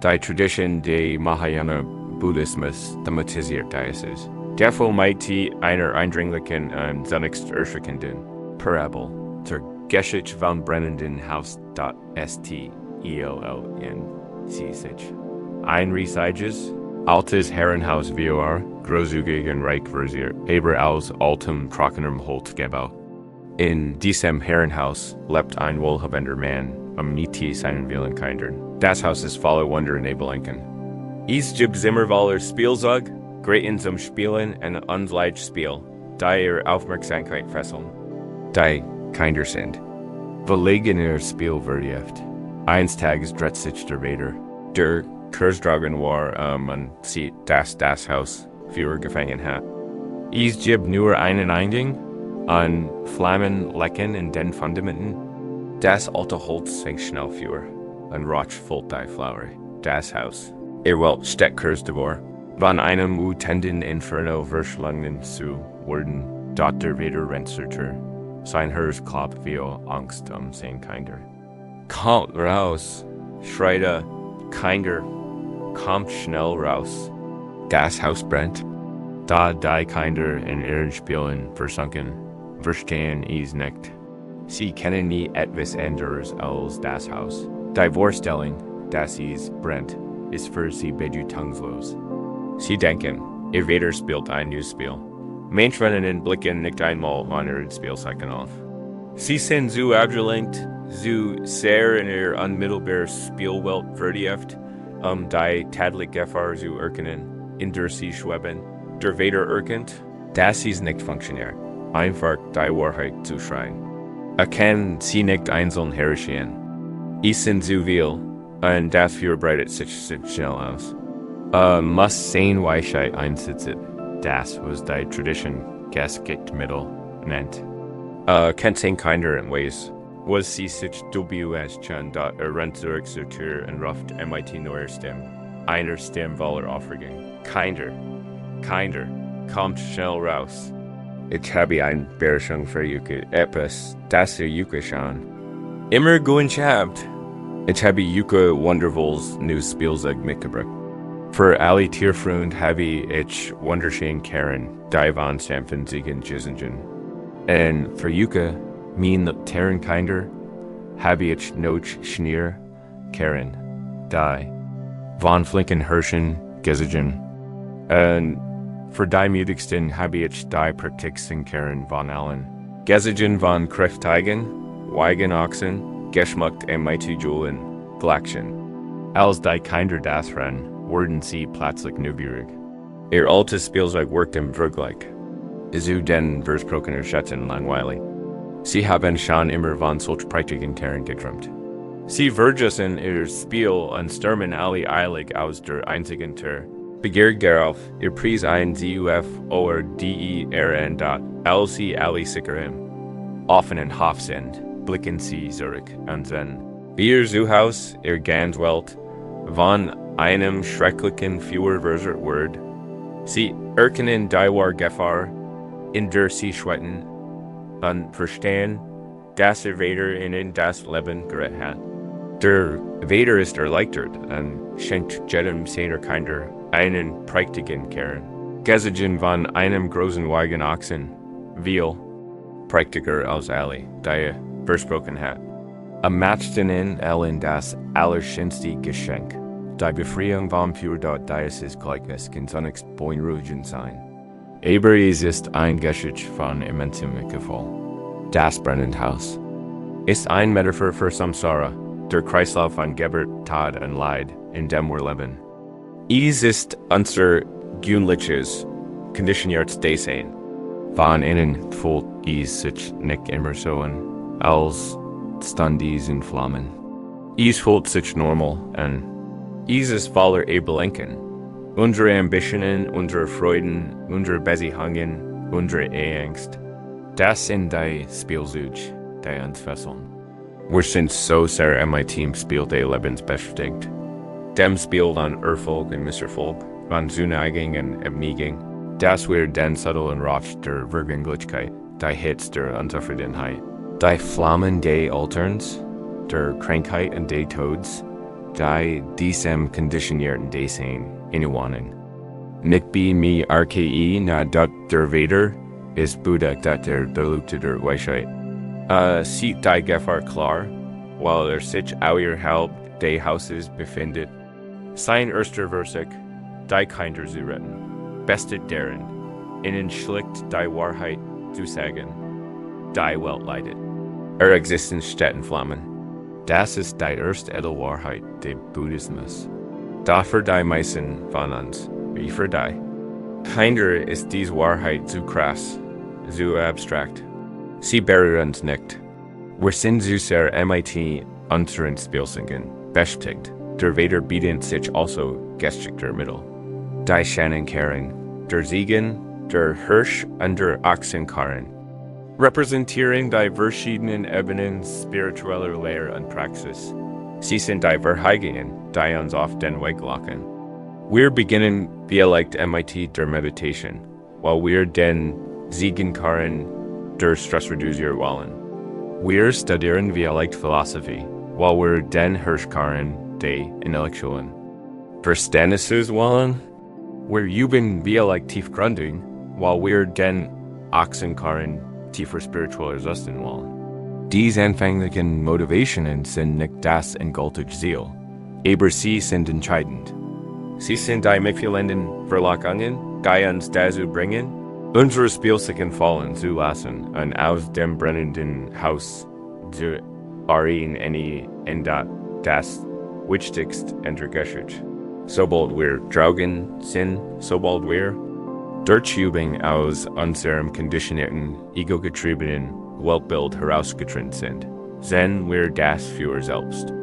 [SPEAKER 1] Die Tradition des Mahayana Buddhismus thematisiert dieses. Dafür meinte einer eindringlichen und zunächst erschreckenden Parabel zur Geschichte vom brennenden Haus St. Ein riesiges, altes Herrenhaus war, großzügig und reich versiert, aber aus altem, trockenem Holz gebaut. In diesem Herrenhaus lebt ein wohlhabender Mann, nicht seinen Willen kindern. Das Haus ist voller Wunder und Belenken. Es gibt Zimmerwaller Spielzeug, Greiten zum Spielen und unleicht Spiel, die ihre Aufmerksamkeit fesseln, die Kinder sind. Verlegener Spiel wird eines Tages dreht sich der Vater, der Kursdragon war, und sieht, dass das Haus für gefangen hat. Es gibt nur einen Eingang, an Flammen lecken in den Fundamenten. Das alte Holz fängt schnell für, und Rauch füllt die Flower, das Haus. Welt steckt kurz davor, von einem wütenden Inferno verschlungen zu werden, dort der Vater Rennserter. Sein Herz klopft wie Angst sein Kinder. Kommt raus, schreit Kinder, kommt schnell raus. Das Haus brennt. Da die Kinder in ihren Spielen versunken, verstehen es nicht. Sie kennen nie etwas anderes als das Haus. Die Vorstellung, dass es brennt, ist für sie bedeutungslos. Sie denken, ihr Vater spielt ein neues Spiel. Menschen blicken nicht einmal von ihren Spielzeugen auf. Sie sind so abgelenkt, so sehr in ihr unmittelbare Spielwelt vertieft, die tägliche Gefahr zu erkennen, in der sie schweben. Der Vater erkennt, dass es nicht funktioniert, einfach die Wahrheit zu schreien. Kann sie nicht einzeln herrschen. Isen zu viel, und das verbreitet sich schnell aus. Muss Zen-Weisheit einsetzen. Das was die Tradition Geistmittel nennt. Kennt sein kinder in ways. Was sie sich WS schon da zurück zur Tür und ruft MIT neuer Stimme. Einer Stimme voller Aufregung. Kinder, kommt schnell raus. Ich habe ein Beherrschung für Yuka, etwas, das Yuka schon immer gut habt. Ich habe Yuka Wonderfuls neues Spielzeug mitgebracht. Für alle Tierfreunde habe ich wunderschön Karen, die von Stampfen siegen Gisingen. Und für Yuka, mein Terrenkinder, habe ich noch Schneer, Karen, die von flinken Hirschen Gesigen. Und für die Müdigsten habe ich die praktiksten Karen von allen. Gesigen von kräftigen, Weigen geschmackt MIT Julen, Glackchen. Als die Kinder das rennen, wurden sie plötzlich neugierig. Ihr altes Spielzeug wirkt im Vergleich. So den Versprochener Schätzen langweilig. Sie haben schon immer von solch Praktiken Karen geträumt. Sie vergessen ihr Spiel und stürmen alle eilig aus der einzigen Tür. Begehrt darauf, ihr Preis ein ZUF oder DERN. Als sie alle sicher im offenen Hof sind, blicken sie zurück und sehen, wie ihr Zuhaus, ihr ganz Welt, von einem schrecklichen Führerverser Word. Sie erkennen die Gefahr, in der sie schwetten, und verstehen, dass der Vater ihnen das Leben gerettet hat. Der Vater ist erleichtert und schenkt jedem seiner Kinder einen prächtigen Kern. Gesigen von einem großen Wagen viel prächtiger als alle, die er versprochen hat. Matcht ihnen allen das allerschönste Geschenk. Die Befreiung vom Führer dieses Gleiches kann zunächst beunruhigend sein. Aber es ist ein Geschichte von immensem Gefühl. Das brennende Haus ist ein Metaphor für Samsara, der Kreislauf von Geburt, Tod und Leid, in dem wir leben. Es ist unser gewöhnliches, konditioniertes Dasein. Von innen fühlt es sich nicht immer so an, als stand es in Flammen. Es fühlt sich normal an. Es ist voller Überdenken. Unsere Ambitionen, unsere Freuden, unsere Beziehungen, unsere Angst. Das sind die Spielzeuge, die uns fesseln. Wir sind so sehr MIT im Spiel des Lebens beschäftigt. Dem Spiel von Erfolg und Misserfolg, von Zuneigung und Abneigung, dass wir den Sattel und Rausch der Vergänglichkeit, die Hitze der Unzufriedenheit, die Flammen des Alterns, der Krankheit und des Todes, die diesem konditionierten Dasein innewohnen. Nicht bei mir RKI, na dat der Vater, ist Buddha dat der Lute der Weisheit. Sieht die Gefahr klar, weil sich außerhalb des Hauses befindet. Sein erster Versuch, die Kinder zu retten, bestet deren, ihnen schlicht die Wahrheit zu sagen, die Welt leidet. Existenz steht in Flammen. Das ist die erste Edelwahrheit des Buddhismus. Dafür die meisten von uns, wie für die. Kinder ist diese Wahrheit zu krass, zu abstrakt. Sie berühren uns nicht. Wir sind zu sehr MIT unseren Spielzeugen beschäftigt. Der Vater bietet sich also geschickter Mittel. Die Schannenkarren, der Siegen, der Hirsch und der Ochsenkarren repräsentieren die verschiedenen Ebenen spiritueller Lehre und Praxis. Sie sind die Verheiligungen, die uns auf den Weg locken. Wir beginnen vielleicht MIT der Meditation, weil wir den Siegenkarren der Stress reduzieren wollen. Wir studieren vielleicht Philosophie, weil wir den Hirschkarren der Intellektuellen Verständnisses wollen. Wir üben vielleicht Tiefgründung, weil wir den Ochsenkarren tiefer spirituell ersetzen wollen. Diese anfänglichen Motivationen sind nicht das endgültige Ziel, aber sie sind entscheidend. Sie sind die mitfühlenden Verlockungen, die uns dazu bringen, unsere Spielzeuge fallen zu lassen und aus dem brennenden Haus zu arieren in das Wichtigste in der Geschichte. Sobald wir Draugen sind, sobald wir Durchübung aus unserem konditionierten, egogetriebenen Weltbild herausgetrennt sind, sehen wir das für selbst.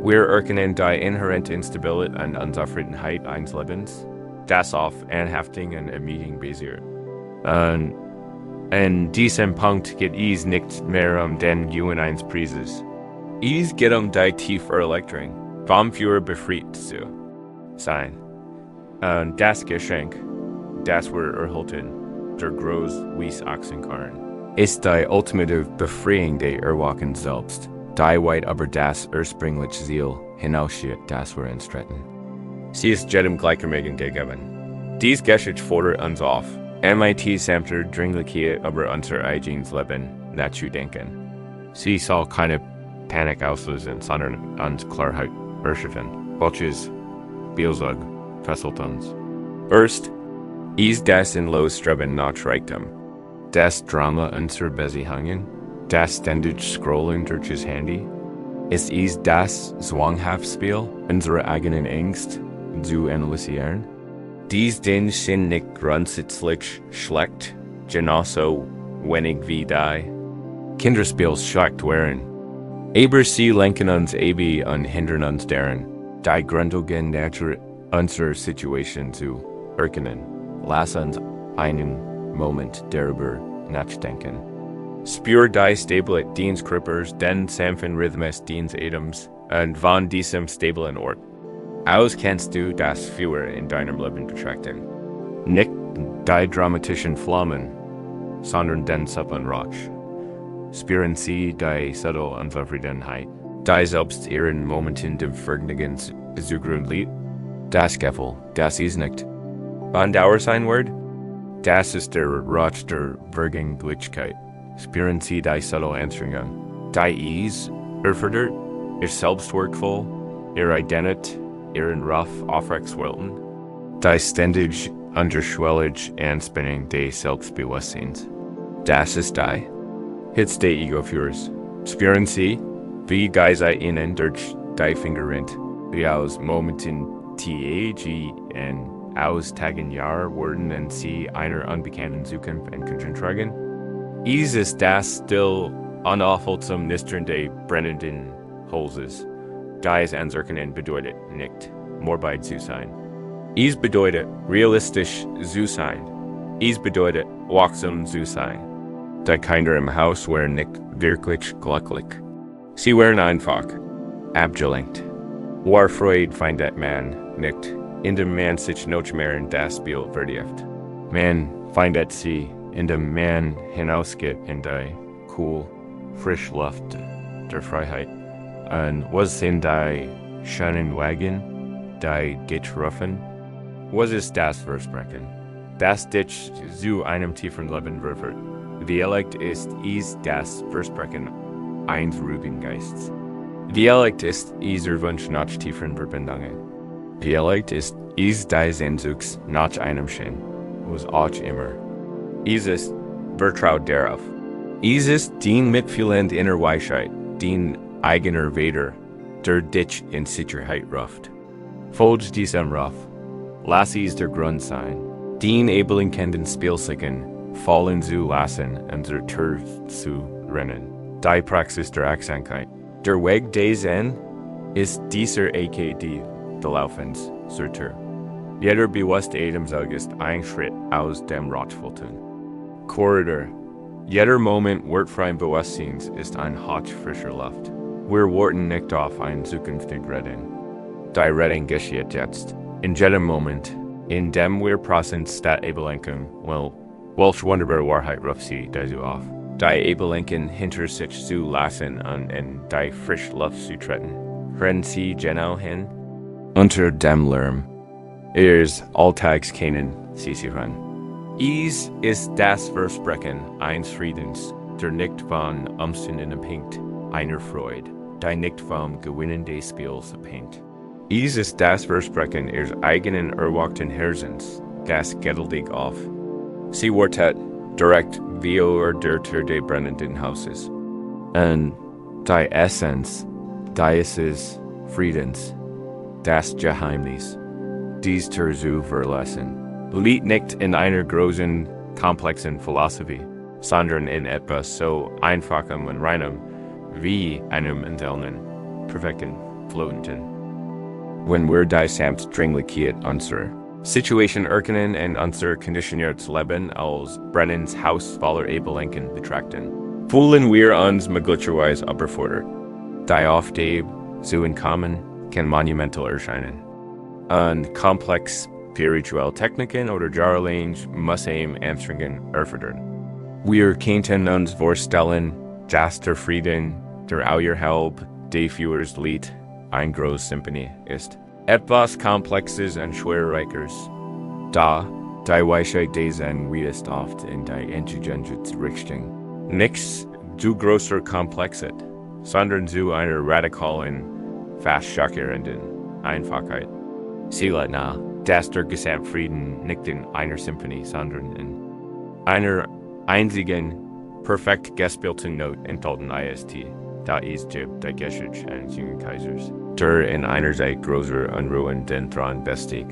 [SPEAKER 1] Wir erkennen die inhärente Instabilität an Unzufriedenheit eines Lebens, das auf Anhaftung und Ermüdung basiert. An diesem Punkt geht es nicht mehr den eins Preises. Es geht die tiefe Erleichterung, vom für befreit zu sein. Und das Geschenk, das wir erhalten, der groß wies Achsenkarren, ist die ultimative Befreiung der Erwachen selbst, die weit über das ursprüngliche Ziel hinausgeht, das wir anstreben. Sie ist jedem gleichermaßen gegeben. Dies Geschenk fordert uns auf, MIT Samter Dringlichkeit über unser eigenes Leben nachzudenken. Sie soll keine Panik auslösen, sondern uns Klarheit erschaffen, welches Bielsag fesselt uns. Erst, ist das in Losstreben nach Reichtum. Das Drama unserer Beziehungen, das ständig Scrollen durch das Handy, ist es das Zwanghaftspiel unserer eigenen Angst zu analysieren? Dies Dinge sind nicht grundsätzlich schlecht, genauso wenig wie die Kinderspiels schlecht wären. Aber sie lenken uns eben und hindern uns daran, die grundlegende Natur unserer Situation zu erkennen. Lass uns einen Moment darüber nachdenken. Spür die Stabilität deines Körpers, den sanften Rhythmus deines Atems und von diesem stablen Ort aus kannst du das Feuer in deinem Leben betrachten. Nicht die dramatischen Flammen, sondern den subtilen Rausch. Spüren Sie die subtle Unzufriedenheit, die selbst Ihren Momenten dem Vergnügen zugrunde liegt. Das Gefühl, das ist nicht wann Dauer sein wird, das ist der Rausch der Vergänglichkeit. Spüren Sie die subtle Anstrengung, die ist erfordert, ihr Selbstwertvoll, ihr Identität, ihren Ruf aufrechtzuerhalten, die ständig unterschwellige Anspannung des Selbstbewusstseins. Das ist die Hitze des Ego-Führers. Spüren Sie, wie Geist Ihnen durch die Finger rennt, wie aus Momenten TAG und aus Tagen Jahr werden und Sie einer unbekannten Zukunft konzentrieren? Es ist das still unaufhaltsam Nistern des brennenden Holzes. Dies anzerkennen bedeutet nicht, morbid zu sein. Es bedeutet, realistisch zu sein. Es bedeutet, wachsam zu sein. Die Kinder im Haus wären nicht wirklich glücklich. Sie wären einfach abgelenkt. Warfreud findet man nicht, indem man sich noch mehr in das Bild vertieft. Man findet sie, indem man hinausgeht in die frische Luft der Freiheit. Und was sind die schönen Wagen, die getroffen? Was ist das Versprechen, das dich zu einem tiefen Leben wirft? Vielleicht ist es das Versprechen eines ruhigen Geistes. Vielleicht ist es der Wunsch nach tiefen Verbindungen. Vielleicht ist es die Sehnsucht nach einem Schein, was auch immer. Es ist vertraut darauf. Es ist den mitfühlend inner Weisheit, den eigener Weder, der dich in Sicherheit ruft. Folge diesem Ruf. Lass es der Grund sein, den ebelenkennen Spielsicken fallen zu lassen und der Tür zu rennen. Die Praxis der Achtsamkeit. Der Weg des Zen ist dieser AKD, der Laufens zur Tür. Jeder bewusste Atemzug ist ein Schritt aus dem Rauchvolten. Korridor. Jeder Moment wortfreien Bewusstseins ist ein Hauch frischer Luft. Wir warten nicht auf ein zukünftig Retten. Die Rettung geschieht jetzt. In jedem Moment, in dem wir Prozess der Ebelenken, welch wunderbare Wahrheit ruft sie dazu auf. Die Ebelenken hinter sich zu lassen und in die frische Luft zu treten. Rennen sie genau hin? Unter dem Lärm ihres Alltags kennen sie sich ran. Es ist das Versprechen eines Friedens, der nicht von Umständen abhängt, einer Freude, die nicht vom Gewinnen des Spiels abhängt. Es ist das Versprechen ihres eigenen erwachten Herzens, das geduldig auf. Sie wartet direkt wie der Tür des brennenden Hauses. Und die Essenz dieses Friedens, das Geheimnis, dies Tür zu verlassen, liegt nicht in einer großen, komplexen Philosophie, sondern in etwas so einfachem und reinem wie einem einzelnen, perfekten floatenden. When wir die samt dringlichkeit unser Situation erkennen en unser conditioniertes Leben als Brennens Haus voller Ebelenken betrachten. Fühlen wir uns möglicherweise überfordert. Die oft so in common kann monumental erscheinen. An komplex spirituelle Techniken oder Jarlinge Museum Anstrengen erfordern. Wir könnten uns vorstellen, dass der Frieden, der außerhalb des Führers Lied, ein große Symphonie ist. Etwas Komplexes und Schwerreiches. Da, die Weisheit des Zen ist oft in die intelligente Richtung. Nichts zu großer Komplexität, sondern zu einer radikalen, fast schockierenden Einfachheit. Siehe nach, dass der Gesamtfrieden nicht in einer Symphonie, sondern in einer einzigen, perfekt gespielten Note enthalten ist. Da ist die Geschichte eines jungen Kaisers, der in einer Zeit größer Unruhen den Thron bestieg.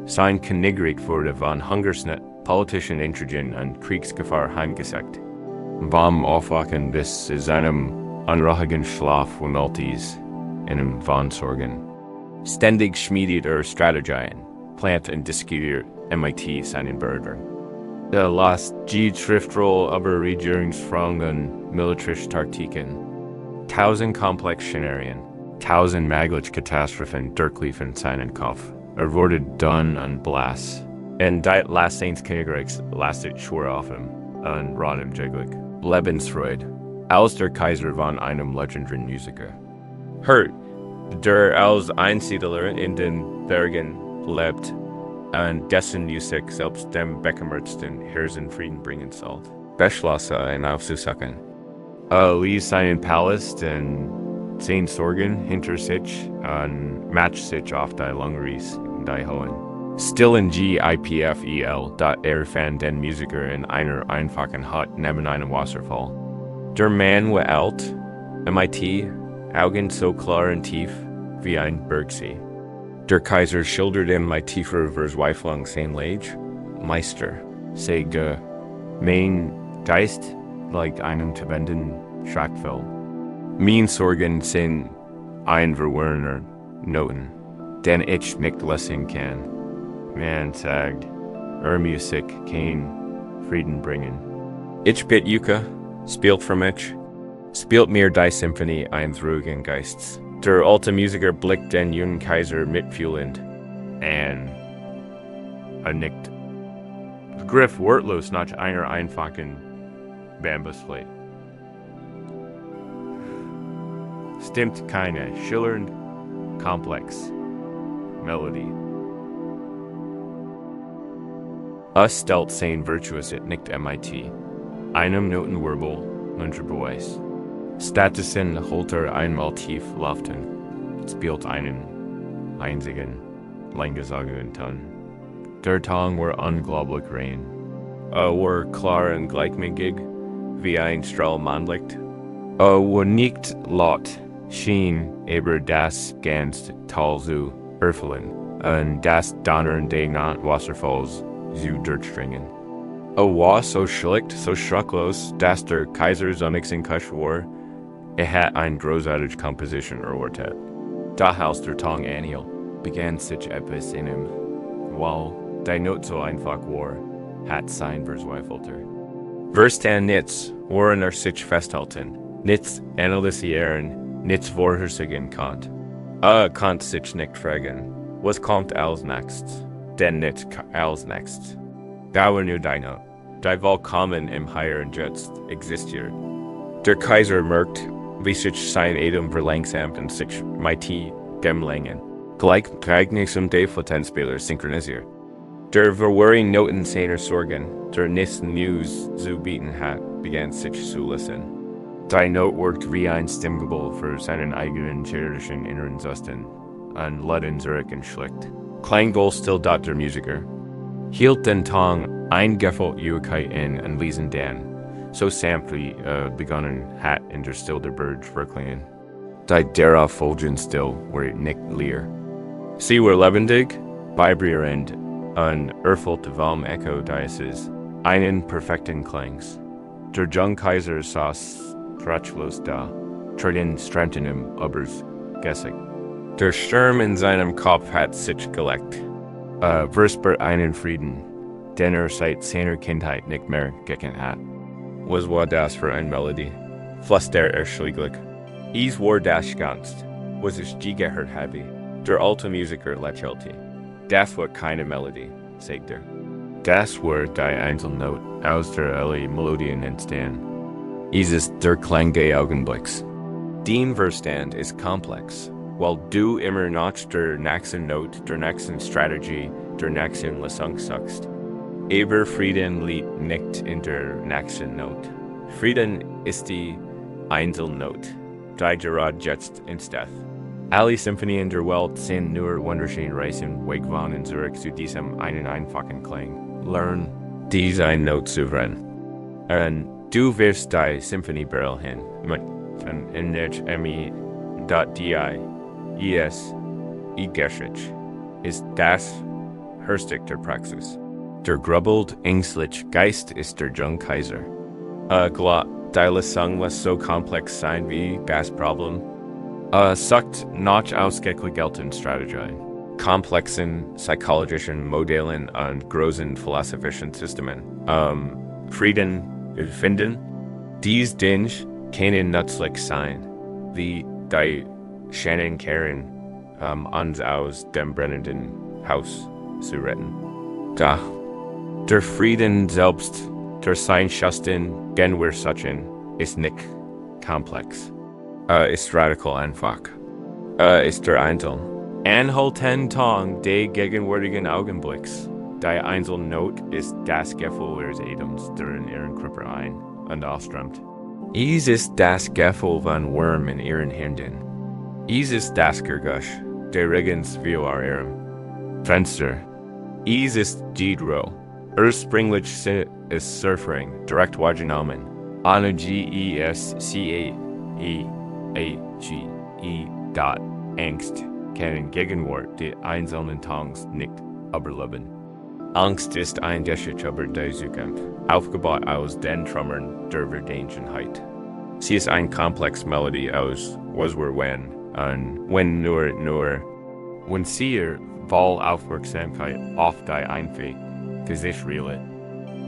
[SPEAKER 1] Sein Königreich wurde von Hungersnot, politischen Intrigen und Kriegsgefahr heimgesucht. Vom Aufwachen bis zu seinem unruhigen Schlaf und altis in einem Wahnsorgen. Ständig schmiedet Strategien, plant und diskutiert MIT seinen Bürgern. Der Last Schriftroll über Regierungsfragen und militärische Taktiken. 1000 komplexe Szenarien, 1000 mögliche Katastrophen durchliefen seinen Kopf. Wurde dann und blass. Und das Last Saints Königreichs lastet schwer auf ihm und rat ihm jeglich Lebensfreude, als der Kaiser von einem legendären Musiker. Hört, der als Einsiedler in den Bergen lebt und dessen Musik selbst dem bekümmertsten Hirsen Frieden bringen soll. Beschlossen ihn aufzusuchen. Ließ seinen Palast und 10 Sorgen hinter sich und matcht sich auf die Langreise in die Hohen. Still in GIPFEL, da fand den Musiker in einer einfachen Hut neben einem Wasserfall. Der Mann war alt, MIT, Augen so klar und tief wie ein Bergsee. Der Kaiser schildert ihm mit tiefer Verzweiflung sein Leid. Meister, sage, mein Geist like einem tobenden Schreckfell. Mein Sorgen sind einverworrener Noten, den ich nicht lesen kann. Man sagt, Musik kann Frieden bringen. Ich bitte Yuka, spielt für mich, spielt mir die Symphonie eines ruhigen Geists. Der alte Musiker blickt den jungen Kaiser mitfühlend und nickt. Begriff wortlos nach einer einfachen Bambusflöte. Stimmt keine schillernd, komplex Melodie. Stellt sein Virtuosit nicht MIT, einem Notenwirbel unter Beweis. Stattdessen holt einmal tief Luften, spielt einen einzigen, langgesagten Ton. Der Ton war unglaublich rein. War klar und gleichmäßig, wie ein Strahl Mondlicht. War nicht laut, schien aber das ganz Tal zu erfüllen, und das Donnern des Wasserfalls zu durchdringen. War so schlicht, so schrecklos, dass der Kaiser sonnigsinn war. Hat eine großartige Komposition erwartet. Da als der Ton anhielt, begann sich etwas in ihm. Weil die Not so einfach war, hat sein verzweifelter. Verstand nichts, woran sich festhalten, nichts analysieren, nichts vorhersagen konnte. Konnte sich nicht fragen, was kommt als nächstes, denn nichts als nächstes. Da war nur die Not, die vollkommen im Hier und Jetzt existiert. Der Kaiser merkt, wie sich sein Atem verlangsamt und sich mighty gemlängen. Gleichzeitig zum Potenzspieler synchronisiert. Der verworrene Noten seiner Sorgen, der nichts News zu bieten hat, begann sich zu lassen. Die Note wirkt wie ein Stimmgabel für seinen eigenen chirurgischen inneren Zustand, und Luden zurück schlicht. Klangvoll still dort der Musiker. Hielt den Ton Eingefältigkeit in und wiesen dann, so sanftly begonnen hat in der Still der Bird verklingen. Die darauf folgend Still war nicht leer. Sie war lebendig, vibrierend und erfüllte vom Echo dieses einen perfekten Klangs. Der junge Kaiser saß sprachlos da, trat in Strändenem übers Gesicht. Der Sturm in seinem Kopf hat sich gelegt. Versper einen Frieden, den seit seiner Kindheit nicht mehr gekannt hat. Was war das für ein Melodie? Flüster schließlich. War das ganz, was ich je gehört habe. Der alte Musiker lächelte. Das war keine Melodie, sagte er. Das war die Einzelnote aus der alle Melodien entstehen. Ist der Klang des Augenblicks. Den Verstand ist komplex, weil du immer nach der nächsten Note, der nächsten Strategie, der nächsten Lesung suchst. Aber Frieden liegt nicht in der nächsten Note. Frieden ist die Einzelnote, die gerade jetzt entsteht. Alle Symphonien der Welt sind nur wunderschöne Reisen wegwandern zurück zu diesem einen einfachen Klang. Lern diese eine Note souverän. Und du wirst die Symphonie beruhigen mit Geschichte ist das Hörstück der Praxis. Der grubbelt ängstlich Geist ist der Jung Kaiser. Glatt, die Lesung muss so komplex sein wie das Problem. Sucht nach ausgeklügelten Strategien, komplexen psychologischen Modellen und großen philosophischen Systemen. Frieden, finden. Dies Dinge können nützlich sein, wie die Shannon Karen uns aus dem brennenden Haus zu retten. Da, der Frieden selbst, der sein Schusten, gen wir suchen, ist nicht komplex. Ist radikal einfach. Ist der Einzel. Anhalten Tong des gegenwärtigen Augenblicks. Die Einzelnote ist das Gefühl des Adams, der in ihren Körper ein- und ausströmt. Es ist das Gefühl von Wurm in ihren Händen. Es ist das Geräusch der Regens wie auf ihrem Fenster. Es ist Gidro. Ursprünglich ist Surfing direkt wahrgenommen. Ohne Gescae. Angst können Gegenwart die einzelnen Tongs nicht überleben. Angst ist ein Geschichte über die Zukunft, aufgebaut aus den Trümmern der Verdenklichkeit. Sie ist eine komplexe Melodie aus was wir wenn und wenn nur, wenn sie ihr voll Aufmerksamkeit auf die einfach Gesicht richtet,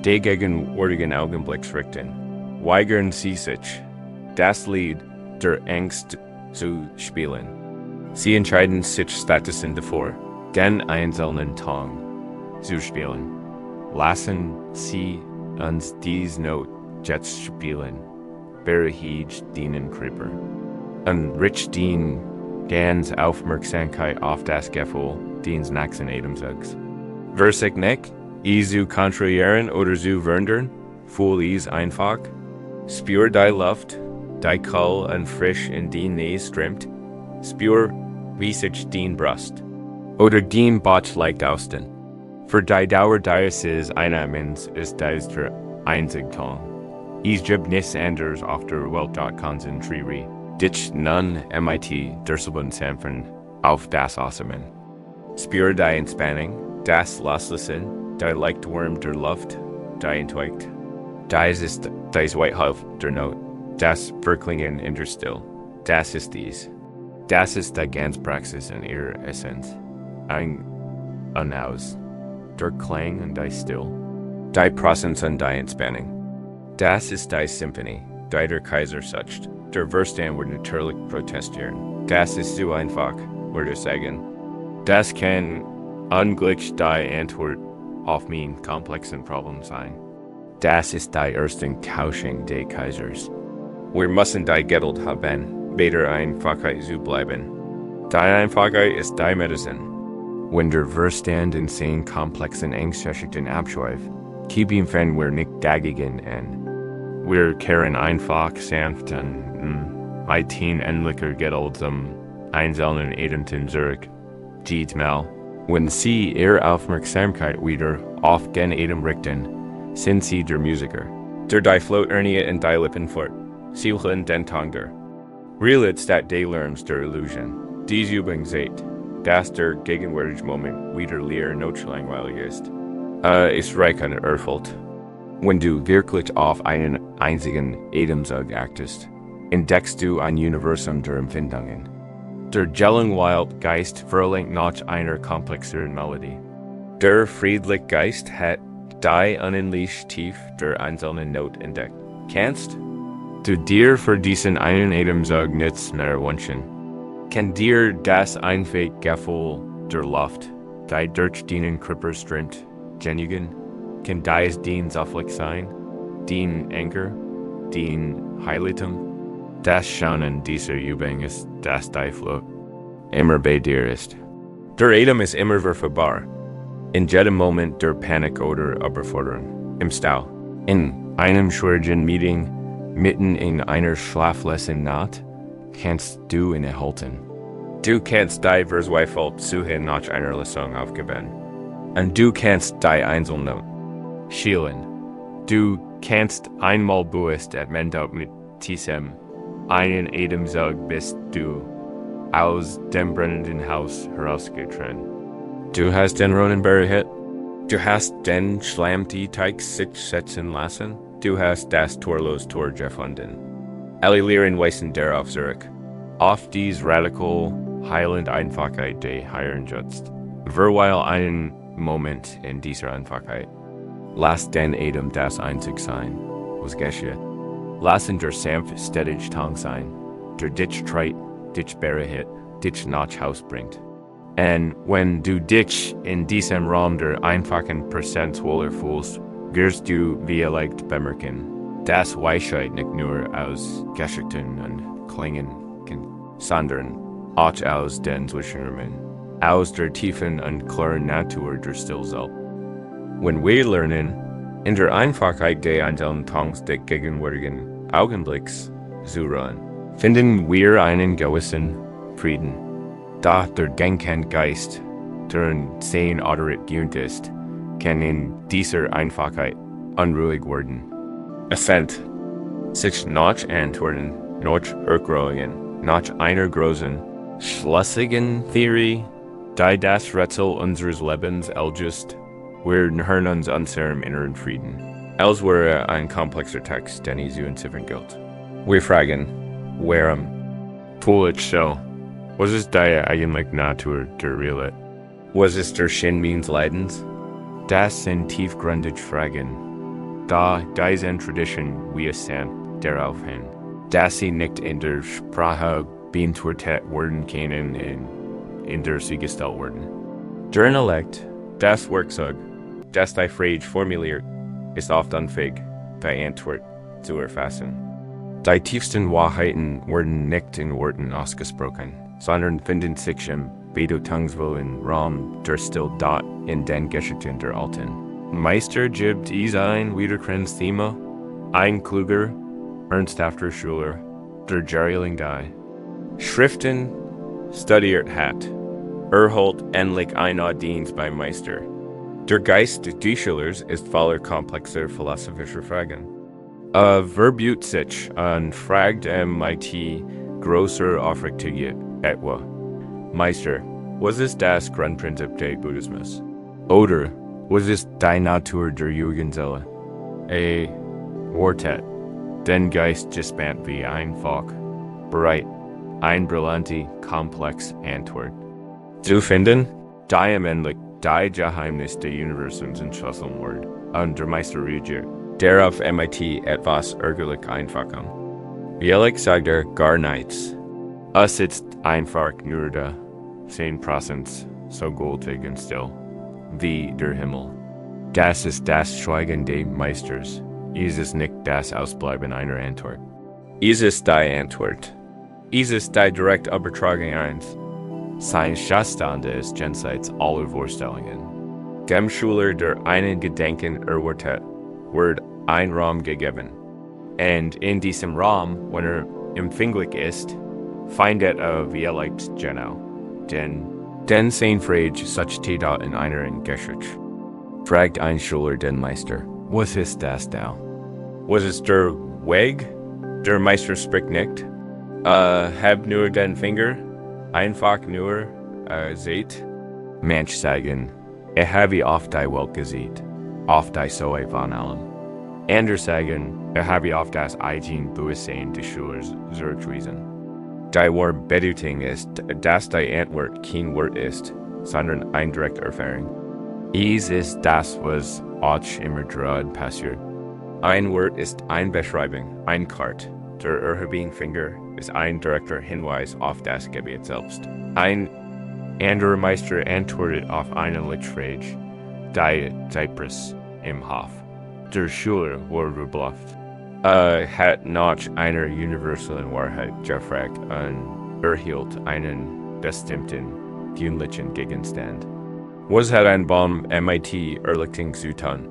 [SPEAKER 1] die gegenwärtigen Augenblicks richten, weigern sie sich, das Lied der Angst zu spielen. Sie entscheiden sich stattdessen davor, den einzelnen Ton zu spielen. Lassen Sie uns diese Note jetzt spielen. Beruhigt den Creeper. Und rich den ganz Aufmerksamkeit auf das Gefühl, dens nächsten Atemzugs. Versig nicht, zu kontrahieren oder zu verhindern, fühl es einfach. Spür die Luft, die kalt und frisch in den Nähe strömt. Spür, wie sich den Brust oder den Bauch leicht ausdehnt. Für die Dauer dieses Einatmens ist dies der einzige Ton. Es gibt nichts anderes auf der Welt dort konzentriere dich nun MIT Durchbrechen auf das Atmen. Spür die Entspannung, das Loslassen, die Leichtwurm der Luft, die entweicht. Dies ist dies Weithaupt der Not, das Verklingen in der Still. Das ist dies. Das ist die ganze Praxis in ihrer Essenz. Ein Aus. Der Klang und die Still. Die Präsenz und die Entspannung. Das ist die Symphonie, die der Kaiser sucht. Der Verstand wird natürlich protestieren. Das ist so einfach, würde ich sagen. Das kann ungleich die Antwort auf mein komplexen Problem sein. Das ist die erste Tauschung des Kaisers. Wir müssen die Geduld haben, bei der Einfachheit zu bleiben. Die Einfachheit ist die Medizin. Wenn der Verstand in seinen komplexen Angstgeschichten abschweift, kippen wir nicht dagegen an. Wir kehren einfach sanft und mit endlicher Geduld zum einzelnen Edenten zurück. Mal, wenn Sie Ihre Aufmerksamkeit wieder auf den Atem richten, sind Sie der Musiker. Der die Float ernie und die Lippen fort. Sie hören den Ton der. Realits dat die Lerns der Illusion. Dies Übung seht, dass der gegenwärtige Moment wieder leer notlangweilig ist. Ist reich und erfüllt. Wenn du wirklich auf einen einzigen Atemzug achtest, entdeckst du ein Universum der Empfindungen. Der Gelangweilt Geist verlinkt noch einer komplexeren Melodie. Der friedliche Geist hat die unentleashed tief der einzelnen Not entdeckt. Kannst du dir für diesen einen Atemzug nichts mehr wünschen? Kann dir das einfach Gefühl der Luft, die durch den Körper strömt, genügen? Kann dies den Saftlich sein, den Anker, den Heiligtum? Das Schauen dieser Übung ist, dass die Flucht immer bei dir ist. Der Atem ist immer verfügbar. In jedem Moment der Panik oder Überforderung. Im Stau. In einem schwierigen Meeting, mitten in einer schlaflosen Nacht, kannst du innehalten. Du kannst die Verzweiflung suchen nach einer Lösung aufgeben. Und du kannst die Einzelnot schielen. Du kannst einmal bewusst admendau mit diesem einen Atemzug bist du aus dem brennenden Haus herausgetrennt. Du hast den roten Berghit. Du hast den Schlammteig sich setzen lassen. Du hast das torlos Tor gefunden. Alle Lehren weisen darauf zurück. Auf dies radikal heilend Einfachheit der Heilen jutzt. Verweil einen Moment in dieser Einfachheit. Lass den Atem das einzig sein, was geschieht. Lassen der sanft stetisch Tang sein, der dich treit, dich berehit, dich nach Haus bringt. Und wenn du dich in diesem Raum der einfachen Präsenz wohler fühlst, wirst du vielleicht bemerken, dass Weisheit nicht nur aus Geschichten und Klängen kann, sondern auch aus den Zwischenräumen, aus der tiefen und klaren Natur der Stillzeit. Wenn wir lernen, in der Einfachheit der einzelnen Tanks des gegenwärtigen Augenblicks zu ruhen, finden wir einen gewissen Frieden. Da der denkende Geist, der in Zen gewohnt ist, kann in dieser Einfachheit unruhig werden. Es fällt sich nach Antworten, nach Erklärungen, nach einer großen, schlüssigen Theorie, die das Rätsel unseres Lebens erlöst. Wir hören uns unserem inneren Frieden. Als wäre ein komplexer Text, den zu entziffern gilt. Wir fragen, warum tue ich so? Was ist die eigentliche Natur der Realität? Was ist der Sinn meines Leidens? Das sind tiefgründige Fragen. Da diese Tradition wie es sind, darauf hin, dass sie nicht in der Sprache beantwortet werden können in der sie gestellt werden. Der Intellekt, das Werkzeug, das die Frage formuliert, ist oft unfähig, die Antwort zu erfassen. Die tiefsten Wahrheiten werden nicht in Worten ausgesprochen, sondern finden sich im bedeutungsvollen Raum der still dort in den Geschichten der Alten. Meister gibt Diese ein wiederkehrendes Thema, ein kluger, ernsthafter Schüler, der Jährling die Schriften studiert hat, erholt endlich einen Dienst beim Meister. Der Geist des Schülers ist voller komplexer philosophischer Fragen. Verbüht sich und fragt MIT größer Aufrichtigkeit etwa: Meister, was ist das Grundprinzip des Buddhismus? Oder was ist die Natur der Jugendseele? Wortet den Geist gespannt wie einfach, bereit, ein brillante, komplex Antwort zu finden, die am Ende die Geheimnis des Universums entschlüsseln wird, und der Meister reagiert, der auf MIT etwas ärgerlich einfachen. Ehrlich sagt gar nichts. Es ist einfach nur der 10% so gültig und still, wie der Himmel. Das ist das Schweigen des Meisters. Es ist nicht das Ausbleiben einer Antwort. Es ist die Antwort. Es ist die direkte Übertragung eins. Sein Schatzstande ist jenseits aller Vorstellungen. Dem Schüler, der einen Gedanken erwartet, wird ein Raum gegeben. Und in diesem Raum, wenn empfänglich ist, findet vielleicht genau den sein Frage such Täter in einer Geschichte. Fragt ein Schüler den Meister, was ist das da? Was ist der Weg? Der Meister spricht nicht. Hab nur den Finger, einfach nur seht. Mensch sagen, habe auf die Welt gesehen, auf die Soe von allem. Andere sagen, habe auf das eigen Bewusstsein des Schülers zurückgewiesen. Die war Bedeutung ist, dass die Antwort kein Wort ist, sondern ein direkte Erfahrung. Ist das, was euch immer gerade passiert. Ein Wort ist eine Beschreibung, ein Kart. Der erhobene Finger ist ein direkter Hinweis auf das Gebiet selbst. Ein anderer Meister antwortet auf eine Littrage, die Zyprus im Hof. Der Schüler wurde verblüfft. Hat noch eine universelle Wahrheit gefragt und erhielt einen bestimmten dienlichen Gegenstand. Was hat ein Baum MIT Erlichtung zu tun?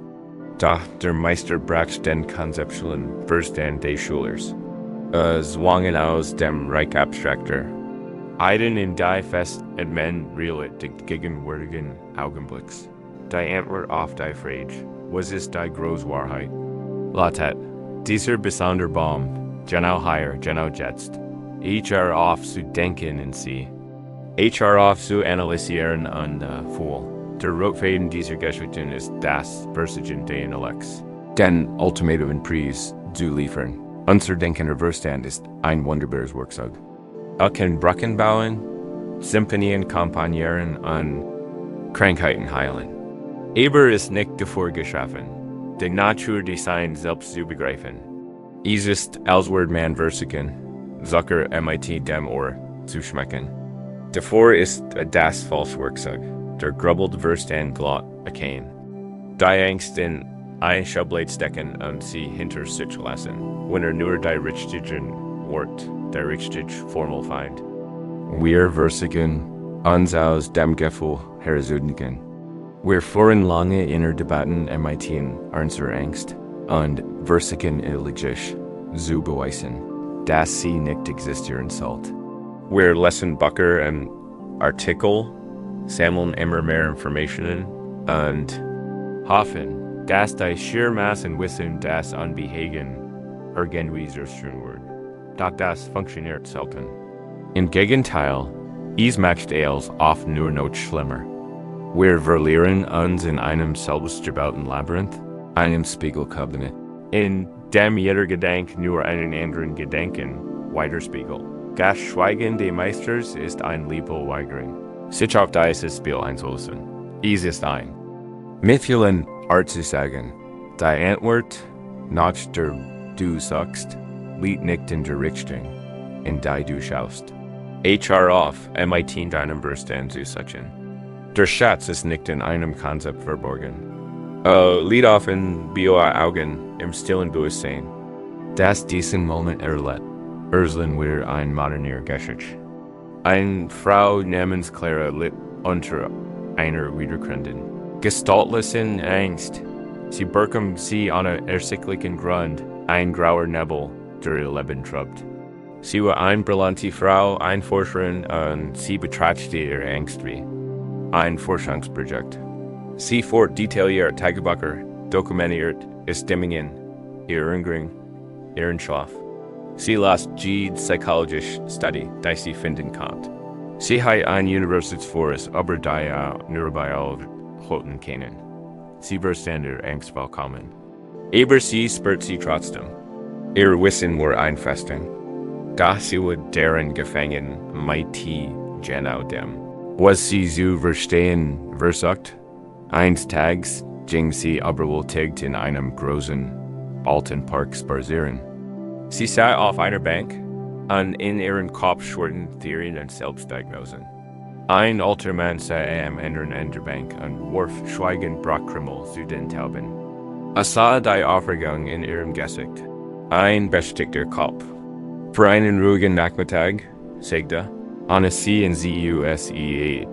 [SPEAKER 1] Doch der Meister brach den konzeptuellen Verstand des Schülers. Zwangen aus dem Reich abstrakter. Eiden in die fest und man reelet des gegenwärtigen Augenblicks. Die Antwort auf die Frage, was ist die große Wahrheit? Lautet, dieser besondere Baum, genau hier, genau jetzt. Ich auf zu denken in sie. Ich auf zu analysieren und fühlen. Der Rotfaden dieser Geschichten ist das Versagen des Intellekts. Den ultimativen Preis zu liefern. Unser denkender Verstand ist ein wunderbares Werkzeug. Kann Brücken bauen, Symphonien komponieren und Krankheiten heilen. Aber ist nicht dafür geschaffen, die Natur Design selbst zu begreifen. Es ist als man Versagen, Zucker MIT dem Ohr zu schmecken. Davor ist das falsche Werkzeug, der grubbelt Verstand glatt erkennen. Die Angst in ein Schublade stecken und sie hinter sich lassen, wenn nur die richtigen Wort, der richtige Formel find. Wir Versagen uns aus dem Gefühl herauszudenken. Wir führen lange innere Debatten MIT unserer Angst und Versagen illogisch zu beweisen, dass sie nicht existieren sollte. Wir lesen Bücher und Artikel, sammeln immer mehr Informationen und hoffen, dass die Schirrmassen wissen, dass Unbehagen irgendwie zerstören wird. Doch das funktioniert selten. Im Gegenteil, es macht es oft nur noch schlimmer. Wir verlieren uns in einem selbstgebauten Labyrinth, einem Spiegelkabinett, in dem jeder Gedanke nur einen anderen Gedanken widerspiegelt. Das Schweigen des Meisters ist ein Liebeweigerung. Sich auf dieses Spiel einzulassen. Es ist ein. Mit vielen Art zu sagen, die Antwort, nach der du sagst, liegt nicht in der Richtung, in die du schaust. auf MIT in deinem Verstand zu suchen. Der Schatz ist nicht in einem Konzept verborgen. Lied auf in Bio-Augen im stillen Bewusstsein. Das diesen Moment erlebt, erzeln wir ein moderner Geschichte. Eine Frau namens Clara litt unter einer wiederkehrenden, gestaltlosen Angst. Sie bergam sie an einer ersichtlichen Grund, ein grauer Nebel, der ihr Leben trübt. Sie war eine brillante Frau, eine Forscherin, und sie betrachtete ihre Angst wie ein Forschungsprojekt. Sie fort detailliert Tagebücher, dokumentiert Stimmungen, ihren Ring, ihren Schlaf. Sie las psychologische Studie, die sie finden konnte. Sie hat ein Universitätsvorlesung über die Neurobiologie kennen. Sie verstand ihre Angst willkommen. Aber sie spürt sie trotzdem. Ihr Wissen war ein Festung. Da sie war darin gefangen, mighty genau dem. Was sie zu verstehen versucht, eines Tages ging sie aber wohl täglich in einem großen, alten Park spazieren. Sie sah auf einer Bank und in ihren Kopf schwirrten Theorien und Selbstdiagnosen. Ein alter Mann sah am anderen Ende der Bank und warf schweigend Brotkrümel zu den Tauben. Sah die Aufregung in ihrem Gesicht. Ein beschäftigter Kopf. Für einen ruhigen Nachmittag, sagte sie in Zeusien,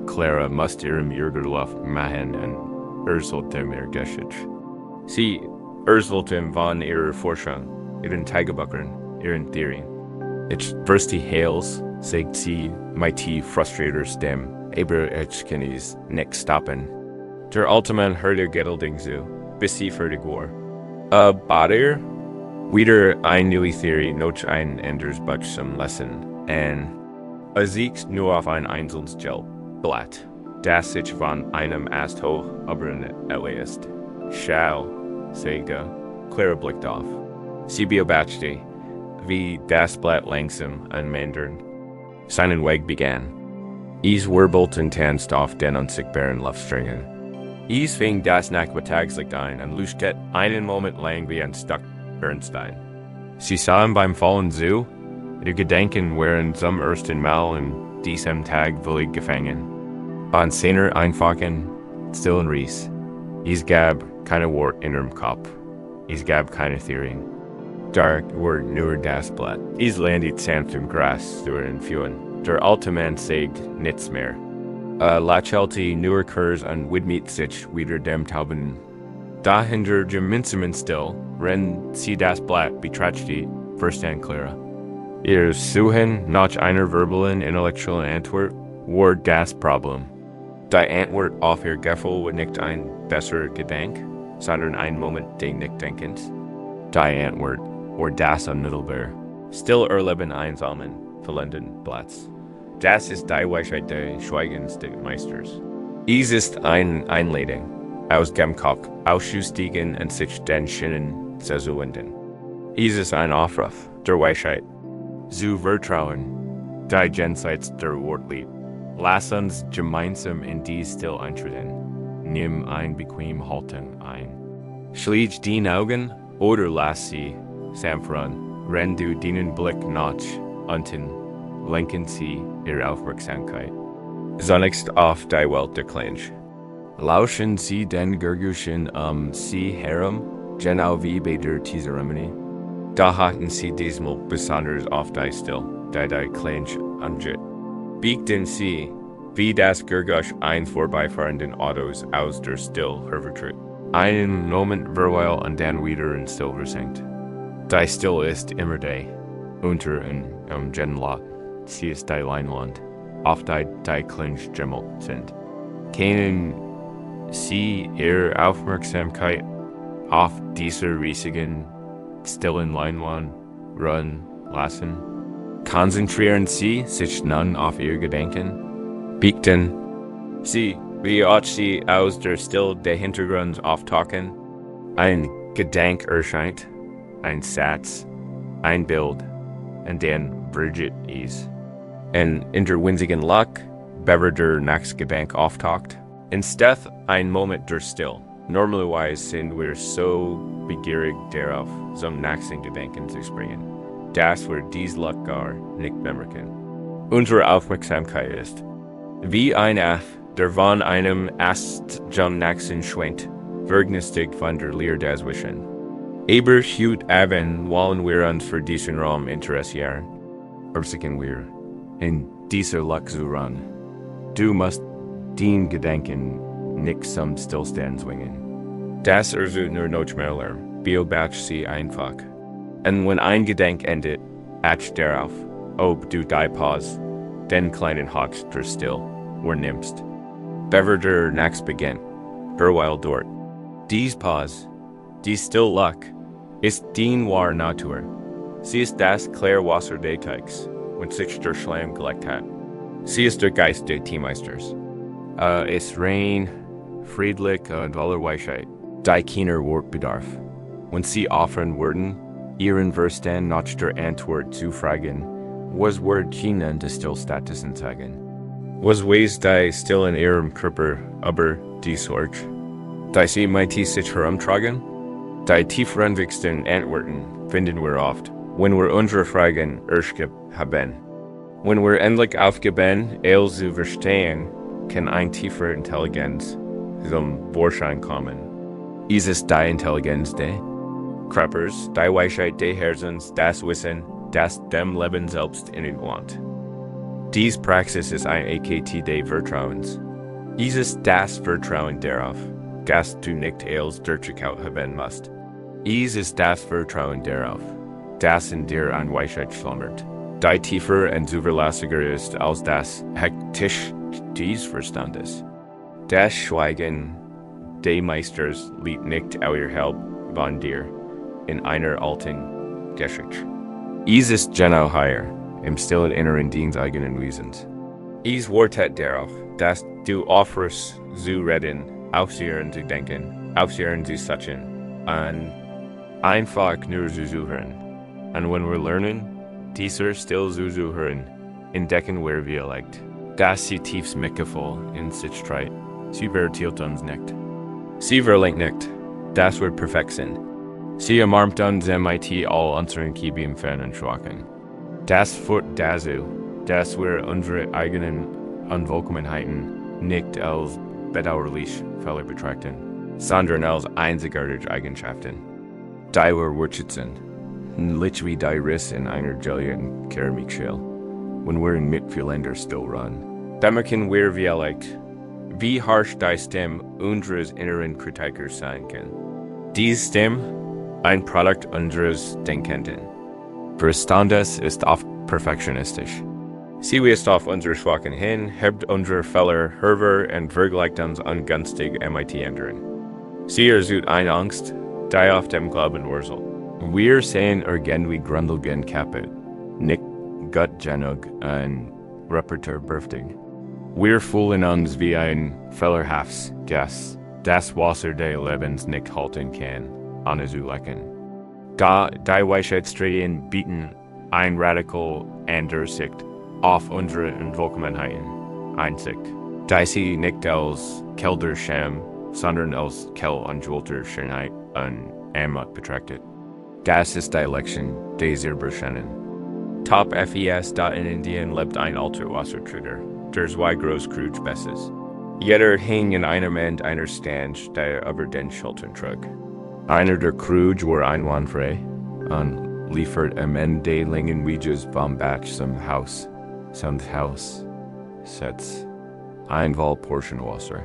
[SPEAKER 1] Clara musste ihrem Irrgelauf machen und erselte mir Geschichte. Sie erselte von ihrer Forschung, ihren Tagebüchern, ihren Theorien. Ich verstehe Hales, sagt sie, mighty frustrated Stimme, aber ich kann es nicht stoppen. Der alte Mann hörte geduldig zu, bis sie fertig war. Bader? Wieder eine neue Theorie, noch ein anderes Buch zum Lesen, und siegt nur auf ein einzelnes Blatt, das sich von einem Ast hoch aber nicht ist. Schau, sagte Clara blickte auf. Sie beobachtete, wie das Blatt langsam an Mandarin. Seinen Weg begann. Is wirbelten tanzt auf den unsichtbaren Luftsträngen. Is fing das Nachmittagslicht ein und leuchtete einen Moment lang wie ein Stück Bernstein. Sie sah ihm beim Fallen zu, ihr Gedenken waren zum ersten Mal in diesem Tag völlig gefangen. An seiner einfachen, stillen Ries. Is gab keine Wort in ihrem Kopf. Is gab keine Theorien. Dark word nur das Blatt. Is landet sanft im Gras durch den Fühlen. Der alte Mann sagt nichts mehr. Lächelte nur kurz und widmet sich wieder dem Tauben. Dahinter gemeinsamen still, wenn sie das Blatt betrachtete, verstand Clara. Ihr Suchen nach einer verbalen intellektuellen Antwort war das Problem. Die Antwort auf ihr Gefühl war nicht ein besserer Gedanke, sondern ein Moment des Nichtdenkens. Die Antwort war das Unmittelbar. Still erleben einsamen, verlenden Platz. Das ist die Weisheit des Schweigens des Meisters. Es ist eine Einladung, aus dem Kopf auszusteigen und sich den Sinnen zu zuwenden. Es ist ein Aufruf der Weisheit, zu vertrauen, die jenseits der Wortlied. Lass uns gemeinsam in dies still eintreten. Nimm ein bequem Halten ein. Schließ die Augen oder lass sie sanfern, wenn du deinen Blick nach unten lenken sie ihre Aufmerksamkeit. Zunächst auf die Welt der Klinge. Lauschen Sie den Geräuschen Sie herum, genau wie bei der Zeremonie. Da hatten Sie diesmal besonders auf die Still, die Klinge angeht. Biegten Sie, wie das Geräusch ein vorbeifahrenden Autos aus der Still hervortritt. Einen Moment verweil und dann wieder in Still versenkt. Die Still ist immer da, unter und Genlaut. Sie ist die Leinwand, auf die Klinge gemmelt sind. Können Sie Ihre Aufmerksamkeit auf diese riesigen, stillen Leinwand ruhen lassen? Konzentrieren Sie sich nun auf Ihr Gedenken. Bieten Sie, wie auch Sie aus der Stille des Hintergrunds auftauchen. Ein Gedanke erscheint, ein Satz, ein Bild, und dann Bridget is. En in der winzigen Luck, bever der Nachtgedank auftaucht. Instead ein Moment der Still. Normalerweise sind wir so begierig darauf, zum nächsten Gedanken zu springen, dass wir dies Luck gar nicht bemerken. Unsere Aufmerksamkeit ist, wie ein Aff, der von einem Ast zum nächsten schwenkt, vergnüstigt von der Lehre des Wischen. Aber heute Abend wollen wir uns für diesen Raum interessieren. Ursiken wir in dieser Luck zu ran. Du musst den Gedanken nicht zum Stillstand zwingen. Das nur Notschmerler, beobacht sie einfach. Und wenn ein Gedanke endet, acht darauf, ob du die Pause, den kleinen Hoch der Still, nimmst. Bever der Nacht beginnt, verweil dort. Dies Pause, die Still Luck, ist die wahre Natur. Sie ist das Klärwasser des Teigs, wenn sich der Schlamm gelegt hat. Sie ist der Geist des Meisters. Es rein, friedlich und voller Weisheit, die keiner Wort bedarf. Wenn sie offern würden, ihren Verstand nach der Antwort zu fragen, was wird ihnen des Stillstatus sagen? Was weiß die still in ihrem Körper über die Sorge? Die sie mit sich herumtragen? Die tiefgründigsten Antworten finden wir oft, wenn wir unsere Fragen erschöpft haben. Wenn wir endlich aufgeben, zu verstehen, kann ein tiefer Intelligenz zum Vorschein kommen. Es ist die Intelligenz der Kreppers, die Weisheit des Herzens, das Wissen, das dem Leben selbst innewohnt. Dies Praxis ist ein AKT des Vertrauens. Es ist das Vertrauen darauf, dass du nicht durchgekaut haben musst. Es ist das Vertrauen darauf, dass in dir ein Weisheit schlummert, die tiefer und zuverlässiger ist als das hektisch des Verstandes. Das Schweigen des Meisters liegt nicht außerhalb von dir in einer alten Geschichte. Es ist genau hier, im stillen inneren deines eigenen Wesens. Es wartet darauf, dass du aufhörst zu reden, aufhören zu denken, aufhören zu suchen, und einfach nur zu suchen. And when we're learning, Diese still zuzu hören, entdecken wer wir leicht. Das sie tiefs mitgefühl in sich treit. Sie vertielt uns nicht. Sie verlenkt nicht. Das wird perfekt sind. Sie ermarmt uns MIT all unseren Kiebim fernen Schwachen. Das fort dazu, dass wir unsere eigenen Unvollkommenheiten nicht als bedauerlich Fehler betrachten, sondern als einzigartige Eigenschaften. Die wir wertschätzen, literally die Riss in einer geligen Keramikschale, wenn wir in Mitfühlender still run. Damit können wir vielleicht, wie harsch die Stimme unseres inneren Kritikers sein kann. Diese Stimme, ein Produkt unseres Denkenden. Verstandes ist oft perfektionistisch. Sie weist auf unsere Schwachen hin, hebt unsere Fehler hervor und vergleicht uns ungünstig mit anderen. Sie erzeugt eine Angst, die auf dem Glauben wurzelt. Wir sehen irgendwie grundlegend kaputt, nicht gut genug und repertoirbedürftig. Wir fühlen uns wie ein fehlerhaftes Gas, das Wasser des Lebens nicht halten kann, ohne zu lecken. Die Weisheitsstudien bieten ein radikal andere Sicht auf unsere Unvollkommenheiten Einsicht, die sie nicht als Kelderscham, sondern als ungewollter Schönheit und Anmut betrachtet. Das ist die Lektion, die sie beschenen. Top FES in Indien lebt ein alter Wassertruder, der zwei groß Kruge besses. Jeder hing in einem End einer Stand, der über den Schultern trug. Einer der Kruge war einwandfrei und liefert am Ende Lingen Wiedges vom Batch zum Haus setzt ein Portion Wasser.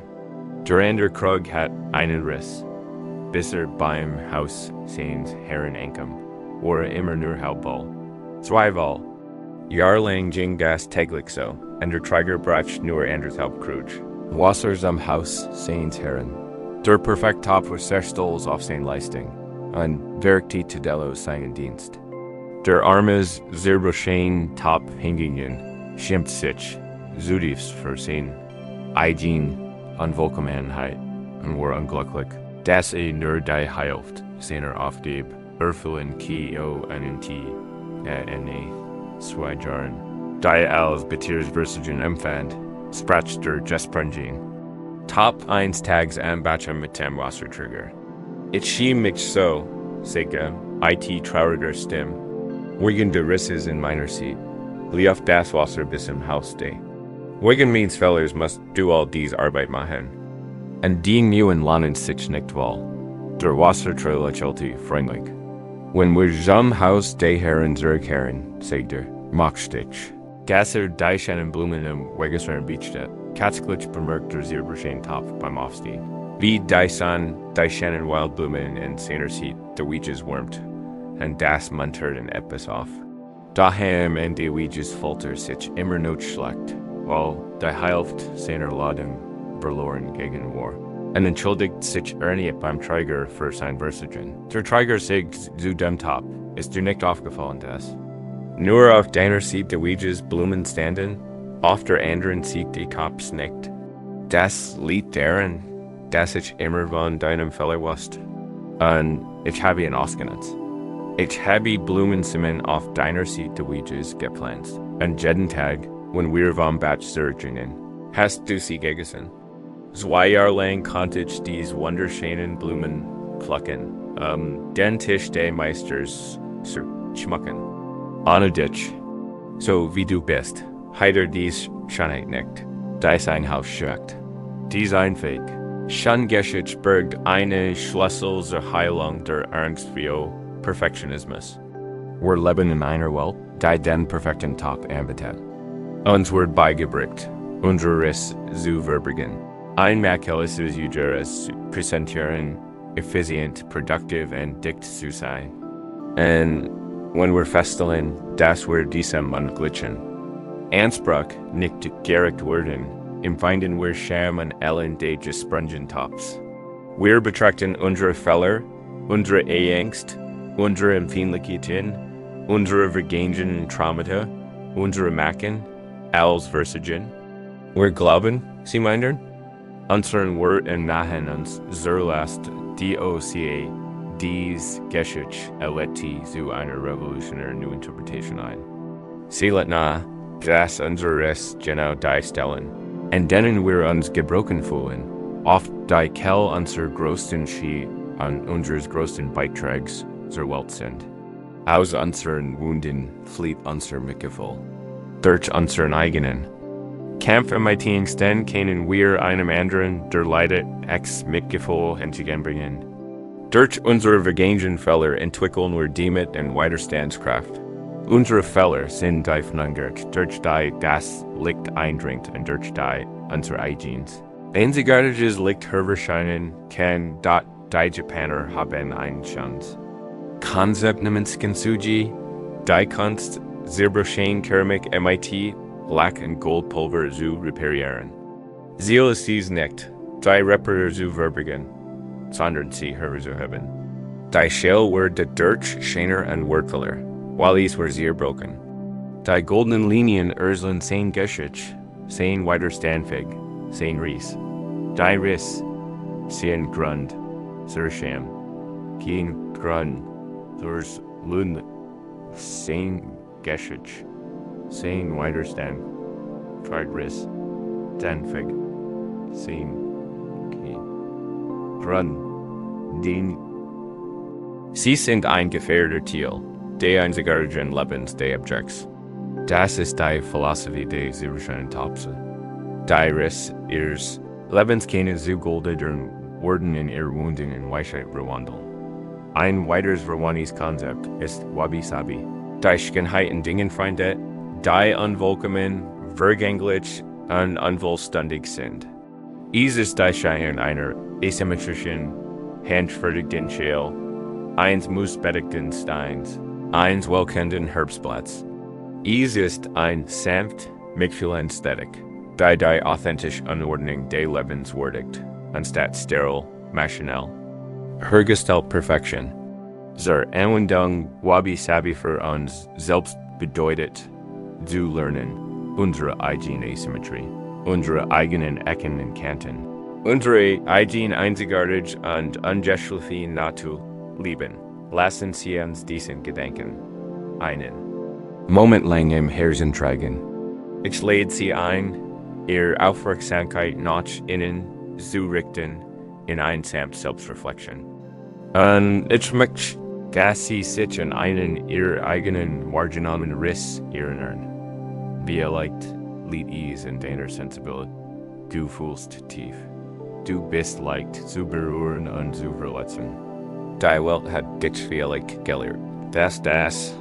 [SPEAKER 1] Der andere Krug hat einen Riss, bis beim Haus seines Herren ankam, war immer nur halb voll. Zweimal. Jahrlang ging das täglich so, und der Träger brachte nur anderthalb Krug. Wasser am Haus seines Herren. Der perfekt Top war sehr stolz auf seine Leistung und wirkte tadellos seinen Dienst. Der armes, sehr bescheiden Top hingingen, schimpft sich, zutiefst für seine eigene Unvollkommenheit und war unglücklich, dass nur die Hälfte seiner Aufgabe erfüllen eine zwei Jahren. Die als Beteiligsversigen empfand, sprach der Gesprächen. Top 1 Tags am Bachem mit dem Wassertrigger. It schien mich so, sagte trauriger Stimme, wegen der Risses in meiner Seat, lief das Wasser bis im Haus steh. Wegen meines Fehlers must du all dies Arbeit machen. Und die neuen lernen sich nicht wohl. Der Wasserträger lächelte freundlich. Wenn wir zum Haus des Herren zurückkehren, sagte machst dich. Gasser die schönen Blumen im Wegesrand Beachstedt. Katzglitsch bemerkt der sehr bescheiden Top beim Aufstehen. Wie die schönen Wildblumen in seiner Seat der Wiedges wärmt, und das muntert in etwas auf. Daheim in die Wiedges Folter sich immer not schlecht, weil die Hälfte seiner Ladung verloren gegen war. Und entschuldigt sich erneut beim Träger für sein Versigen. Der Träger sagt zu dem Top, ist dir nicht aufgefallen das? Nur auf deiner Seat der Wiedges Blumen standen, auf der anderen Seat die Tops nicht. Das liegt daran, dass ich immer von deinem Fehler wusste. Und ich habe ihn ausgenutzt. Ich habe Blumensamen auf deiner Seat der Wiedges gepflanzt. Und jeden Tag, wenn wir vom Batch zurückgingen, hast du sie gegessen. 2 Jahre lang konnte ich diese wunderschönen Blumen plucken, den Tisch des Meisters zu schmücken. Ohne dich, so wie du bist, heider dies Schönheit nicht, dies ein Haus schreckt. Dies ein Weg. Schon geschieht birgt eine Schlüssel zur Heilung der Angst für Perfektionismus. Wir leben in einer Welt, die den perfekten Top anbietet. Uns wird beigebracht, unsere Riss zu verbergen. Ein Makel ist es zu präsentieren, effizient, produktiv und dicht zu sein. Und wenn wir feststellen, dass wir diesem unglitschen, Anspruch nicht gerecht werden, empfinden wir Scham und Elend des gesprungen Tops. Wir betrachten unsere Fehler, unsere Angst, unsere Empfindlichkeiten, unsere Vergehen und Traumata, unsere Macken, als Versigen. Wir glauben, sie meinen, unseren Wort und Nahen uns zur Last DOCA Diese Geschichte erlebt zu einer revolutionären Neuinterpretation ein. Sie lädt nahe, dass unseres genau die Stellen, an denen wir uns gebrochen fühlen, oft die Quelle unserer größten Schie an unseres größten Beitrags zur Welt sind. Aus unseren Wunden flieht unser Mitgefühl. Durch unseren eigenen Kampf MIT-Sten können wir einem anderen der Leidet Mitgefühl entgegenbringen. Durch unsere Vergangenheitsfehler entwickeln wir Demut und Widerstandskraft. Unsere Fehler sind die Vernunft, durch die das Licht eindringt und durch die unsere Eigenes. Einzigartiges Licht hervorscheinen kann, dat die Japaner haben eine Chance. Konzept namensken Suji, die Kunst, Silberschein, Keramik, MIT, Black und Goldpulver zu reparieren. Ziel ist dies nicht, die Reparer zu verbergen, sondern sie hervorzuheben. Die Schell wird dadurch schöner und wertvoller, weil es wird sehr broken. Die goldenen Linien urseln sein Geschichte, sein widerstandsfähig, sein Ries. Die Riss, sein Grund, zur Scham, kein Grund, durch Lund, sein Geschichte, sein Widerstand, tried Riss, Danfig, sein Grund, den. Sie sind ein gefährdeter Tier, der einzigartigen Lebens der Objects. Das ist die Philosophie der Silberschein Topse. Die Riss ihres Lebens keine zugolden worden in ihr Wunden in Weisheit verwandeln. Ein weiteres Verwanis Konzept ist Wabi-Sabi. Die Schönheit in Dingen findet, die unvollkommen, vergänglich und unvollständig sind. Es ist die Schein einer asymmetrischen, handfertigten Schale, eins mußbettigten Steins, eins wohlkennenden Herbstblatts. Es ist ein sanft, mitfühlende Ästhetik, die authentisch Anordnung des Lebens würdigt, anstatt steril, maschinell. Hergestellt Perfektion. Zur Anwendung Wabi-Sabi für uns selbst bedeutet, zu lernen, unsere eigene Asymmetrie, unsere eigenen Ecken und Kanten, unsere eigene einzigartige und ungeschliffene Natur lieben. Lassen Sie uns diesen Gedanken einen Moment lang im Herzen tragen. Ich lade Sie ein, Ihre Aufmerksamkeit nach innen zu richten in eine sanfte Selbstreflexion. Und ich möchte, dass Sie sich in einen Ihrer eigenen marginalen Riss erinnern. Vielleicht liegt es in deiner Sensibilität. Du fühlst tief. Du bist leicht zu berühren und zu verletzen. Die Welt hat dich vielleicht gelehrt, dass das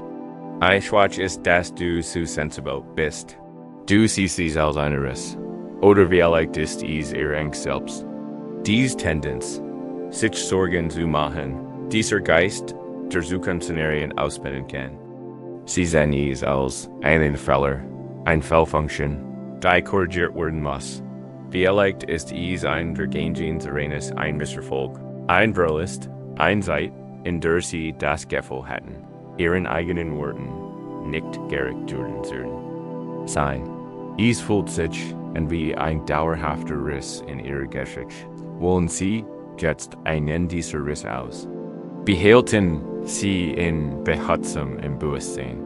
[SPEAKER 1] ein Schwach ist, dass du zu sensibel bist. Du siehst es als eine Riss. Oder vielleicht ist es ihre Angst selbst. Diese Tendenz, sich Sorgen zu machen, dieser Geist der Zukunftsszenarien ausbilden kann. Sie sehen es als einen Fehler, eine Fehlfunktion, die korrigiert werden muss. Vielleicht ist es ein der Gegenseins ein Misserfolg, ein Verlust, ein Zeit, in der sie das Gefühl hatten, ihren eigenen Worten nicht gerecht zu sein. Es fühlt sich an wie ein dauerhafter Riss in ihrer Geschichte. Wollen Sie jetzt einen dieser Risse aus? Behalten Sie ihn behutsam im Bewusstsein.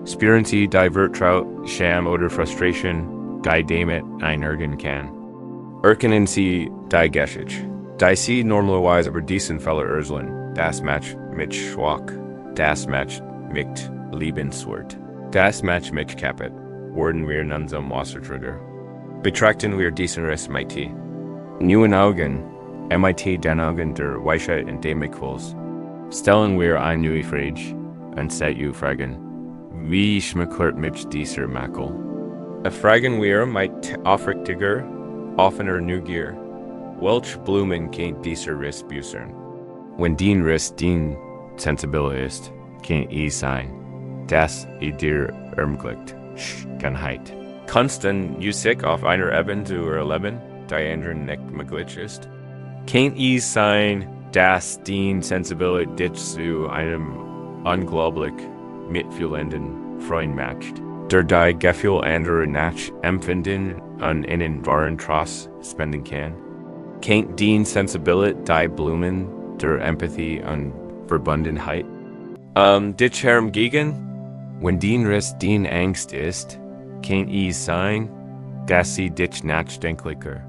[SPEAKER 1] Spüren Sie die Vertraut, Scham oder Frustration, die damit einhergehen kann. Erkennen Sie die Geschichte, die Sie normalerweise über diesen Fehler urteilen. Das Match mit Schwach, das Match mit liebenswert, das Match mit kaputt, werden wir in unserem Wassertrigger. Betrachten wir diesen Riss MIT. Neuen Augen, MIT den Augen der Weisheit und dem Mitgefühls. Stellen wir eine neue Frage und setzen fragen, wie schmeckt mit dieser Makel? Fragen wir mit aufrichtiger, offener Neugier, welche Blumen kennt dieser Riss büßen? Wenn den Riss den sensibel ist, kann es sein, dass dir ermöglicht, Schönheit. Konstant Musik auf einer Ebene zu erleben, die anderen nicht möglich ist. Kann es sein, dass die Sensibilität dich zu einem unglaublich mitfühlenden Freund macht, der die Gefühle anderer nachempfinden und ihnen wahren Trost spenden kann? Kann die Sensibilität die Blumen der Empathie und Verbundenheit. Dich gegen? Wenn dien Rest dien Angst ist, kein sein, dass sie dich nachdenklicher,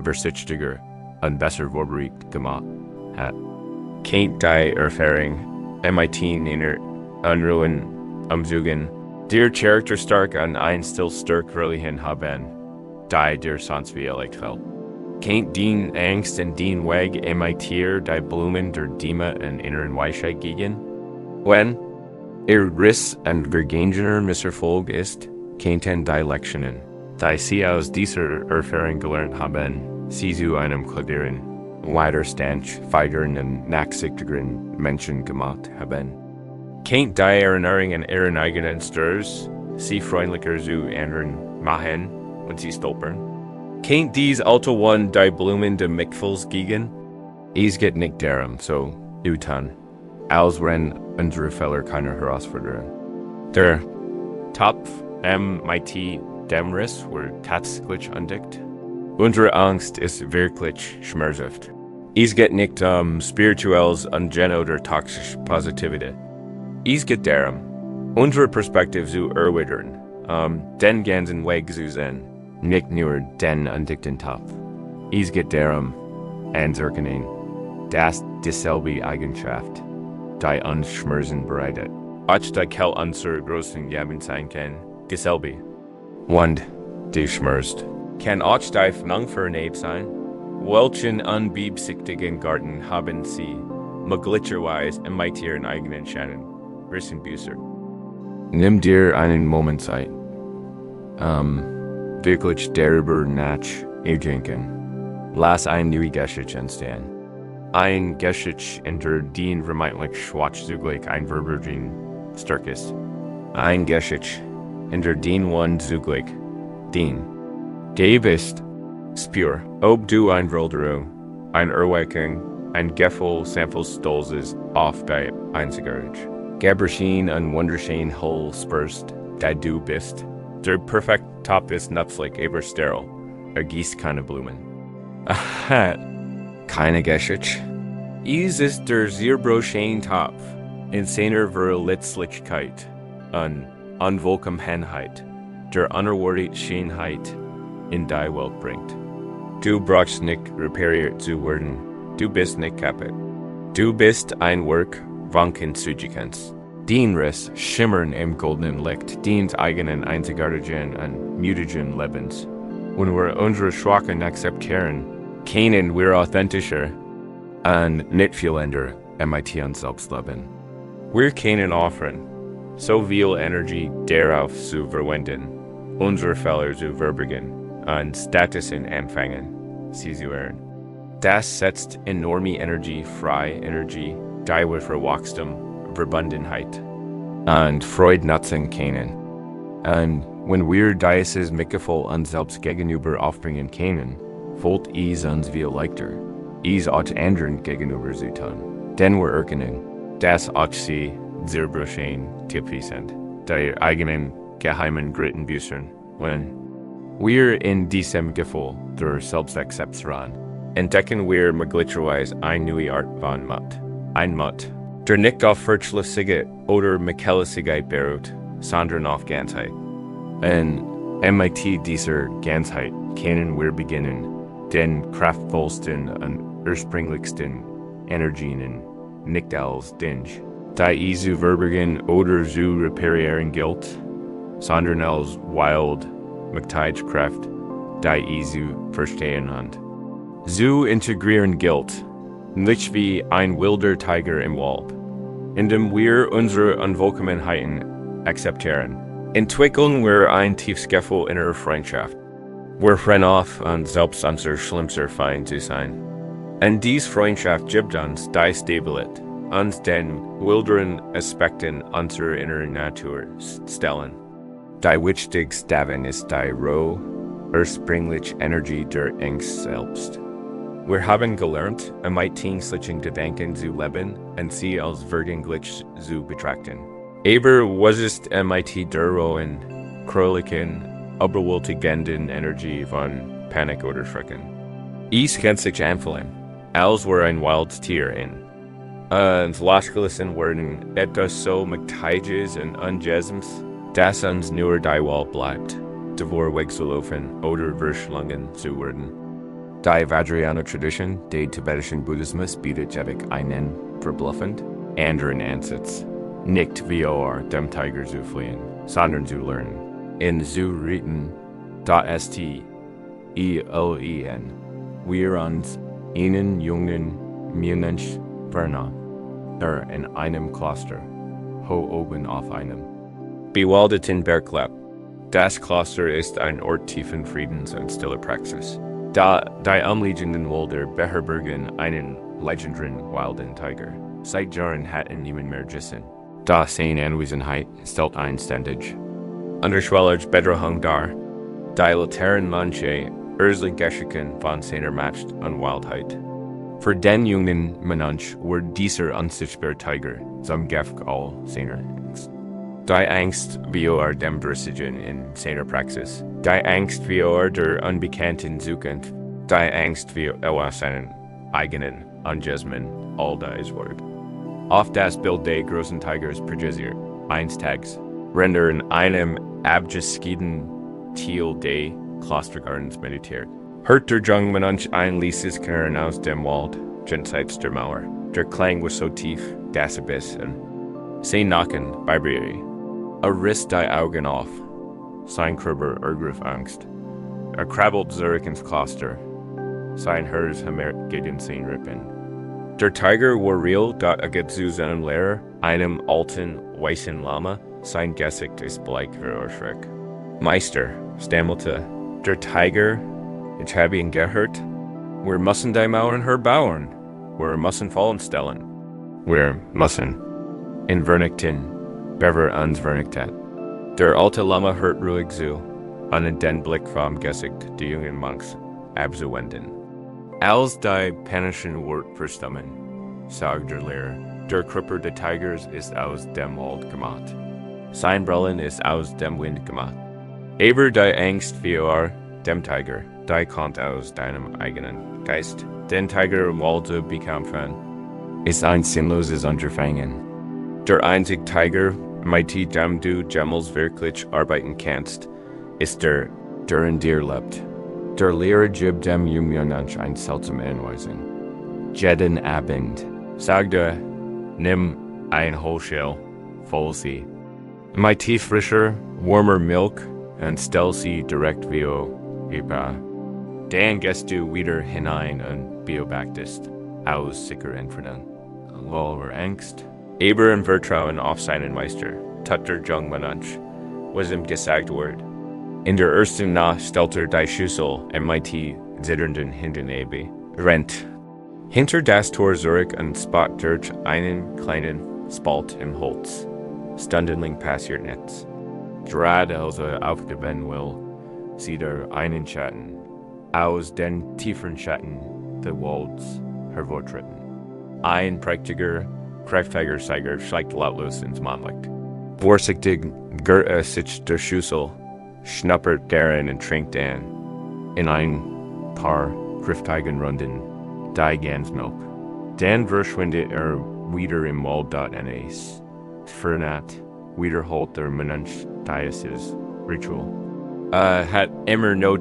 [SPEAKER 1] versichtiger und besser vorbereitet gemacht hat. Kein die Erfahrung, MIT inner Unruhen umzugen, dir Charakter stark an ein still stark Religion haben, die dir sonst wie fällt. Kein dien Angst und dien Weg MITer die Blumen der Dima und inneren Weisheit gegen? Wenn Riss und Vergangener Misserfolg ist, kein die Lektionen, die sie aus dieser Erfahrung gelernt haben, sie zu einem klaren, Widerstand feigeren und nachsichtigeren Menschen gemacht haben. Kein die Erinnerung an ihren eigenen Sturs, sie freundlicher zu anderen machen, wenn sie stolpern. Kein dies alte one die Blumen de Mickfuls gegen? Es geht nicht darum, so utan, als wenn unsere Fehler keine Herausforderung. Der Topf MIT Dämris wird tatsächlich entdeckt. Unsere Angst ist wirklich schmerzhaft. Es geht nicht spirituelles Ungen oder toxische Positivität. Es geht darum, unsere Perspektive zu erweitern, den ganzen Weg zu sehen, nicht nur den entdeckten Topf. Es geht darum, anzuerkennen, dass dieselbe Eigenschaft, die uns Schmerzen bereitet, auch die Kell unserer großen Gaben sein kann, dieselbe. Und die schmerzt, kann auch die Vernunftverneib sein. Welchen unbeabsichtigten Garten haben sie, möglicherweise mit ihren eigenen Schatten, Rissenbüßer? Nimm dir einen Moment Zeit, wirklich darüber nachzudenken. Lass ein neue Geschichte entstehen. Ein Geschichte, in der dien vermeintlich schwach-zugleich ein Verbergen stark ist. Ein Geschichte, in der dien one zugleich, dien. Gäbe ist, spür, ob du ein Wilderung, ein Erweckung, ein Gefühl samples Stolzes auf die Einzigartig. Gaberschien und Wunderschein Hull spürst, die du bist. Der perfekt Top ist nützlich, aber steril. Gießt keine Blumen. Aha, keine Geschichte. Es ist der Zierbroschein Topf, in seiner Verletzlichkeit und Unvollkommenheit, der unerwartet Schönheit in die Welt bringt. Du brauchst nicht repariert zu werden. Du bist nicht kaputt. Du bist ein Werk von Konsequenz. Dien Riss schimmern im goldenen Licht, diens eigenen einzigartigen und mutigen Lebens. Wenn wir unsere Schwachen akzeptieren, können wir authentischer und nicht viel ändern MIT uns selbst leben. Wir können offern, so viel Energie darauf zu verwenden, unsere Fehler zu verbergen und Statusen empfangen, sie zu ehren. Das setzt enorme Energie frei, Energie, die wir für Wachstum, Verbundenheit und Freude nutzen können. Und wenn wir dieses Mitgefühl uns selbst gegenüber aufbringen können, fällt es uns viel leichter, es auch anderen gegenüber zu tun. Denn wir erkennen, dass auch sie Zierbroschein Tippi sind, die eigenen geheimen Grittenbüßern. Wenn wir in diesem Gefühl der Selbstakzeptation entdecken wir möglicherweise eine neue Art von Mut. Ein Mut, der nicht auf Verschlussige oder Mechanissigkeit beruht, sondern auf Ganzheit. Und MIT dieser Ganzheit können wir beginnen, den kraftvollsten und ursprünglichsten Energien nicht als Dinge, die zu verbergen oder zu reparieren gilt, sondern als wild, Kraft, die zu verstehen hat. Zu integrieren gilt, nicht wie ein wilder Tiger im Wald, indem wir unsere Unvollkommenheiten akzeptieren. Entwickeln wir ein tiefes Gefühl innerer Freundschaft. Wir freuen auf, und selbst unser schlimmster Feind zu sein. Und diese Freundschaft gibt uns die Stabilität, uns den wilderen Aspekten unserer inneren Natur stellen. Die wichtigste davon ist die rohe, ursprüngliche Energie der Angst selbst. Wir haben gelernt, mit solchen Gedanken zu leben und sie als vergänglich zu betrachten. Aber was ist mit der rohen, krölligen, überwältigenden Energie von Panik oder Schrecken? Es kann sich anfühlen, als wäre ein wildes Tier in Losgelissen worden etwas so Maktiges und Unjesms, das uns nur die Wall bleibt, devor wegzulofen oder verschlungen zu werden. Die Vajrayana Tradition, der tibetischen Buddhismus, bietet ewig einen verbluffend anderen Ansatz. Nicht vor dem Tiger zu fliehen, sondern zu lernen. In zu reiten, st, Ilen, wir uns ihnen jungen Mensch vernahm, in einem Kloster, ho oben auf einem bewaldeten Berglapp. Das Kloster ist ein Ort tiefen Friedens und stiller Praxis. Da die umliegenden Wälder beherbergen einen legendären wilden Tiger. Seit Jahren hatten niemand mehr Gissen. Da seine Anwesenheit stellt einständig. Unterschwellig Bedrohung dar. Die Laternen manche erzlich Geschichten von seiner Macht und Wildheit. Für den jungen Mensch wird dieser unsichtbare Tiger zum Gift all seiner Angst. Die Angst vor dem Dressigen in seiner Praxis. Die Angst vor der unbekannten Zukunft. Die Angst vor seinen eigenen Unjesmen, all dies Wort. Auf das Bild des großen Tigers projisiert, eines Tages, render in einem abgeschiedenen Teil des Klostergartens meditiert. Hört der junge Mensch ein leises Knarren aus dem Wald, jenseits der Mauer. Der Klang war so tief, dass bis in sein Nacken vibrierte. Riss die Augen auf. Sein Körper ergriff Angst. Krabbelt zurück ins Kloster. Sein Herz hämmert gegen sein Rippen. Der Tiger war real, da zu seinem Lehrer, einem alten, weißen Lama, sein Gesicht ist bleich vor Schreck. Meister, stammelte, der Tiger, ich habe ihn gehört. Wir müssen die Mauern herbauen. Wir müssen fallen stellen. Wir müssen. In Vernichten, bever uns vernichtet. Der alte Lama hört ruhig zu, und den Blick vom Gesicht der jungen Monks abzuwenden. Als die panischen Wort verstummen, sagt der Lehrer, der Körper des Tigers ist aus dem Wald gemacht. Sein Brillen ist aus dem Wind gemacht. Aber die Angst vor dem Tiger, die kommt aus deinem eigenen Geist. Den Tiger im Wald zu bekämpfen, ist ein sinnloses Unterfangen. Der einzige Tiger, mit dem du jemals wirklich arbeiten kannst, ist der in dir lebt. Der Lehrer gibt dem jungen Mensch eine seltsame Anweisung. Jeden Abend, sagte, nimm ein Hohlschell voll sie. Mit tieffrischer, warmer Milch und stell sie direkt vor über. Dann gehst du wieder hinein und beobachtest aus sicher entfernen. Voller Angst, aber im Vertrauen auf seinen Meister, tat der junge Mensch, was ihm gesagt wurde. In der ersten Nacht stellte die Schüssel mit zitternden Händen ab, rennt hinter das Tor zurück und spot durch einen kleinen Spalt im Holz. Stundenlang passiert nichts. Gerade als aufgeben will, sieht einen Schatten aus den tiefen Schatten des Walds hervortreten. Ein prächtiger, kräftiger Tiger steigt lautlos ins Mondlicht. Vorsichtig gehrt sich der Schüssel, schnuppert darin und trinkt an. In ein paar kräftigen Runden, die Gansmilch. Dann verschwindet wieder im Wald eines. Vernat wiederholt der Mensch dieses Ritual. Hat immer noch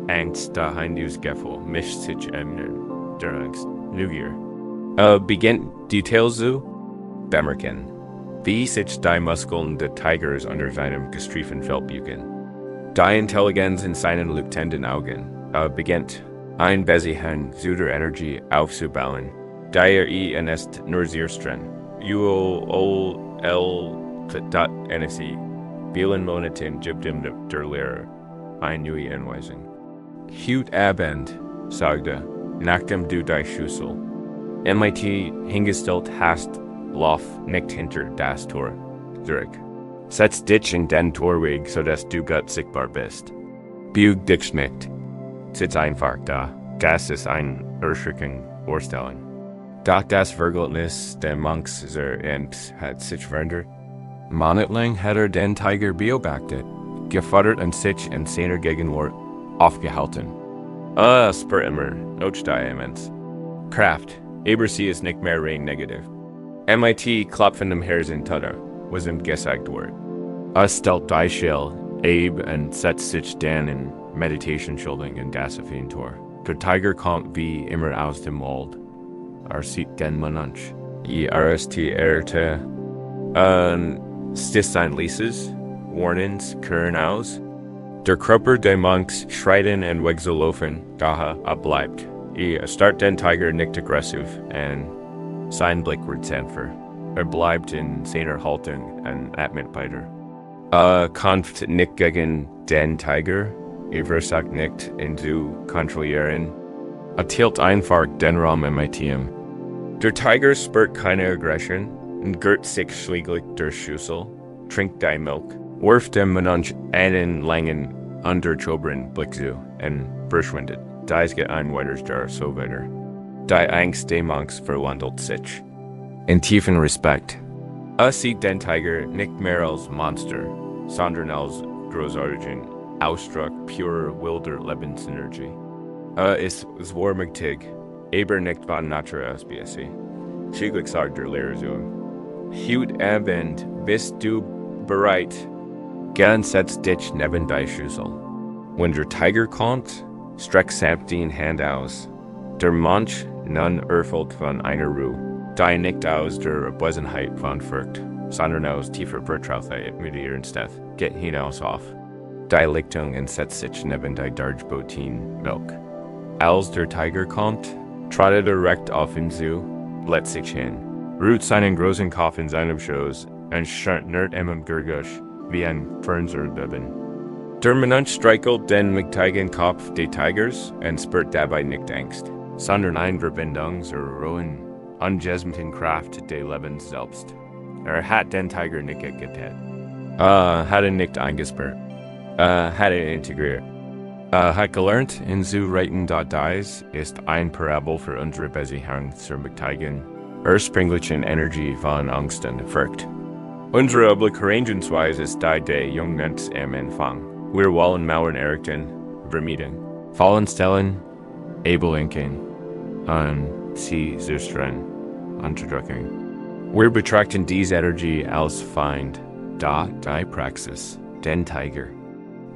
[SPEAKER 1] Angst daheim Gefühl, mischt sich der Angst. Neugier. Beginnt Details zu bemerken, wie sich die Muskeln des Tigers unter seinem gestriefenen Fell bügen. Die Intelligenz in seinen leuchtenden Augen beginnt ein bisschen zu der Energie aufzubauen, der ist nur sehr streng. NSC. Vielen Monaten gibt ihm der Lehrer eine neue Anweisung. Heute Abend, sagte, nachdem du die Schüssel MIT hingestellt hast, lauf nicht hinter das Tor zurück. Setz dich in den Torweg, sodass du gut sichtbar bist. Büg dich nicht. Sitz einfach da. Das ist ein erschreckende Vorstellung. Doch das Verhältnis der Monks hat sich verändert. Monatelang hat den Tiger beobachtet, gefordert und sich in seiner Gegenwart aufgehalten. Spür immer, nutzt die immens. Kraft, aber sie ist nicht mehr rein negativ. MIT klopfen Herzen Tada was im gesagt Wort. Stellt Beispiel Abe und setzt sich dann in Meditationsschulung in das Tor. Der Tiger kommt wie immer aus dem Wald. Sieht den Mensch. RST stis ein Lieses, Warnens, Kern aus. Der Körper der Monks schreiten und wegzulaufen, daher bleibt. Start den Tiger nicht aggressiv und sein Blick wird sanfter. Bleibt in seiner Haltung und atmet weiter. Kämpft nicht gegen den Tiger, versagt nicht ihn zu kontrollieren. Tilt einfach den Raum im Team. Der Tiger spürt keine Aggression und gehrt sich schließlich der Schüssel, trinkt die Milch, wirft dem Mensch einen langen, unterschoberen Blick zu und verschwindet. Diese geht ein weiteres Jahr so weiter. Die Angst der Monks verwandelt sich. In tiefen Respekt. Sieht den Tiger nicht mehr als Monster, sondern als großartigen Ausdruck purer, wilder Lebensenergie. Ist warmig, aber nicht von Natur aus BSC. Schließlich sagt der Lehre so: Heute Abend bist du bereit? Gern setzt dich neben die Schüssel. Wenn der Tiger kommt, streck sanft die Hand aus. Der Mensch nun erfüllt von einer Ruhe, die nicht aus der Abwesenheit von Furcht, sondern aus tiefer Vertrautheit mit ihren Steth geht hinaus auf. Die Lichtung und setzt sich neben die Darjbotin Milch. Als der Tiger kommt, trottet recht auf ihn zu, lädt sich hin, ruht seinen großen Kopf in seinem Schoß und schnurrt im Gurgusch wie ein Fernsehbeben. Der Mensch streichelt den mächtigen Kopf des Tigers und spürt dabei nicht Angst, sondern eine Verbindung zur rohen, ungesämten Kraft des Lebens selbst. Hat den Tiger nicht getätet. Hat ihn nicht eingesperrt. Hat ihn integriert. Hat gelernt, in zu reiten, Diese ist ein Parabel für unsere Beziehung zur mächtigen, ursprünglichen Energie von Angst und Furcht. Unsere Herangehensweise ist die der Jungen am Anfang. Wir wollen Mauern errichten, vermieden, Fallen stellen, ablenken, und sie zerstreuen, unterdrücken. Wir betrachten diese Energie als Feind, da die Praxis, den Tiger.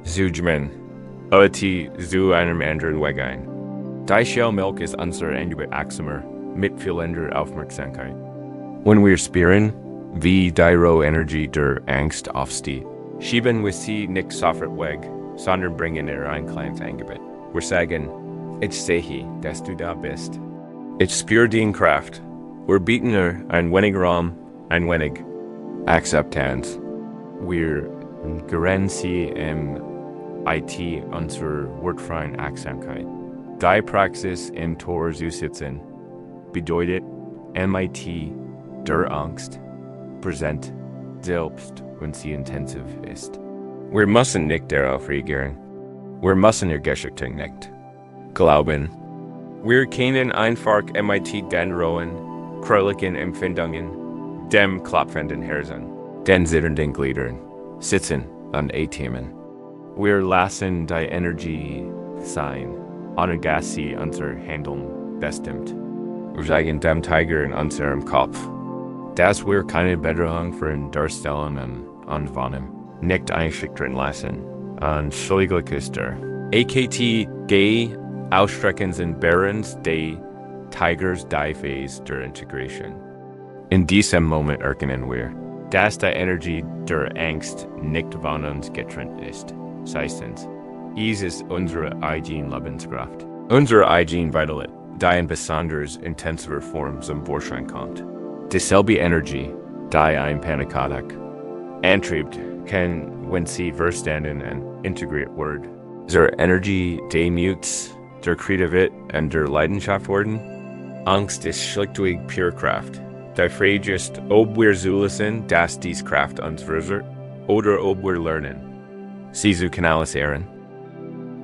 [SPEAKER 1] Zujmen, zu einem anderen Weg ein. Die Schellmilch ist unser Ende achtsamer, mit fehlender Aufmerksamkeit. Wenn wir spüren, wie die rohe Energie der Angst aufsteht, schieben wir sie nicht sofort weg, sondern bringen ihr ein kleines Angebot. Wir sagen: Ich sehe, dass du da bist. Ich spüre die Kraft. Wir bieten ihr ein wenig Raum, ein wenig Akzeptanz. Wir geren sie im IT unserer wortfreien Achtsamkeit. Die Praxis im Tor zu sitzen bedeutet MIT der Angst präsent, selbst wenn sie intensiv ist. Wir müssen nicht darauf reagieren. Wir müssen ihr Geschichte nicht glauben. Wir können einfach MIT den rohen, krölligen Empfindungen, dem klopfenden Herzen, den zitternden Gliedern, sitzen und atmen. Wir lassen die Energie sein, ohne dass sie unser Handeln bestimmt. Wir sagen dem Tiger in unserem Kopf, dass wir keine Bedrohung für ihn darstellen und anwahrnehmen, nicht einschüchtern lassen. Und schließlich ist der AKT Gay Ausstreckens und Behrens des Tigers die Phase der Integration. In diesem Moment erkennen wir, dass die Energie der Angst nicht von uns getrennt ist. Seistens, dies ist unsere eigene Lebenskraft. Unsere eigene Vitalität, die in besonders intensiver Form zum Vorschein kommt. Dieselbe Energie, die ein Panikattack antreibt, kann, wenn sie verstanden und integriert wird, zur Energie des Muts, der Kreativität und der Leidenschaft werden. Angst ist schlichtweg pure Kraft. Die Frage ist, ob wir zulassen, dass diese Kraft uns versucht, oder ob wir lernen, sie zu kanalisieren.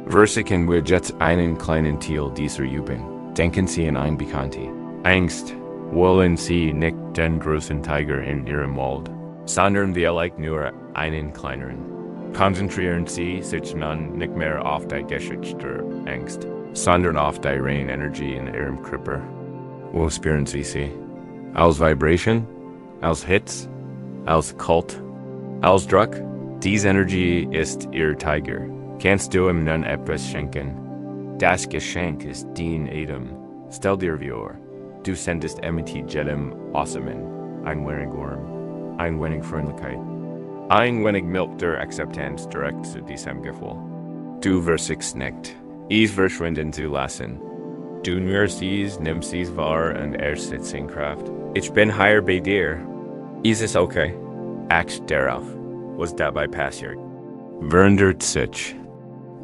[SPEAKER 1] Versuchen wir jetzt einen kleinen Teil dieser Übung. Denken Sie an ein Bekannte. Angst wollen Sie nicht den großen Tiger in Ihrem Wald, sondern vielleicht nur einen kleineren. Konzentrieren Sie sich nun nicht mehr auf die Geschichte der Angst, sondern auf die reine Energie in Ihrem Körper. Wo spüren Sie sie? Als Vibration als Hitz, als Kult, als Druck. Diese Energie ist Ihr Tiger. Kannst du ihm nun etwas schenken? Das Geschenk ist dein Atem. Stell dir vor, du sendest mit jedem Ossamen ein wenig Wurm, ein wenig Freundlichkeit, ein wenig Milch der Akzeptanz direkt zu diesem Gefühl. Du wirst nicht, es verschwinden zu lassen. Du nur siehst, nimmst es wahr und sitzt in Kraft. Ich bin hier bei dir. Ist es okay? Acht darauf, was dabei passiert. Verändert sich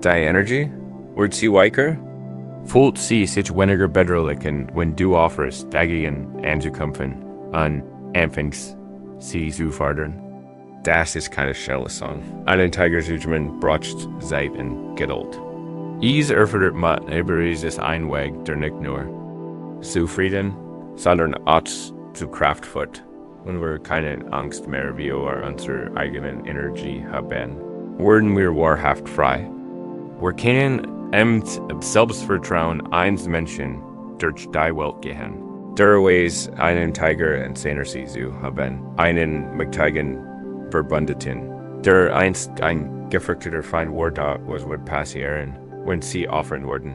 [SPEAKER 1] die Energie? Wird sie weicher? Fühlt sie sich weniger bedrohlich, wenn du offerst, dagegen anzukämpfen und anfängst, sie zu fördern? Das ist keine schnelle Song. Einen Tiger zu braucht Zeit und Geduld. Es erfordert Mut, aber es ist ein Weg, der nicht nur zu Frieden, sondern auch zu Kraft führt, wenn wir keine Angst mehr über unsere eigenen Energie haben. Werden wir wahrhaft frei. Wir können im Selbstvertrauen eines Menschen durch die Welt gehen. Der Weis, einen Tiger in seiner See zu haben, einen mächtigen Verbündeten, der einst ein gefürchteter Feind wurde, was wird passieren, wenn sie offern würden.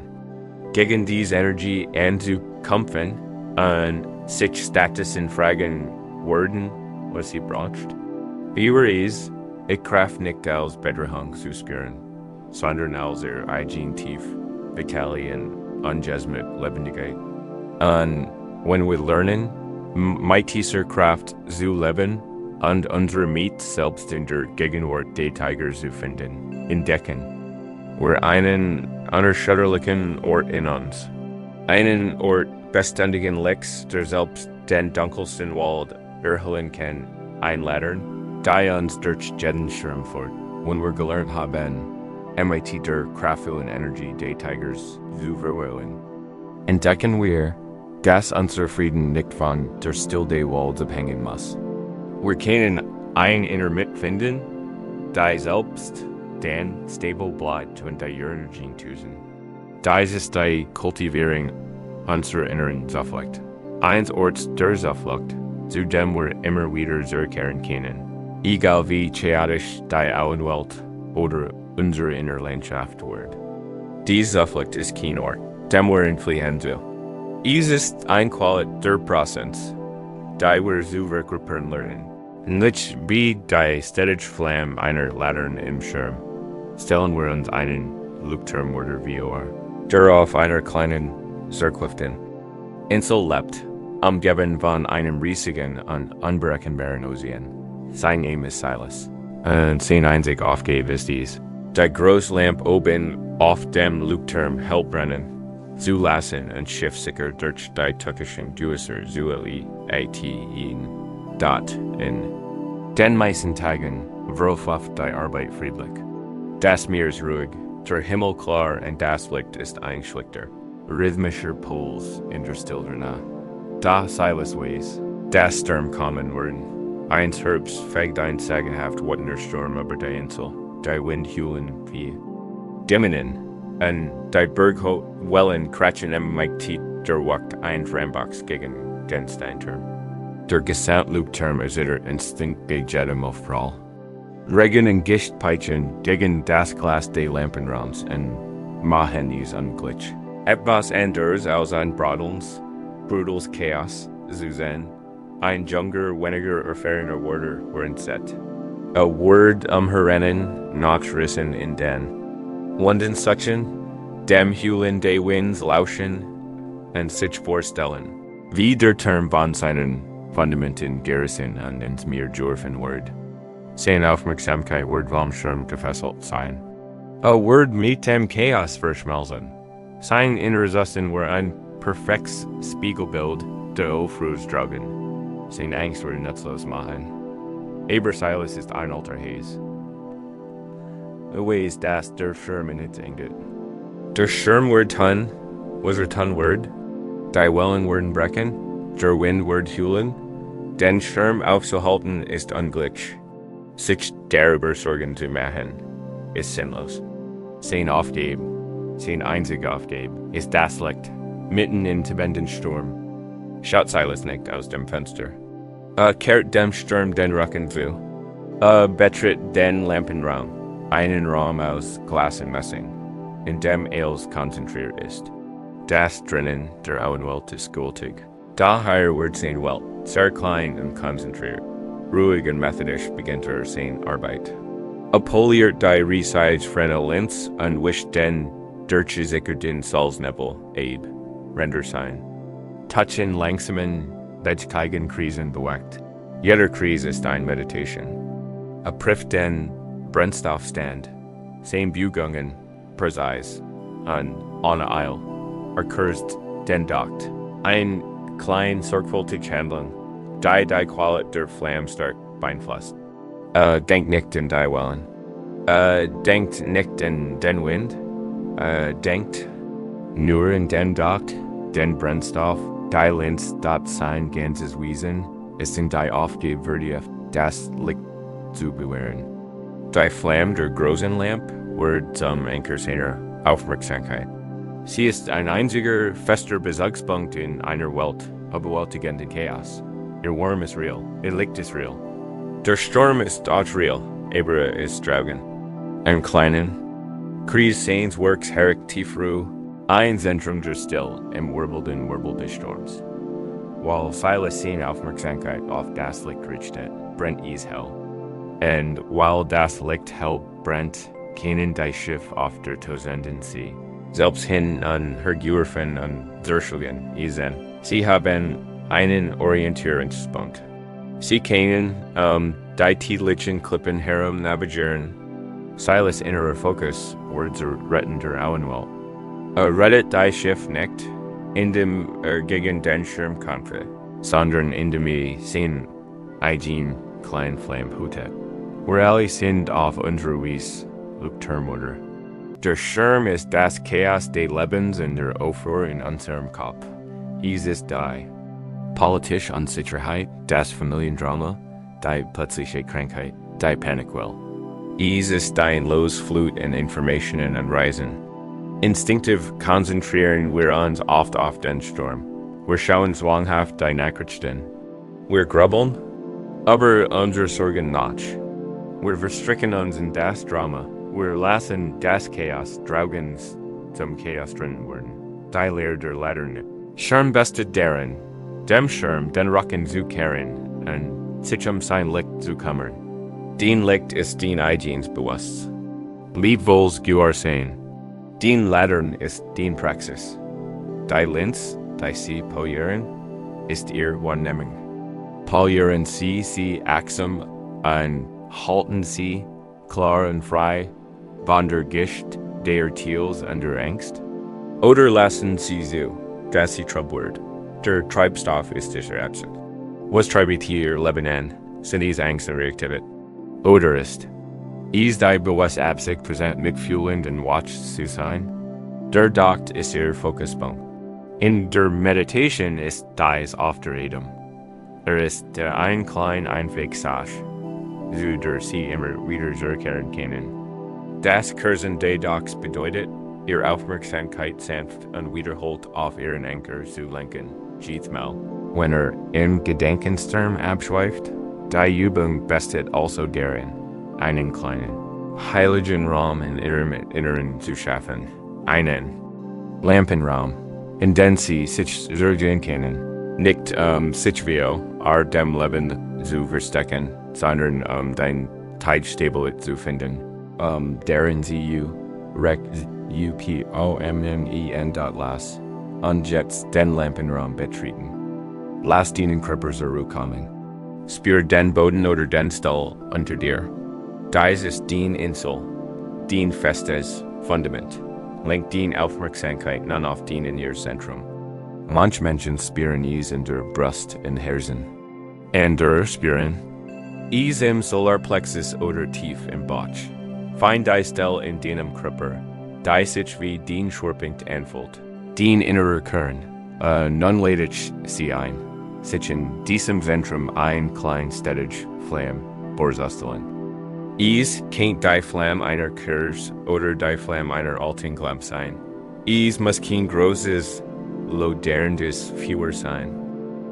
[SPEAKER 1] Gegen diese Energie anzukämpfen und sich Status in Fragen würden, was sie braucht. Über es, ich Kraft nicht als Bedrohung zu spüren, sondern als eigen tief, vitale und unjäsmig Lebendigkeit. Und wenn wir lernen, mit dieser Kraft zu leben und unsere Miet selbst in der Gegenwart der Tiger zu finden, entdecken wir einen unerschütterlichen Ort in uns. Einen Ort beständigen Lichts, der selbst den dunkelsten Wald erhellen kann, einladen, die uns durch jeden Sturm fort, wenn wir gelernt haben, mit der kraftvollen Energie der Tigers zu verweilen. Entdecken wir, dass unser Frieden nicht von der Stille der Welt abhängen muss. Wir können ein Inner finden, die selbst den stable bleibt und die Energien tun. Dies ist die Kultivierung unserer inneren Zuflucht. Eins Orts der Zuflucht, zu dem wir immer wieder zurückkehren können, egal wie chaotisch die Außenwelt oder unsere innere Landschaft wird. Diese Zuflucht ist kein Ort, dem wir entfliehen will. Es ist ein Qualität der Prozess, die wir zu verkörpern lernen. Nicht wie die stetige Flamme einer Laterne im Schirm, stellen wir uns einen Leuchtturm oder wie auch der auf einer kleinen zerklüften Insel lebt, umgeben von einem riesigen und unberechenbaren Ozean. Sein Name ist Silas, und sein einzig Aufgabe ist dies, die Großlampe oben auf dem Leuchtturm hell brennen zu lassen und schiffssicher durch die türkischen Gewässer zu leiten. Dort in den meisten Tagen verläuft die Arbeit friedlich. Das Meer ist ruhig, der Himmel klar und das Licht ist einschlichter, rhythmischer Puls in der Stille nah. Da Silas weiß, das Sturm kommen werden. Eins Herbst fängt ein sagenhaft wattender Sturm über die Insel, die Wind heulen wie Dämonen, und die Bergwellen kratschen mit der Wacht ein Frambox gegen den Steinturm. Der Gesamtleuchtturm erzittert instinkt bei jedem Aufprall. Regen und Gichtpeitschen gegen das Glas des Lampenraums und machen es unglitsch. Etwas anderes als ein brutales Chaos zu sehen. Ein junger, weniger erfahrener Wörter werden set. A Word Herrennen nachrissen in den London Suction, dem Heulen des Winds lauschen und sich vorstellen, wie der Term von seinen Fundamenten Garrison und ins Meer dürfen wird. Seine Aufmerksamkeit wird vom Sturm gefesselt sein. A Word mit dem Chaos verschmelzen. Sein Innersüssen war ein perfektes Spiegelbild der Aufruhrsdragen. Seine Angst wurde nutzlos machen. Aber Silas ist ein alter Haze. Weiß, dass der Sturm nicht endet. Der Sturm wird tun, was tun wird. Die Wellen werden brechen, der Wind wird heulen. Den Sturm aufzuhalten ist unglücklich. Sich darüber Sorgen zu machen, ist sinnlos. Sein Aufgabe, sein einzige Aufgabe, ist das Licht, mitten im tobenden Sturm. Schaut Silas nicht aus dem Fenster. Kehrt dem Sturm den Rücken zu. Betritt den Lampenraum. Einen Raum aus Glas und Messing, in dem alles konzentriert ist. Das drinnen der Auenwelt ist gültig. Daher wird sein Welt sehr klein und konzentriert. Ruhig und methodisch beginnt seine Arbeit. Poliert die Reseits frenne Linz und wischt den durchgesicherten Salznebel Abe, Render sein. Touchen langsamen, Leichtkeigen Krisen bewegt. Jeder Krise ist eine Meditation. Prüft den Brennstoffstand, same Bugungen, Präzis, an ohne Eil, erkürzt den Docht. Ein klein sorgfältig Handlung, die Qualit der Flamme stark beeinflusst. Denkt nicht in die Wellen. Denkt nicht in den Wind. Denkt nur in den Docht, den Brennstoff, die Linz dort sein ganzes Wesen, ist in die Aufgabe das Licht zu bewahren. Die Flamme der großen Lampe wird zum Anker seiner Aufmerksamkeit. Sie ist ein einziger fester Bezugspunkt in einer Welt, überwältigenden Chaos. Ihr Wurm ist real, ihr Licht ist real. Der Sturm ist auch real, aber ist draugen. Ein kleinen, Kries Seins Works herrick tiefru, ein Zentrum der Still im wirbelnden Wirbel des Sturms. While Silas seine Aufmerksamkeit auf das Licht richtet, brennt is hell. Und while das Licht hell brennt, kennen die Schiff auf der tosenden See. Selbst hin an Hergurfen und Durchbrechen Isen. Sie haben einen Orientierungspunkt. Sie kennen die täglichen Klippen herum navigieren. Silas innerer Fokus wird zur Retten der Auenwelt. Rettet die Schiff nicht, indem gegen den Schirm kämpfe, sondern indem sein eigen kleinen Flamme hütet. Wir alle sind auf unserer Weise Lukturmutter. Der Schirm ist das Chaos des Lebens und der Aufruhr in unserem Kopf. Es ist die politische Unsicherheit, das Familiendrama, die plötzliche Krankheit, die Panikwelle. Es ist die Losflut an Informationen und Reisen. Instinktiv konzentrieren wir uns oft auf den Sturm. Wir schauen zwanghaft die Nachrichten. Wir grübeln, aber unsere Sorgen nicht. Wir verstricken uns in das Drama. Wir lassen das Chaos draugens zum Chaos drinnen werden. Die Lehre der Lehren. Schirm bestet darin, dem Schirm den Rücken zu kehren und sich sein Licht zu kümmern. Den Licht ist den eigens bewusst. Liebwohls sein. Den Lehren ist den Praxis. Die Linz, die sie polieren, ist ihr Wahrnehmung. Polieren sie achtsam und halten sie klar und frei von der Gicht der Tiels und der Angst? Oder lassen sie zu, dass sie Treibwort. Der Treibstoff ist dieser Absicht. Was treibet hier Leben an, sind diese Angst und Reaktivität? Oder ist die bewusste Absicht präsent mitfühlend und watch zu sein? Der Docht ist ihr Fokuspunkt. In der Meditation ist dies auf der Atem. Ist der ein klein Einweg Sache, so der sie immer wieder zurückkehren können. Das Kursen des Dochts bedeutet, ihre Aufmerksamkeit sanft und wiederholt auf ihren Anker zu lenken. Mal, wenn im Gedankensturm abschweift, die Übung bestet also darin, einen kleinen, heiligen Raum im Inneren zu schaffen. Einen Lampenraum, in den sie sich zurückziehen können. Nicht sich wie dem Leben zu verstecken, sondern dein Zeitstabilität zu finden. Darin sie upommen.las und jetzt den Lampenraum betreten. Lass den Körper zur Ruhe kommen. Spür den Boden oder den Stuhl unter dir. Dies ist den Insel, den festes Fundament. Lenkt den Aufmerksamkeit nun auf den in ihr Zentrum. Manche Menschen spüren es in der Brust und Herzen. Andere spüren es im Solarplexus oder tief im Bauch. Find die Stelle in deinem Körper, die sich wie den Schwerpunkt anfühlt. Den innerer Kern, nun lädt sie ein, sich in diesem Zentrum ein klein stetig Flamme vorzustellen. Es kann die Flamme einer Kurs oder die Flamme einer alten Lampe sein. Es muss kein großes, loderndes Feuer sein.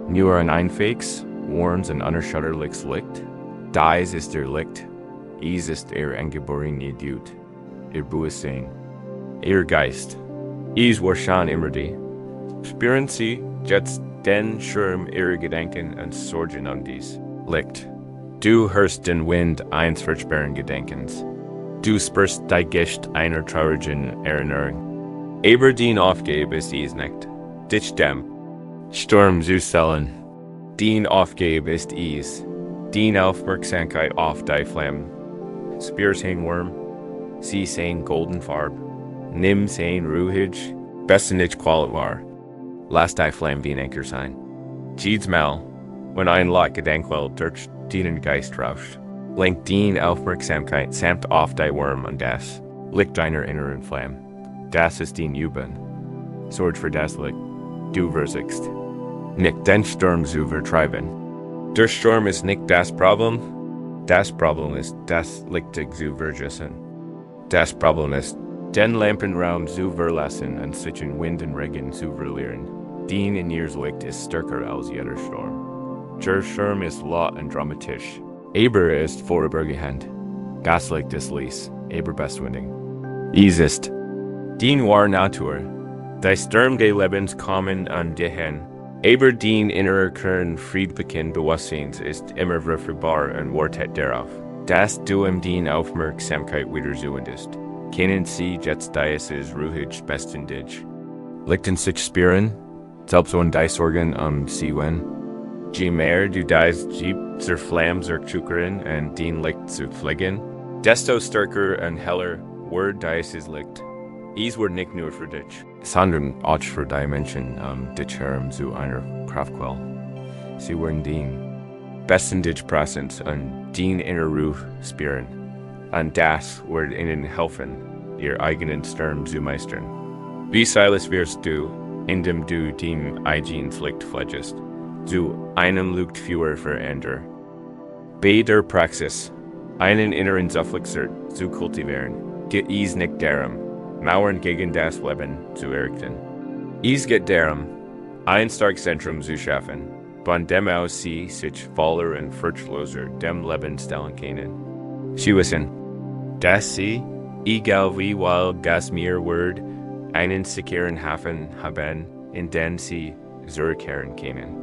[SPEAKER 1] Nur ein einfaches, warns und unerschütterliches Licht. Diese ist der Licht. Ist ihr angeborene Dude. Ihr Bewusstsein. Ihr Geist. War schon immer die. Spüren Sie jetzt den Schirm ihrer Gedanken und Sorgen an dies Licht. Du hörst den Wind eines furchtbaren Gedenkens. Du spürst die Gischt einer traurigen Erinnerung. Aber den Aufgebe ist dies nicht. Dich dem Sturm zu sellen. Den Aufgebe ist dies. Den Aufmerksamkeit auf die Flamme. Spür sein Wurm. Sie sein golden Farb. Nimm sein ruhig. Besten nicht qualitwar. Lass die Flamme wie ein Anker sein. Jedes Mal, wenn ein Lot Gedankwell durch den Geist rauscht, lenkt den Aufmerksamkeit samt auf die Wurm und das Licht deiner inneren Flamme. Das ist den Üben. Sorge für das Licht. Du versiegst. Nicht den Sturm zu vertreiben. Der Sturm ist nicht das Problem. Das Problem ist das Lichtig zu vergessen. Das Problem ist, den Lampenraum zu verlassen und sich in Wind und Regen zu verlieren. Den in ihres Licht ist stärker als jeder Sturm. Der Sturm ist laut und dramatisch. Aber ist vorübergehend. Gaslicht ist leis, aber bestwindig. Ist den war Natur. Die Sturm des Lebens kommen an dich hin. Aber den innerer Kern friedlichen Bewusstseins ist immer verfügbar und wartet darauf, dass du ihm den Aufmerksamkeit wieder zuwendest. Kennen Sie jetzt dieses ruhig bestendig. Lichten sich spüren, selbst wenn die Sorgen sie wen. Je mehr du dies Jeep zur Flamme zurückzukehren und den Licht zu pflegen, desto stärker und heller wird dieses Licht. Es wird nicht nur für dich, sondern auch für die Menschen dich herum zu einer Kraftquelle. Sie werden den bestendig Präsenz und den inneren Ruhe spüren. Und das wird ihnen helfen, ihr eigenen Sturm zu meistern. Wie silas wirst du, indem du den eigenen Licht pflegst, zu einem Luftführer verändern. Bei der Praxis, einen inneren Zuversicht zu kultivieren, geht es nicht darum, Mauern gegen das Leben zu errichten. Es geht darum, ein starkes Zentrum zu schaffen, von dem aus sie sich voller und furchtloser dem Leben stellen können. Sie wissen, dass sie, egal wie wild das Meer wird, einen sicheren Hafen haben, in den sie zurückkehren können.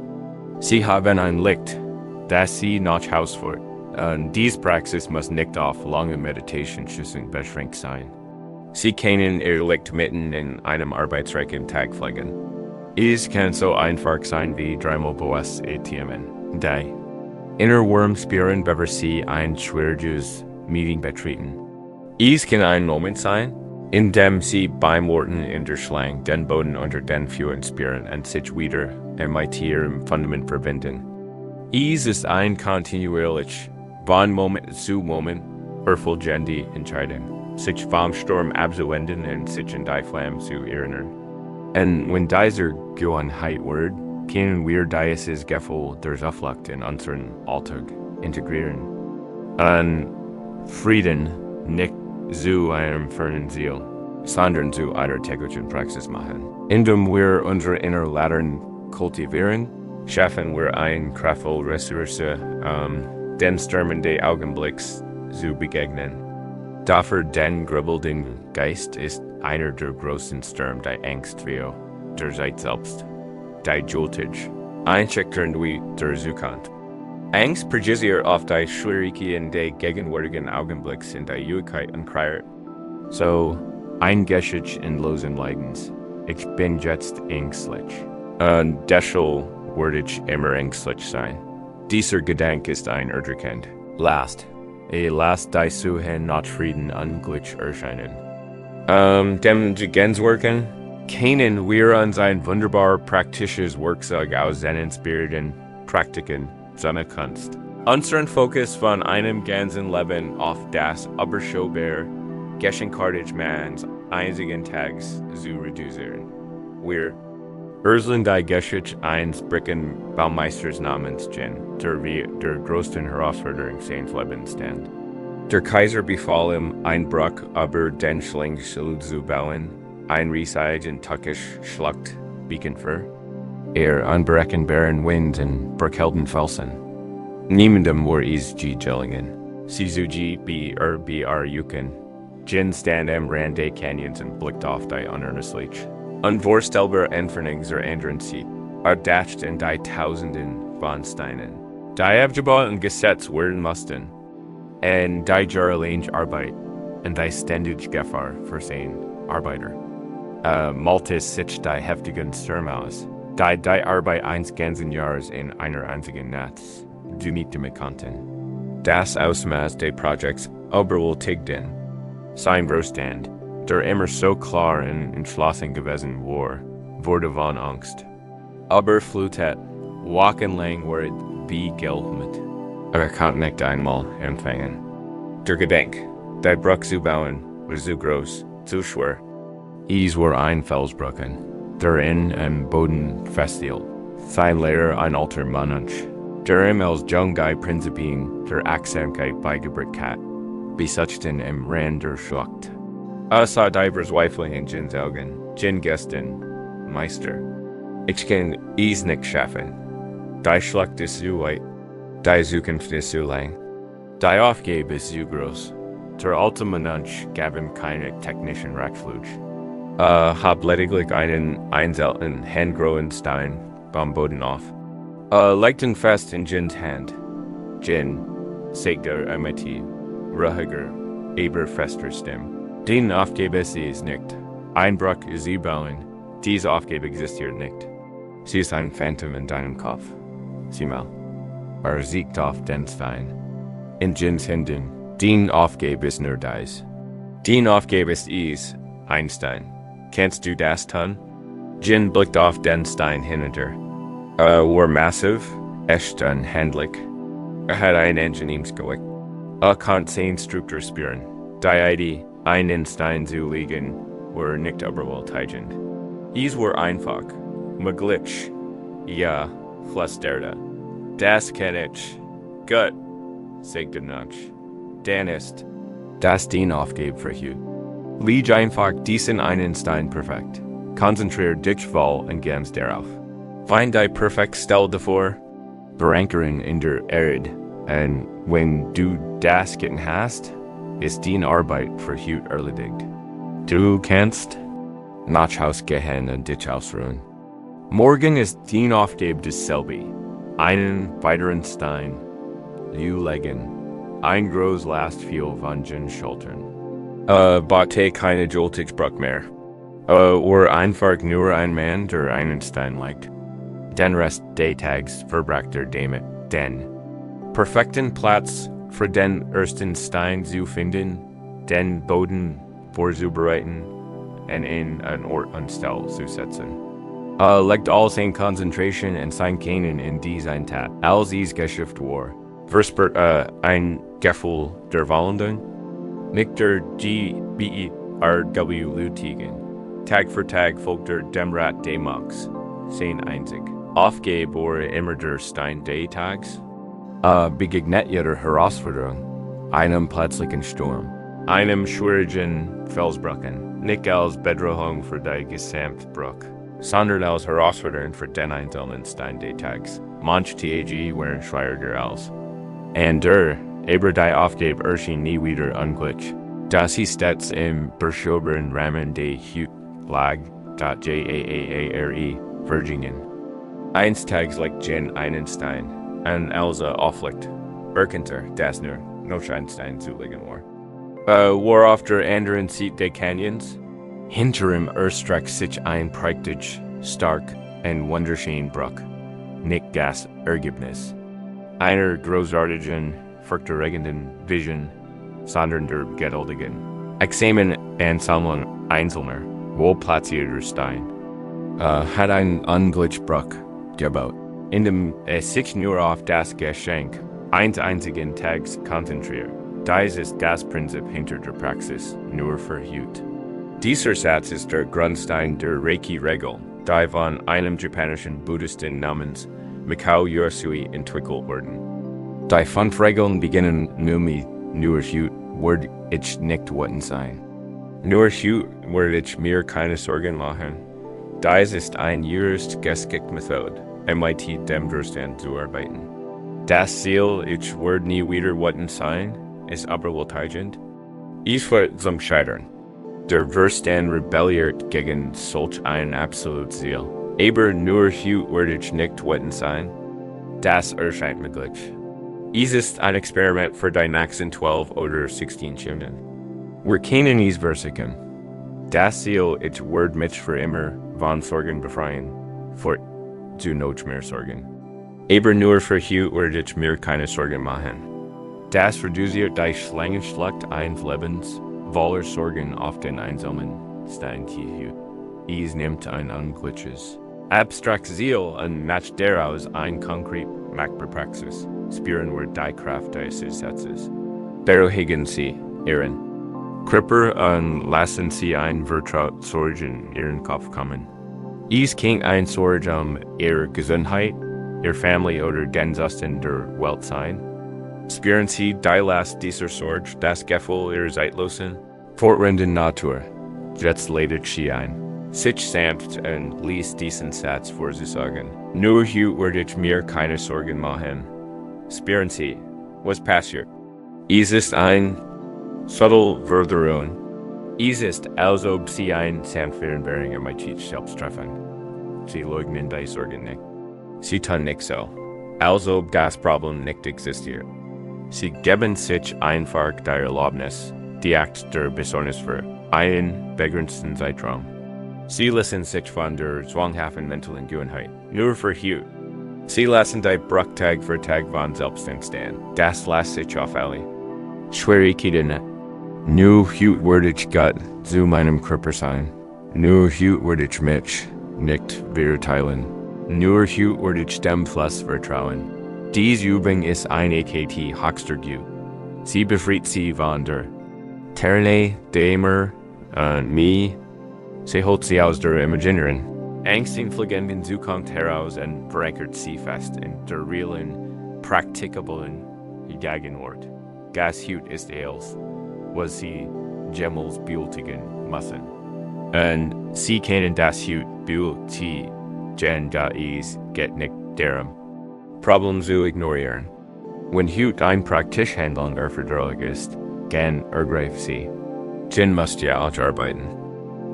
[SPEAKER 1] Sie haben ein Licht, das sie nach Haus führt, und diese Praxis muss nicht auf lange Meditationssessionen beschränkt sein. Sie können ihr Licht mitten in einem arbeitsreichen Tag pflegen. Es kann so einfach sein wie dreimal bewusst atmen. Die Innerwurm spüren, bevor sie ein schwieriges Meeting betreten. Es kann ein Moment sein, in dem sie beim Worten in der Schlange den Boden unter den Füßen spüren und sich wieder mit ihrem Fundament verbinden. Es ist ein kontinuierlich, von Moment zu Moment, erfolgende Entscheidung. Sich vom Sturm abzuwenden und sich in die Flamme zu erinnern. Und wenn dieser Gewohnheit wird, können wir dieses Gefühl der Zuflucht in unseren Alltag integrieren. Und Frieden nicht zu einem fernen Ziel, sondern zu einer täglichen Praxis machen. Indem wir unsere innere Lehren kultivieren, schaffen wir eine kraftvolle Ressource, den Stürmen des Augenblicks zu begegnen. Dafür den grübelnden Geist ist einer der großen Stürme der Angst wie der Zeit selbst, die joltig, einschüchternd wie der Zukunft. Angst projiziert auf die Schwierigkeiten des gegenwärtigen Augenblicks in der Jugendheit und kreiert so ein Geschichte in losen Leidens. Ich bin jetzt ängstlich. Und deshalb werde ich immer ängstlich sein. Dieser Gedanke ist ein Erdrückend. Lasst die Suche nach Frieden und Glück erscheinen. Dem Genswerken können wir uns ein wunderbar praktisches Werkzeug aus seinen spirituellen Praktiken seiner Kunst. Unseren Fokus von einem ganzen Leben auf das überschaubare Geschenkkartagement einzigen Tags zu reduzieren. Wir urseln die Geschichte eines Brückenbaumeisters namens Zen, der wie der größten Herausforderung seines Lebens stand. Der Kaiser befahl ihm, ein Bruch über den Schlingschild zu bauen, ein Riesige in tückisch Schlacht bekämpfer. Unberechenbaren Wind und brückelnden Felsen. Niemandem war Gellingen. Sie br Yuken. Jin stand Rande Canyons and blicked off die unearnestlich. Unvorstelbar Entfernings anderen sie. Dacht and die Tausenden von Steinen. Die Abjabal und Gesetz werden mussten. En die Jarlange Arbeit. En die ständig Gefahr versehen Arbeiter. Maltes sich die heftigen Stürmaus. Die Arbeit eines ganzen Jahres in einer einzigen Nacht. Du nicht damit konnten. Das Ausmaß des Projekts Oberwohl Tigden. Sein Verstand, der immer so klar und entschlossen gewesen war, wurde von Angst. Aber flutet, wochenlang war es wie Geld. Aber konnte nicht einmal empfangen. Der Gedenk, der Bruch zu bauen, war so groß, so schwer. Es war ein Felsbrocken, der in am Boden festhielt. Sein Lehre ein alter Mannsch, der ihm als Jungai Prinzipien der Achtsamkeit beigebracht hat. Besuchten im Rand der Schlucht. Sah divers Weifling in Jins Augen, Jin Gästen, Meister. Ich kann es nicht schaffen. Die Schlucht ist so weit, die Zukunft ist so lang. Die Aufgabe ist so groß. Der alte Mensch gab ihm keine technischen Ratschläge. Hab lediglich einen einzelnen handgroßen Stein beim Boden auf. Legten fest in Jins Hand. Jin, sagte mit ruhiger, aber fester Stimme. Den Aufgabe sie ist nicht. Einbruch ist sie bauen. Diese Aufgabe existiert nicht. Sie ist ein Phantom in deinem Kopf. Sieh mal. Siegt auf den Stein. In Jins Händen. Den Aufgabe ist nur dies. Den Aufgabe ist es, Einstein. Kannst du das tun? Jin blickte auf den Stein hinunter. War massiv, echt und handlich. Hat ein Ingenieursgewicht. Konnte sein Struktur spüren. Die Idee, einen Stein zu legen, war nicht überwältigend. Es war einfach, möglich. Ja, flüsterte. Das kann ich. Gut, sagte Nutsch. Dann ist das die Aufgabe für you. Leg einfach diesen einen Stein perfekt. Konzentriere dich voll und ganz darauf. Find die perfekt Stelle davor. Verankern in der Erde. Und wenn du das getan hast, ist die Arbeit für heute erledigt. Du kannst nach Haus gehen und dich ausruhen. Morgen ist die Aufgabe dasselbe. Einen weiteren Stein zu legen. Ein großes Last fiel von Jins Schultern. Baute keine Joltigbruch mehr. War einfach nur ein Mann, der einen Stein legt. Den Rest des Tags verbrachte er damit, den perfekten Platz für den ersten Stein zu finden, den Boden vorzubereiten und in einen Ort und Stelle zu setzen. Legt all seine Konzentration und sein Können in diese Tat, als es geschafft war. Verspürt ein Gefühl der Wandlung, nicht der GBERW Lütigen. Tag für Tag folgt er dem Rat des Monks, sein einzig. Aufgabe war immer der Stein des Tags. Begegnet jeder Herausforderung, einem plötzlichen Sturm, einem schwierigen Felsbrocken, nicht als Bedrohung für die Gesamtbruch, sondern als Herausforderung für den einzelnen Stein des Tags. Manch TAG waren schwieriger als. Und aber die Aufgabe erschien nie wieder unglücklich, da sie stets im beschoberen Rahmen des Hut lag, JAAARE, Virginian. Eins Tags legt Jin einen Stein, und Elsa auflegt, Berkenter, das nur, noch ein Stein zu legen war. War auf der anderen Seite des Canyons. Hinter ihm erstreckt sich ein prächtig, stark und wunderschön Bruch, nicht Gas Ergebnis. Einer großartigen, furchterregenden Vision, sondern der geduldigen. Examen und Sammlung einzelner, wohlplatzierter Stein. Hat ein Unglücksbruch gebaut, in dem sich nur auf das Geschenk eines einzigen Tags konzentriert. Dies ist das Prinzip hinter der Praxis, nur für heute. Dieser Satz ist der Grundstein der Reiki-Regel, die von einem japanischen Buddhisten namens Mikao Yorosui entwickelt wurden. Die 5 Regeln beginnen mit nur heute werde ich nicht warten sein. Nur heute werde ich mir keine Sorgen machen. Dies ist eine jurist-geistige Methode, mit dem Verstand zu arbeiten. Das Ziel, ich werde nie wieder Worten sein, ist aber wohltätigend. Ich werde zum Scheitern. Der Verstand rebelliert gegen solch ein absolutes Ziel. Aber nur hier werde ich nicht Worten sein. Das erscheint möglich. Dies ist ein Experiment für die nächsten 12 oder 16 Stunden. Wir kennen dies Versiken. Das Ziel, ich werde mich für immer von Sorgen befreien. Fort zu noch mehr Sorgen. Aber nur für hier werde ich mir keine Sorgen machen. Das reduziert die Schlangenschlacht eines Lebens voller Sorgen auf den einsamen Stein hier. Dies nimmt ein unglückliches abstrakt Ziel und macht daraus ein konkret machbar Praxis. Spüren wir die Kraft dieses Satzes. Beruhigen Sie Ihren Kripper und lassen Sie ein Vertraut Sorgen in Ihren Kopf kommen. Dies kann ein Sorge Ihre Gesundheit, Ihre Familie oder den Zustand der Welt sein. Spüren Sie die Last dieser Sorge, das Gefühl Ihrer zeitlosen, fortwährenden Natur. Jetzt ladet Sie ein. Sich sanft und lies diesen Satz vor Sie sagen. Nur hier werde ich mir keine Sorgen machen. Spüren Sie, was passiert. Dies ist ein Subtle-Verderung. Dies ist, als ob Sie ein sanfteren Beringen mit sich selbst treffen. Sie leugnen die Sorgen nicht. Sie tun nicht so, als ob das Problem nicht existiert. Sie geben sich einfach die Erlaubnis, die Akt der Besorgnis für einen begrenzten Zeitraum. Sie lassen sich von der zwanghaften mentalen Gewohnheit nur verhüten. Sie lassen die Bruch Tag für Tag von selbst entstehen. Das lässt sich auf alle Schwierigkeiten. Nur hüt werde ich Gott zu meinem Körper sein. Nur hüt werde ich mich nicht verteilen. Nur hüt werde ich dem Fluss vertrauen. Diese Übung ist ein AKT höchster Gut. Sie befreit Sie von der Terne, Dämmer und mir. Sie holt Sie aus der Imaginären. Angsteinfliegenden Zukunft heraus und verankert Sie fest in der realen, praktikablen Gegenwart. Gashut ist alles, was Sie jemals bewältigen müssen. Und Sie können das Hut bewältigen, da es geht nicht darum, Problem zu ignorieren. Wenn Hut ein praktische Handlung erforderlich ist, dann ergreifen Sie. Jin muss ja auch arbeiten.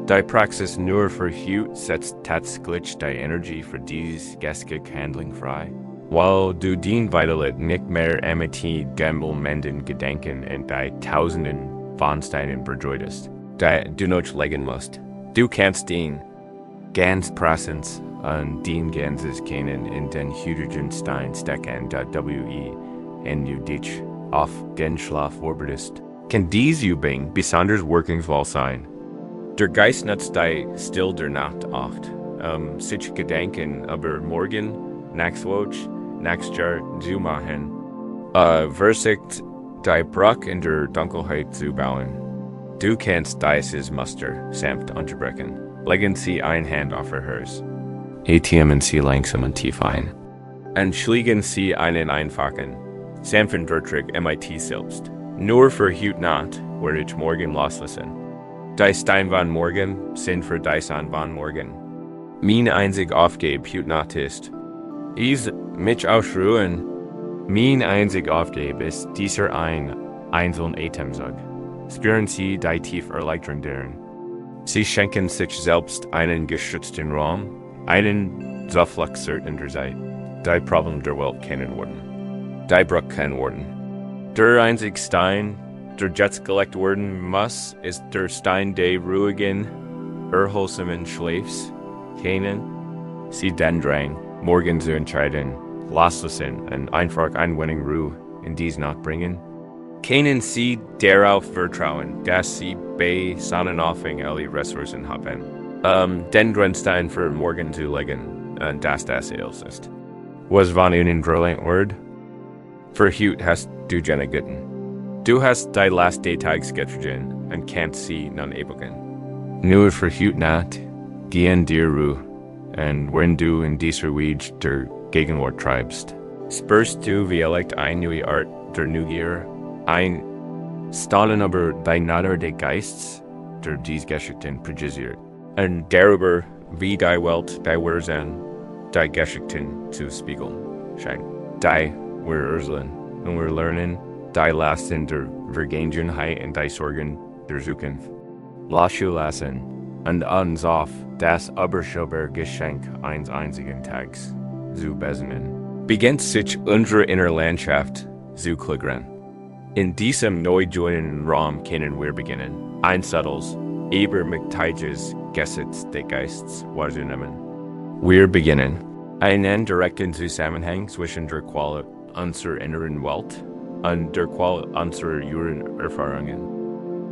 [SPEAKER 1] Die Praxis nur für Hut setzt tatsächlich die Energie für diese geistige Handlung frei. Weil du den weiterlet nicht mehr mit gammelmenden Gedanken und die Tausenden von Steinen bedeutest, die du nicht legen musst. Du kannst den ganz Präsenz und den ganzes kennen in den Hydrogenstein stecken, da du dich auf den Schlaf vorbereitest. Kann diese Übung besonders wirkungsvoll sein. Der Geist nutzt die Still der Nacht acht, sich Gedanken über morgen, nächstwoche, nächstes Jahr zu machen, versicht die Bruch in der Dunkelheit zu bauen. Du kannst dieses Muster sanft unterbrechen. Legen Sie eine Hand auf Ihr Herz. Atmen Sie langsam und tief ein. Und schließen Sie einen einfachen, sanften Vertrag MIT selbst. Nur für heute Nacht werde ich morgen loslassen. Die Stein von morgen sind für die Sonne von morgen. Mein einzig Aufgabe heute Nacht ist, mich ausruhen. Mein einzig Aufgabe ist dieser einzelnen Atemzug. Spüren Sie die tiefe Erleichterung darin. Sie schenken sich selbst einen geschützten Raum, einen Zufluchtsort in der Zeit. Die Probleme der Welt kennen werden. Die Bruch kann werden. Der einzige Stein, der jetzt gelegt werden muss, ist der Stein der ruhigen, erholsamen Schlafs. Kennen Sie den Drang, morgen zu entscheiden, loslassen und einfach eine wenig Ruhe in diese Nacht bringen? Kennen Sie darauf vertrauen, dass Sie bei Sonnenaufgang alle Ressourcen haben, den Grundstein für morgen zu legen, und dass das alles ist? Was von Ihnen brillant wird? Für heute hast du jene Guten. Du hast die last Daytags getroffen und kannst sie nun ewigen. Nur für heute Nacht, gehen dir Ruhe, und wenn du in dieser Weed der Gegenwart treibst, spürst du vielleicht eine neue Art der Neugier, ein Staunen über die Natur des Geistes, der diese Geschichten präzisiert, und darüber, wie die Welt, die Wesen, die Geschichten zu spiegeln scheint. Die we're Urslan, und wir lernen, die Lasten der Vergangenheit und die Sorgen der Zukunft. Lassen und uns auf das Überschaubar-Geschenk eines einzigen Tags zu besinnen. Beginnt sich unsere innere Landschaft zu klickern. In diesem neu joinenden Raum können wir beginnen, ein subtles, übermächtiges Gesetz des Geistes wahrzunehmen. Wir beginnen, einen direkten Zusammenhang zwischen der Qual unserer inneren Welt und der Qual unserer inneren Erfahrungen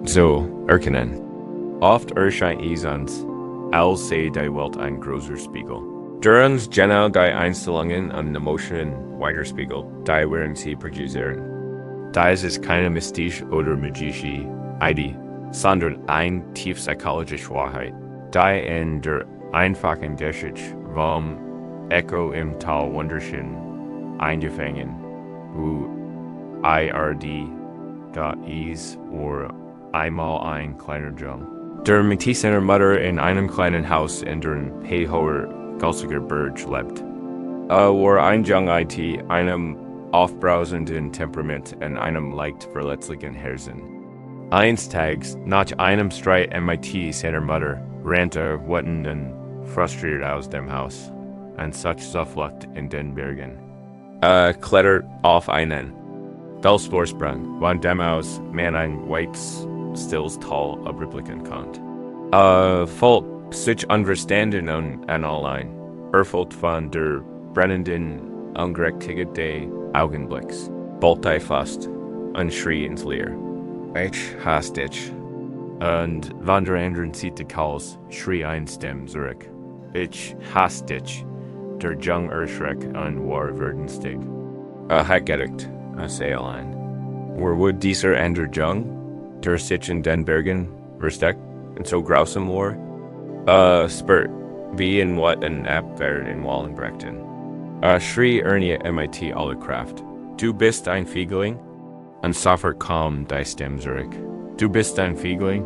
[SPEAKER 1] zu erkennen. Oft erscheint es uns, als sei die Welt ein großer Spiegel. Der uns genau die Einstellungen und Emotionen widerspiegelt, die wir sie produzieren. Diese ist keine mystische oder magische Idee, sondern eine tiefpsychologische Wahrheit, die in der einfachen Geschichte vom Echo im Tal wunderschön eingefangen, wo IRD.is oder einmal ein kleiner Jung. Der mit seiner Mutter in einem kleinen Haus in der Hehoer Galsiger Berg lebt. War ein Jung IT, einem aufbrausenden Temperament und einem leicht verletzlichen Herzen. Eines Tages, nach einem Streit mit seiner Mutter, rannte wütend und frustriert aus dem Haus und such Zuflucht in den Bergen. Klettert auf einen Felsvorsprung, von dem aus man ein weites, stilles Tal überblicken konnte. Folgt sich Unverstanden und allein, erfüllt von der brennenden Ungerechtigkeit Augenblicks, bald fast und schrie ins Leere. Ich hasse dich. Und von der anderen Seite Kals schrie ein Stimme zurück. Ich hasse dich. Der Jung erschreck und war wütenstig. Hat gedeckt, sei allein. Wo dieser andere Jung, der sich in den Bergen versteckt und so grausam war, spürt, wie in what ein Abwehr in Wallenbrechten. Schrie Ernie mit aller Kraft. Du bist ein Fiegling? Und sofort kam die Stimme zurück. Du bist ein Fiegling?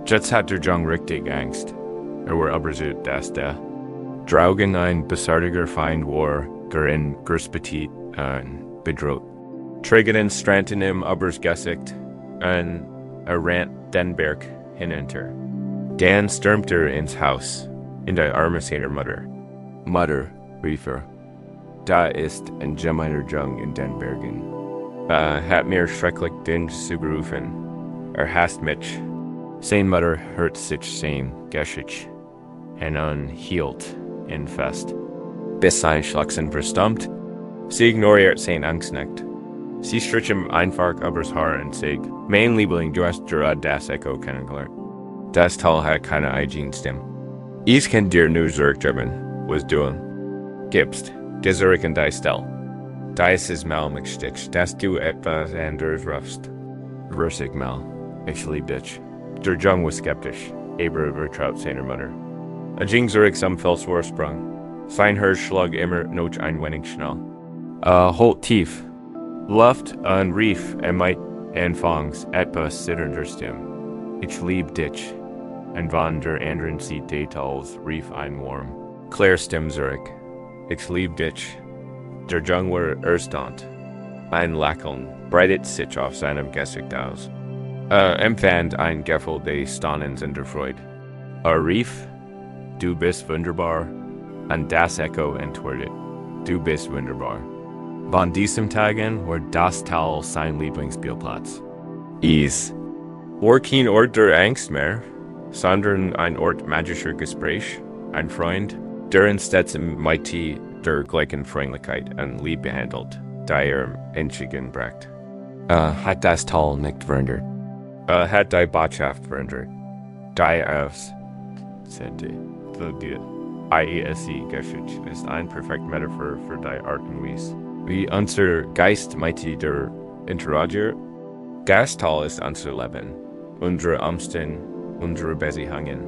[SPEAKER 1] Jetzt hat der Jung richtig Angst. War überzeugt, dass der Draugen ein besartiger Feind war, gerin Gerspetit und bedroht. Trägenden Stranden im Übersgesicht und rannt den Berg hinunter. Dann stürmt ins Haus, in die Arme seiner Mutter. Mutter, rief da ist ein gemeiner Jung in den Bergen. Hat mir schrecklich den zugerufen. Hasst mich. Sein Mutter hört sich sein Geschichte und hielt ihn fest. Bis sein Schlachsen verstummt. Sie ignoriert sein Angst nicht. Sie streicht ihm einfach übers Haar und sagt, mein Liebling, du hast gerade das Echo kennengelernt. Das Tal hat keine eigene Stimme. Ich kann dir nur zurückgeben, was du gibst. Der zurück in die Stelle. Dies ist mal mit Stich, dass du etwas anderes rufst. Versig mal, ich lieb dich. Der Jung war skeptisch, aber vertraut seiner Mutter. Ging zurück zum Felsvorsprung. Sein Herz schlug immer noch ein wenig schnell. Holt tief. Luft und rief mit anfangs etwas zitternder Stimme. Ich lieb dich. Und von der anderen Seite des Tals rief ein warm, klare Stimme zurück. Ich lieb dich. Der Jung war erstaunt. Ein Lächeln breitet sich auf seinem Gesicht aus. Empfand ein Gefühl des Staunens und der Freude. Rief, du bist wunderbar. Und das Echo antwortet, du bist wunderbar. Von diesem Tag an war das Tal sein Lieblingsspielplatz. War kein Ort der Angst mehr, sondern ein Ort magischer Gespräch, ein Freund, der in stets mit der gleichen Freundlichkeit und Liebe behandelt, die Entschieden bracht. Hat das Tal nicht verändert. Hat die Botschaft verändert. Die aufs Geschichte ist ein perfekt Metaphor für die Art und Weise, wie unser Geist mit der interagiert. Das Tal ist unser Leben, unsere Umstände, unsere Beziehungen.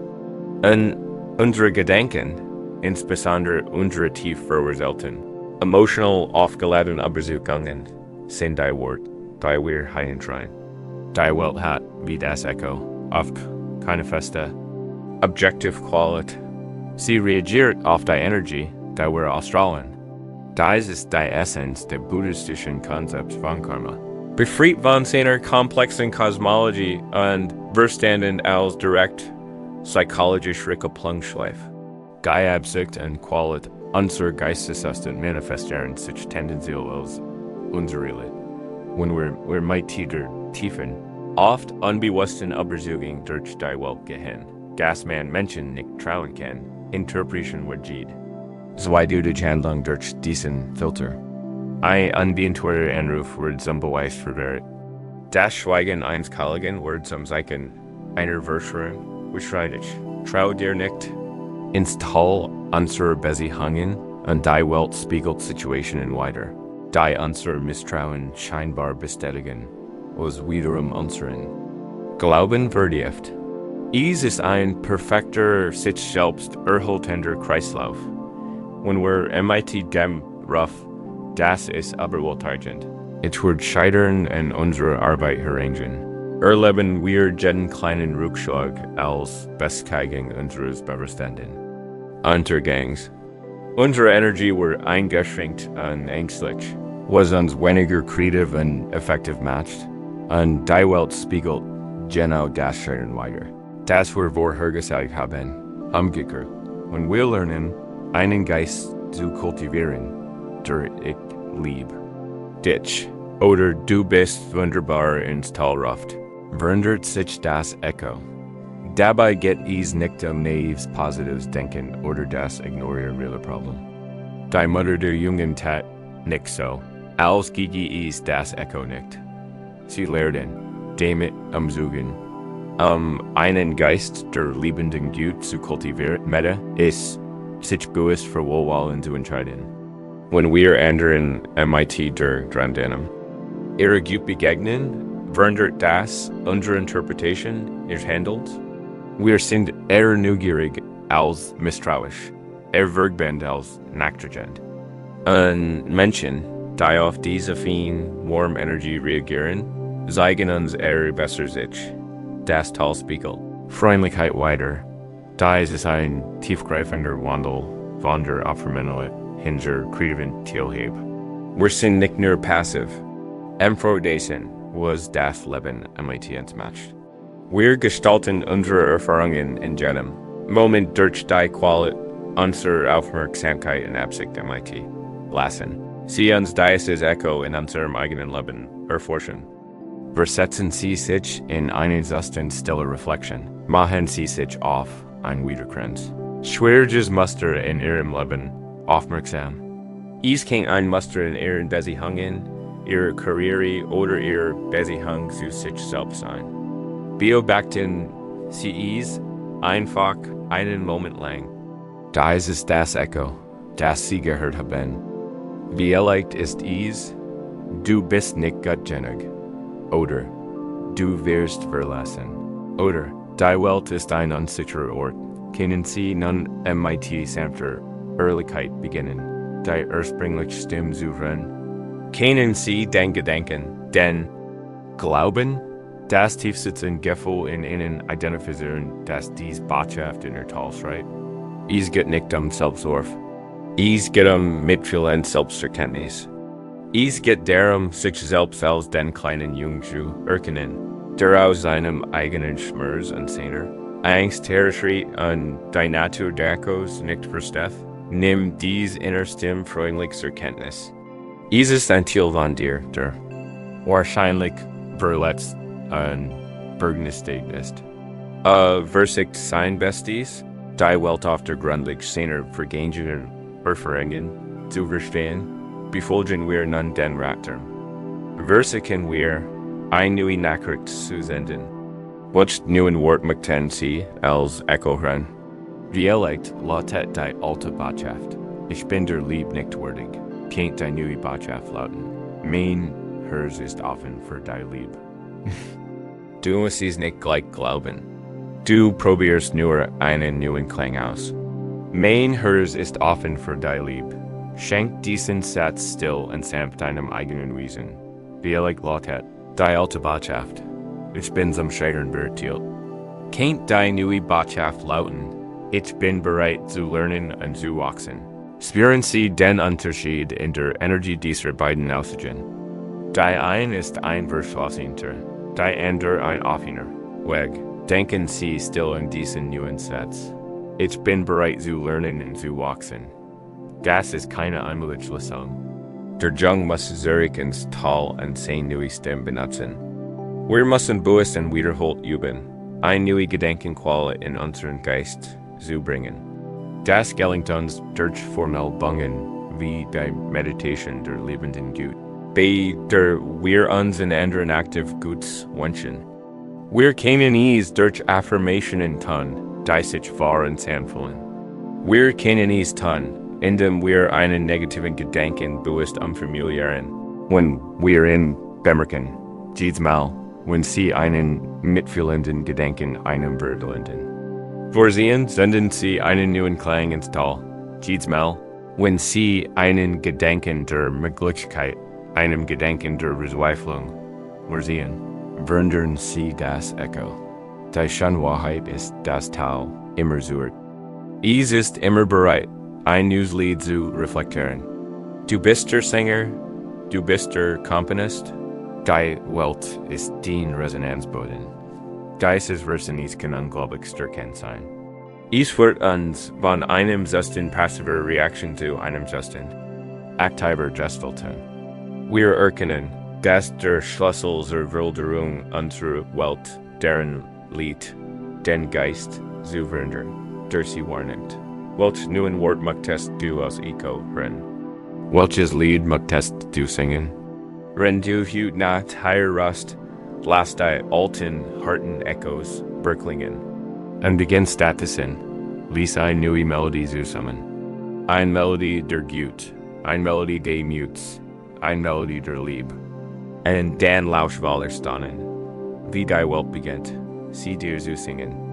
[SPEAKER 1] Und unsere Gedanken, insbesondere unsere tief verurteilten, emotional aufgeladenen Überzeugungen, sind die Wort, die wir hineintreiben. Die Welt hat, wie das Echo, oft keine feste, objective Qualität. Sie reagiert auf die Energie, die wir ausstrahlen. Diese ist die Essenz der buddhistischen Konzepts von Karma. Befreit von seiner komplexen Kosmologie und verstanden als direkt psychologische Schleife. Geabsicht und Qualit unser Geisteszustand manifestieren sich tendenziell als unsere. Wenn wir mit tiefen, oft unbewussten Überzeugung durch die Welt gehen, dass man Menschen nicht trauen kann, Interpretation wird jed. Zwei die Handlung durch diesen Filter. Ein unbeantworteter Anruf wird zum Beweis verwehrt. Das Schweigen eines Kollegen wird zum Zeichen einer Verschwörung beschreitet. Trau dir nicht. Ins Tal unserer Beziehungen und die Welt spiegelt Situationen wider. Die unser Misstrauen scheinbar bestätigen, was wiederum unseren Glauben vertieft. Dies ist ein perfekter, sich selbst erhaltender Kreislauf. Wenn wir mit dem Ruf, das ist überwältigend. Es wird scheitern in unserer Arbeit herangehen. Erleben wir jeden kleinen Rückschlag als Bestätigung unseres Bewusstseins. Untergangs. Unsere Energie wird eingeschränkt und ängstlich, was uns weniger kreativ und effektiv macht, und die Welt spiegelt genau das Scheitern wider. Das wir vorher gesagt haben, umgekehrt. Wenn wir lernen, einen Geist zu kultivieren, der ich lieb, dich, oder du bist wunderbar ins Tal ruft, verändert sich das Echo. Dabei geht es nicht naives positives Denken oder das Ignorieren realer Problem. Die Mutter der Jungen tat nicht so, als gigi es das Echo nicht. Sie lehrten, damit umzugehen. Einen Geist der liebenden Gut zu kultivieren, Meta ist, sich bewusst für Wohlwollen zu entscheiden. Wenn wir anderen mit der Drandenem ihre Gut begegnen, verändert das unsere Interpretation ihres Handelns. Wir sind eher neugierig als misstrauisch, vergbend als nachtragend. Und Menschen, die auf diese feine, warme Energie reagieren, zeigen uns eher besser sich. Das Tal spiegelt Freundlichkeit wider. Dies ist ein tiefgreifender Wandel von der Opferminderheit hin zur kreativen Teilhabe. Wir sind nicht nur passiv. Empfohlen, was das Leben mit uns macht. Wir gestalten unsere Erfahrungen in jedem Moment durch die Qualität unserer Aufmerksamkeit und Absicht mit. Lassen Sie uns dieses Echo in unserem eigenen Leben erforschen. Versetzen Sie sich in einen Zustand stiller Reflexion. Machen Sie sich auf ein Wiederkreuz. Schwieriges Muster in Ihrem Leben aufmerksam. Es kann ein Muster in Ihren Beziehungen, Ihrer Karriere oder Ihrer Beziehung zu sich selbst sein. Beobachten Sie es einfach einen Moment lang. Dies ist das Echo, das Sie gehört haben. Vielleicht ist es, du bist nicht gottgängig. Oder, du wirst verlassen. Oder, die Welt ist ein unsicherer Ort. Können Sie nun mit sanfter Ehrlichkeit beginnen, die ursprüngliche Stimme zu hören? Können Sie den Gedanken, den Glauben, das tiefsitzende Gefühl in Ihnen identifizieren, dass dies Botschaft in der Tal schreit? Es geht nicht Selbstwurf. Es geht Mitgefühl und Selbsterkenntnis. Es geht darum, sich selbst als den kleinen Jungen zu erkennen, der aus seinem eigenen Schmerz und seiner Angst herrscht und die Natur Dakos nicht versteht. Nimm dies innerste freundlich zur Kenntnis. Es ist ein Teil von dir, der wahrscheinlich verletzt und beängstigt ist. Versicht sein Bestes, die Welt auf der Grundlage seiner vergänglichen Erfahrungen zu verstehen, befolgen wir nun den Rat. Versichern wir, eine neue Nachricht zu senden. Welch neuen Wort möchten Sie als Echo hören? Vielleicht lautet die alte Botschaft. Ich bin der Lieb nicht würdig. Kennt die neue Botschaft lauten. Mein Herz ist offen für die Lieb. Du musst es nicht gleich glauben. Du probierst nur einen neuen Klang aus. Mein Herz ist offen für die Lieb. Schenk diesen Satz still und sanft deinem eigenen Wesen. Vielleicht lautet die alte Botschaft. Ich bin zum Scheitern bereit. Kennt die neue Botschaft lauten. Ich bin bereit zu lernen und zu wachsen. Spüren Sie den Unterschied in der Energie dieser beiden Aussagen. Die eine ist ein Verschlossenter, die andere ein offener Weg. Denken Sie still in diesen neuen Satz. Ich bin bereit zu lernen und zu wachsen. Das ist keine einmalige Lesson. Der Jung muss zurück ins Tal und 10 neue Stimmen benutzen. Wir müssen bewusst und wiederholt üben, ein neue Gedankenquelle in unseren Geist zu bringen. Das gelingt uns durch formelle Übungen wie die Meditation der lebenden Gut, bei der wir uns in anderen aktiv Guts wünschen. Wir können es durch Affirmationen tun, die sich wahr und anfühlen. Wir können es tun, indem wir einen negativen Gedanken bewusst umformulieren, wenn wir ihn bemerken. Jedes Mal, wenn Sie einen mitfühlenden Gedanken einbürdelnden. Vorsehen senden Sie einen neuen Klang ins Tal. Jedes Mal, wenn Sie einen Gedanken der Möglichkeit, einem Gedanken der Verzweiflung vorsehen, verändern Sie das Echo. Die Schönwahrheit ist das Tal immer sucht. Es ist immer bereit, ein neues Lied zu reflektieren. Du bist der Sänger, du bist der Komponist. Die Welt ist dein Resonanzboden. Dieses Resonanz kann unglaublich stärkend sein. Es wird uns von einem Zustand passiver Reaktion zu einem Zustand aktiver Gestal tun. Wir erkennen, dass der Schlüssel zur Veränderung unserer Welt deren liegt, den Geist zu verändern, der sie wahrnimmt. Welch neuen Wort möchtest du als Echo hören? Welches Lied möchtest du singen? Wenn du heute Nacht heirust, lass die alten, harten Echos berklingen. Und beginn stattdessen, lies eine neue Melodie zusammen. Eine Melodie der Gut, eine Melodie des Muts, eine Melodie der Liebe. Und dann lausch wohl erstaunen, wie die Welt beginnt, sie dir zu singen.